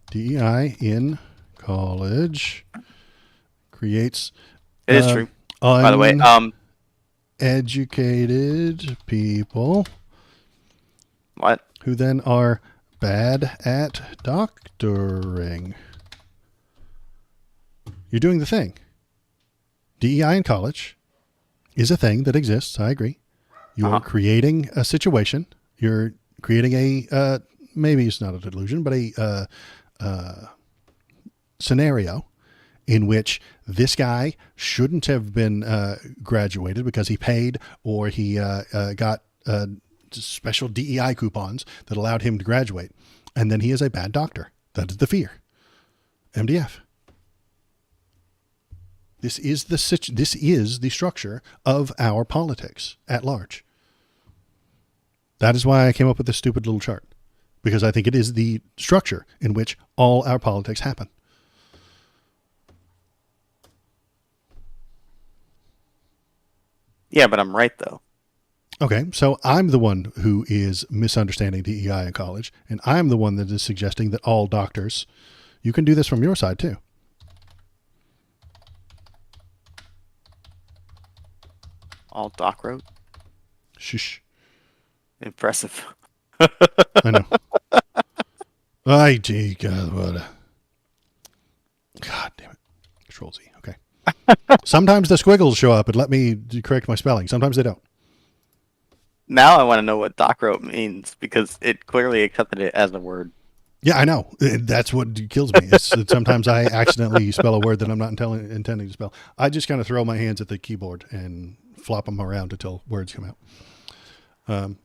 DEI in college creates It is true, by the way. uneducated people What? who then are bad at doctoring. You're doing the thing. DEI in college is a thing that exists. I agree. You are creating a situation. You're creating a maybe it's not a delusion, but a scenario in which this guy shouldn't have been graduated because he paid or he got special DEI coupons that allowed him to graduate, and then he is a bad doctor. That is the fear. MDF. This is the structure of our politics at large. That is why I came up with this stupid little chart, because I think it is the structure in which all our politics happen. Yeah, but I'm right though. Okay, so I'm the one who is misunderstanding DEI in college, and I'm the one that is suggesting that all doctors, you can do this from your side too. All doc wrote. Shush. Impressive. I know. I gee, God, what a... God damn it. Control Z. Okay. Sometimes the squiggles show up and let me correct my spelling. Sometimes they don't. Now I want to know what doc wrote means, because it clearly accepted it as a word. Yeah, I know. That's what kills me. It's sometimes I accidentally spell a word that I'm not intending to spell. I just kind of throw my hands at the keyboard and flop them around until words come out.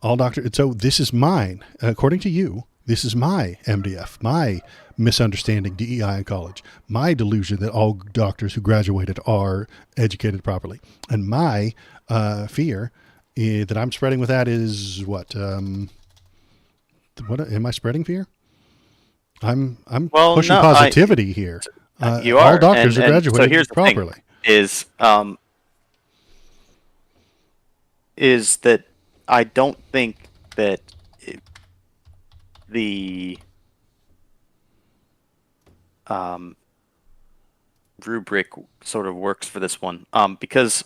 All doctor. So this is mine. According to you, this is my MDF, my misunderstanding DEI in college, my delusion that all doctors who graduated are educated properly, and my fear that I'm spreading with that is what? What am I spreading fear? I'm pushing positivity here. You all are. doctors are graduated so here's the properly. Thing, is that I don't think that the rubric sort of works for this one, because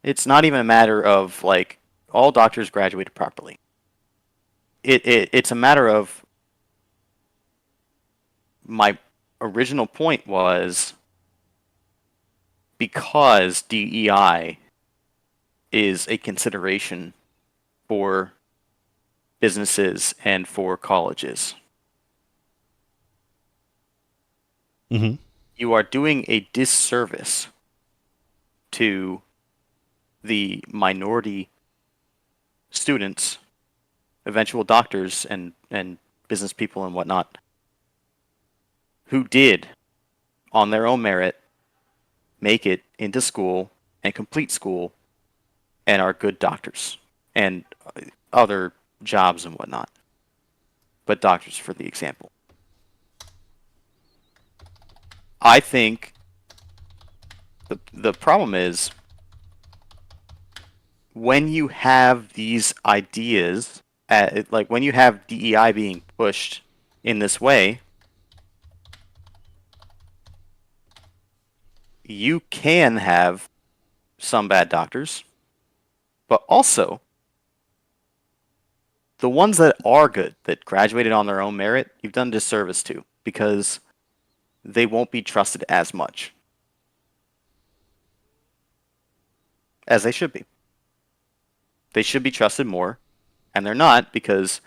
it's not even a matter of like all doctors graduated properly. It's a matter of, my original point was, because DEI is a consideration for businesses and for colleges. Mm-hmm. You are doing a disservice to the minority students, eventual doctors and business people and whatnot, who did, on their own merit, make it into school and complete school and are good doctors and other jobs and whatnot. But doctors for the example. I think the problem is, when you have these ideas, like when you have DEI being pushed in this way, you can have some bad doctors, but also the ones that are good, that graduated on their own merit, you've done a disservice to, because they won't be trusted as much as they should be. They should be trusted more, and they're not, because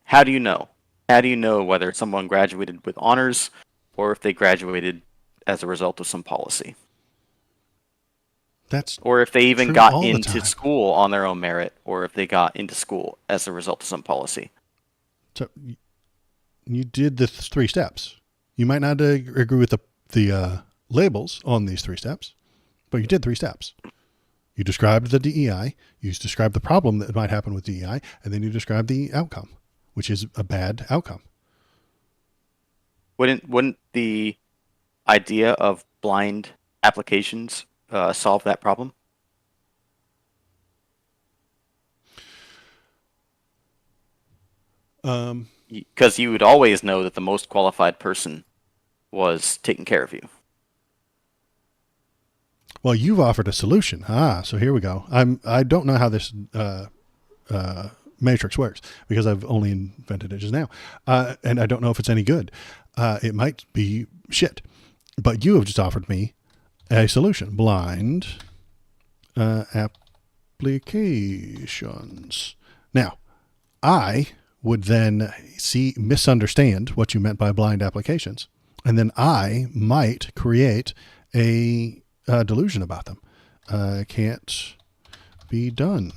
how do you know? How do you know whether someone graduated with honors or if they graduated as a result of some policy? That's or if they even true got all the into time. school on their own merit, or if they got into school as a result of some policy. So you did the 3 steps. You might not agree with the labels on these 3 steps, but you did 3 steps. You described the DEI, you described the problem that might happen with DEI, and then you described the outcome, which is a bad outcome. Wouldn't the idea of blind applications solve that problem? Because you would always know that the most qualified person was taking care of you. Well, you've offered a solution. So here we go. I don't know how this matrix works because I've only invented it just now, and I don't know if it's any good. It might be shit, but you have just offered me a solution: blind applications. Now, I would then misunderstand what you meant by blind applications, and then I might create a delusion about them. Can't be done.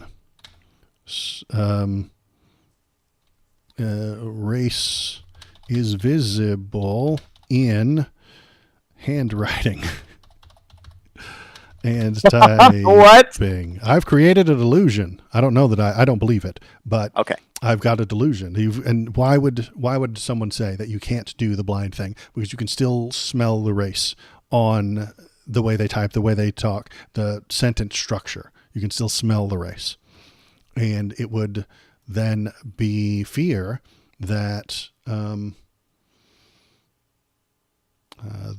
Race is visible in handwriting and typing. What? I've created a delusion. I don't know that I don't believe it, but Okay. I've got a delusion. And why would someone say that you can't do the blind thing? Because you can still smell the race on the way they type, the way they talk, the sentence structure. You can still smell the race. And it would then be fear that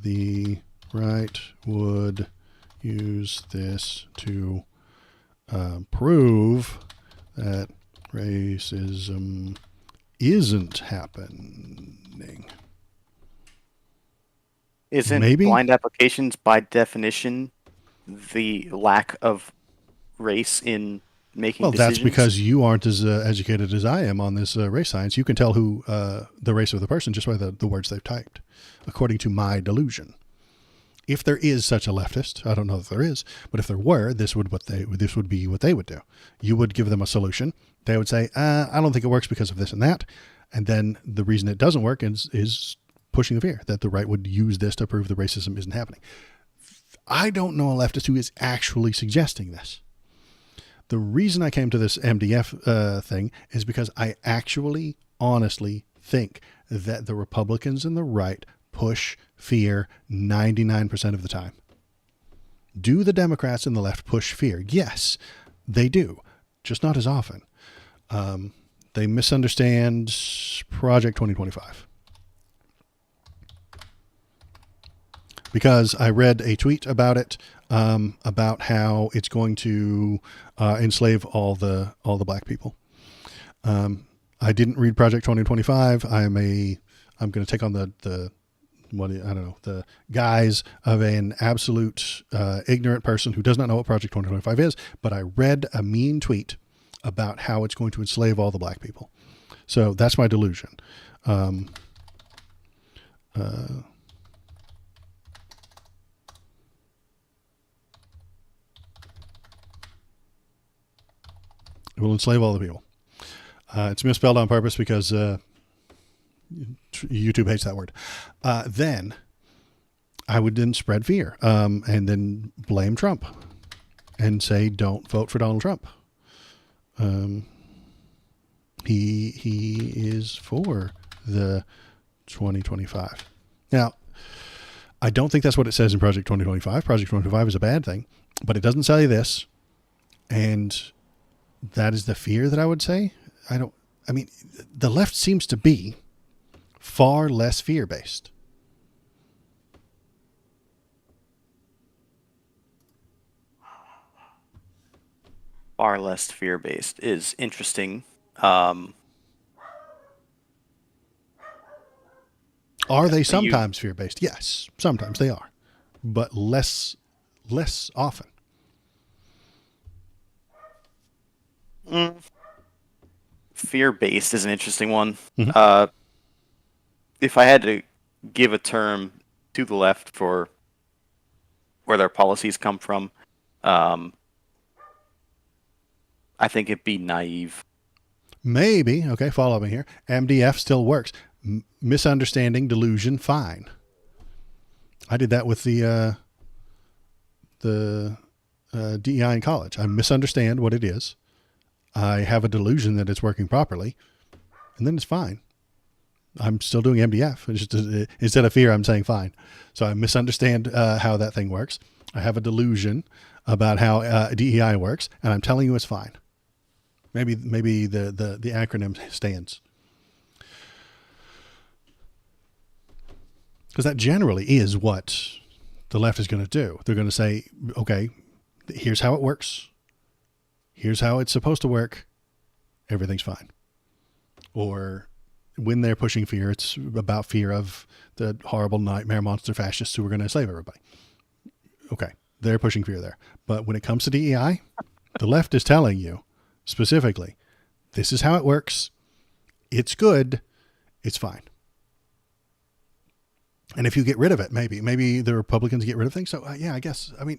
the right would use this to prove that racism isn't happening. Isn't Maybe? blind applications by definition the lack of race in making Well, decisions? that's because you aren't as educated as I am on this race science. You can tell who the race of the person just by the words they've typed, according to my delusion. If there is such a leftist, I don't know if there is, but if there were, this would be what they would do. You would give them a solution. They would say, I don't think it works because of this and that. And then the reason it doesn't work is pushing the fear that the right would use this to prove the racism isn't happening. I don't know a leftist who is actually suggesting this. The reason I came to this MDF thing is because I actually, honestly think that the Republicans and the right push fear 99% of the time. Do the Democrats and the left push fear? Yes, they do, just not as often. They misunderstand Project 2025. Because I read a tweet about it, about how it's going to enslave all the black people. I didn't read Project 2025. I'm going to take on the guise of an absolute ignorant person who does not know what Project 2025 is. But I read a mean tweet about how it's going to enslave all the black people. So that's my delusion. It will enslave all the people. It's misspelled on purpose because YouTube hates that word. Then I would then spread fear and then blame Trump and say, don't vote for Donald Trump. He is for the 2025. Now, I don't think that's what it says in Project 2025. Project 2025 is a bad thing, but it doesn't say this. And that is the fear that I would say. The left seems to be far less fear-based. Far less fear-based is interesting. Are they sometimes fear-based? Yes, sometimes they are, but less often. Fear-based is an interesting one. Mm-hmm. If I had to give a term to the left for where their policies come from, Um, I think it'd be naive. Maybe. Okay, follow me here. MDF still works. Misunderstanding, delusion, fine. I did that with the DEI in college. I misunderstand what it is. I have a delusion that it's working properly, and then it's fine. I'm still doing MDF. It's just, instead of fear, I'm saying fine. So I misunderstand how that thing works. I have a delusion about how DEI works, and I'm telling you it's fine. Maybe the acronym stands. Because that generally is what the left is going to do. They're going to say, okay, here's how it works. Here's how it's supposed to work. Everything's fine. Or when they're pushing fear, it's about fear of the horrible nightmare monster fascists who are going to enslave everybody. Okay, they're pushing fear there. But when it comes to DEI, the left is telling you specifically, this is how it works. It's good. It's fine. And if you get rid of it, maybe the Republicans get rid of things. So yeah, I guess, I mean,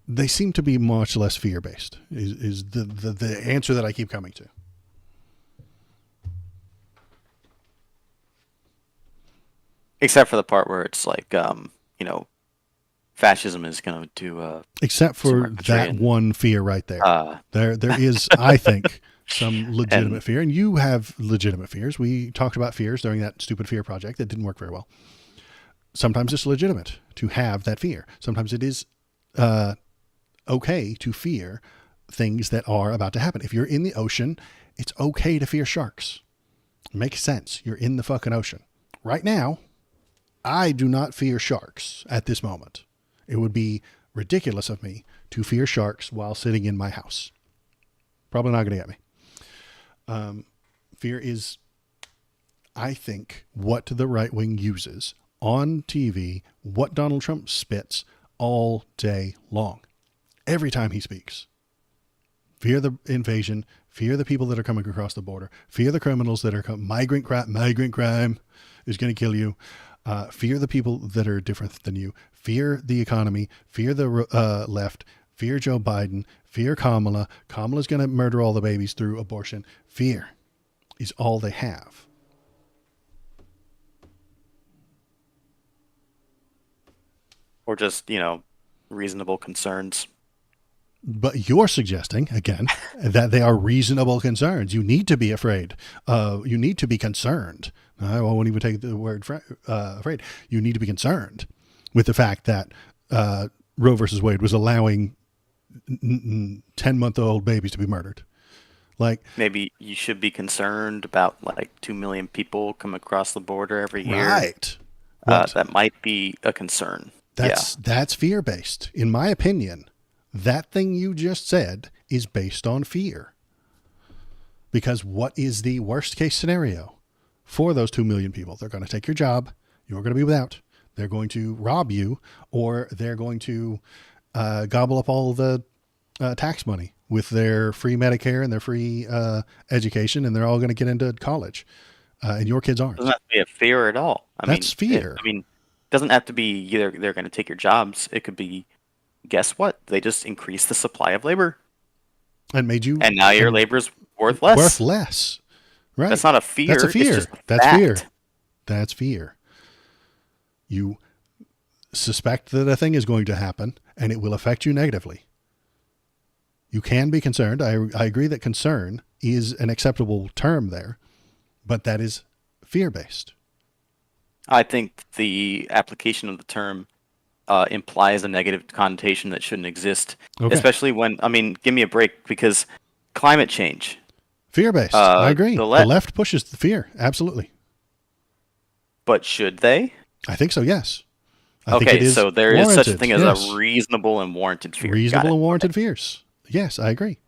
they seem to be much less fear-based is the answer that I keep coming to. Except for the part where it's like, fascism is going to except for that one fear right there. There is, I think, some legitimate fear, and you have legitimate fears. We talked about fears during that stupid fear project that didn't work very well. Sometimes it's legitimate to have that fear. Sometimes it is okay to fear things that are about to happen. If you're in the ocean, it's okay to fear sharks. It makes sense. You're in the fucking ocean. Right now, I do not fear sharks at this moment. It would be ridiculous of me to fear sharks while sitting in my house. Probably not going to get me. Fear is, I think, what the right wing uses on TV, what Donald Trump spits all day long. Every time he speaks. Fear the invasion, fear the people that are coming across the border, fear the criminals that are migrant crime is going to kill you. Fear the people that are different than you. Fear the economy. Fear the left. Fear Joe Biden. Fear Kamala. Kamala's going to murder all the babies through abortion. Fear is all they have. or just, reasonable concerns. But you're suggesting, again, that they are reasonable concerns. You need to be afraid. You need to be concerned. I won't even take the word afraid. You need to be concerned with the fact that Roe versus Wade was allowing 10-month-old babies to be murdered. Like, maybe you should be concerned about 2 million people come across the border every year. Right. That might be a concern. That's fear-based. In my opinion, that thing you just said is based on fear. Because what is the worst case scenario for those 2 million people? They're going to take your job. You're going to be without. They're going to rob you, or they're going to gobble up all the tax money with their free Medicare and their free education, and they're all going to get into college. And your kids aren't. It doesn't have to be a fear at all. That's fear. It doesn't have to be they're going to take your jobs. It could be, guess what? They just increased the supply of labor. And made you. And now your labor's worth less. Worth less. Right. That's not a fear. That's a fear. It's just a That's fact. fear. That's fear. You suspect that a thing is going to happen and it will affect you negatively. You can be concerned. I agree that concern is an acceptable term there, but that is fear-based. I think the application of the term implies a negative connotation that shouldn't exist, especially when, give me a break, because climate change. Fear-based. I agree. The left pushes the fear. Absolutely. But should they? I think so, yes. So there is such a thing as a reasonable and warranted fear. Reasonable and warranted fears. Yes, I agree.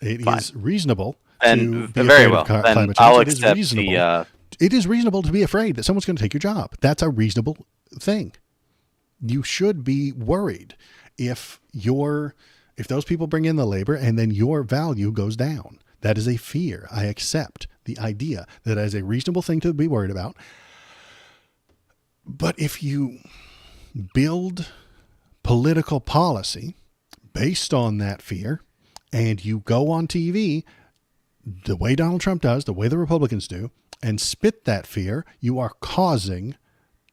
It is reasonable to be very afraid well. of climate change. I'll it is accept reasonable. It is reasonable to be afraid that someone's going to take your job. That's a reasonable thing. You should be worried if those people bring in the labor and then your value goes down. That is a fear. I accept the idea that is a reasonable thing to be worried about. But if you build political policy based on that fear, and you go on TV the way Donald Trump does, the way the Republicans do, and spit that fear, you are causing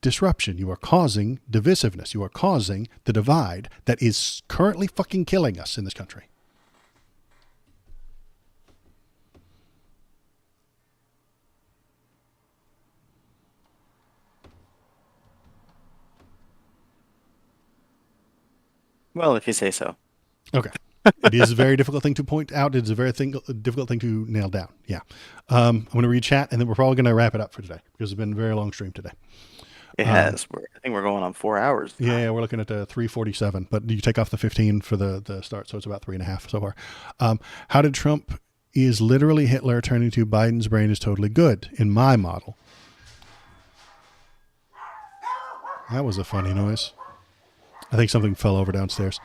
disruption. You are causing divisiveness. You are causing the divide that is currently fucking killing us in this country. Well, if you say so. Okay. It is a very difficult thing to point out. It's a very difficult thing to nail down. Yeah. I'm going to read chat, and then we're probably going to wrap it up for today because it's been a very long stream today. It has. I think we're going on 4 hours. Yeah, we're looking at 3:47, but you take off the 15 for the start, so it's about 3.5 so far. How did Trump is literally Hitler turning to Biden's brain is totally good in my model? That was a funny noise. I think something fell over downstairs.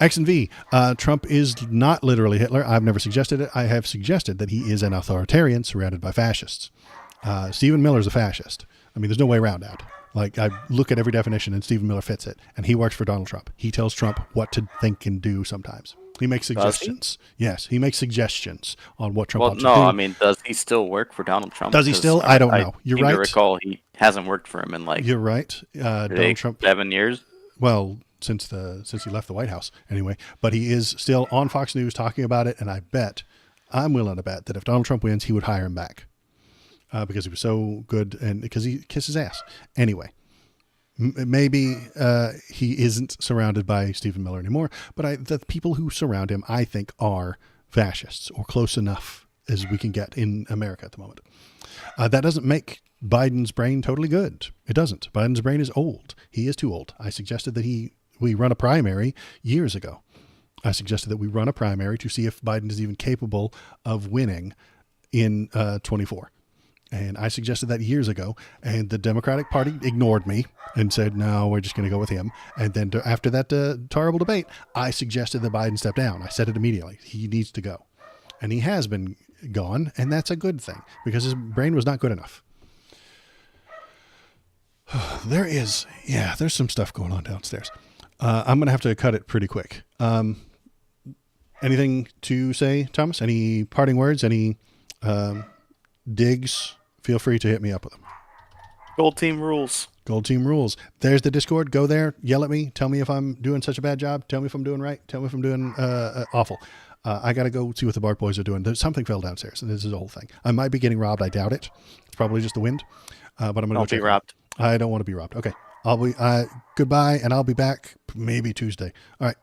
X and V, Trump is not literally Hitler. I've never suggested it. I have suggested that he is an authoritarian surrounded by fascists. Stephen Miller's a fascist. I mean, there's no way around that. Like, I look at every definition and Stephen Miller fits it. And he works for Donald Trump. He tells Trump what to think and do sometimes. He makes suggestions. Yes, he makes suggestions on what Trump wants to do. No, I mean, does he still work for Donald Trump? Does he still? I don't know. You're right. I recall he hasn't worked for him in like... You're right. Donald Trump... 7 years? Well, since he left the White House anyway. But he is still on Fox News talking about it. And I'm willing to bet that if Donald Trump wins, he would hire him back. Because he was so good and because he kissed his ass. Anyway, maybe he isn't surrounded by Stephen Miller anymore, but the people who surround him, I think, are fascists or close enough as we can get in America at the moment. That doesn't make Biden's brain totally good. It doesn't. Biden's brain is old. He is too old. I suggested that we run a primary years ago. I suggested that we run a primary to see if Biden is even capable of winning in 24. And I suggested that years ago, and the Democratic Party ignored me and said, no, we're just going to go with him. And then after that terrible debate, I suggested that Biden step down. I said it immediately. He needs to go. And he has been gone, and that's a good thing because his brain was not good enough. There's some stuff going on downstairs. I'm going to have to cut it pretty quick. Anything to say, Thomas? Any parting words? Any digs? Feel free to hit me up with them. Gold team rules. Gold team rules. There's the Discord. Go there. Yell at me. Tell me if I'm doing such a bad job. Tell me if I'm doing right. Tell me if I'm doing awful. I got to go see what the Bart boys are doing. Something fell downstairs, and this is the whole thing. I might be getting robbed. I doubt it. It's probably just the wind. But I'm going to go check. Be robbed. I don't want to be robbed. Okay. I'll be goodbye, and I'll be back maybe Tuesday. All right.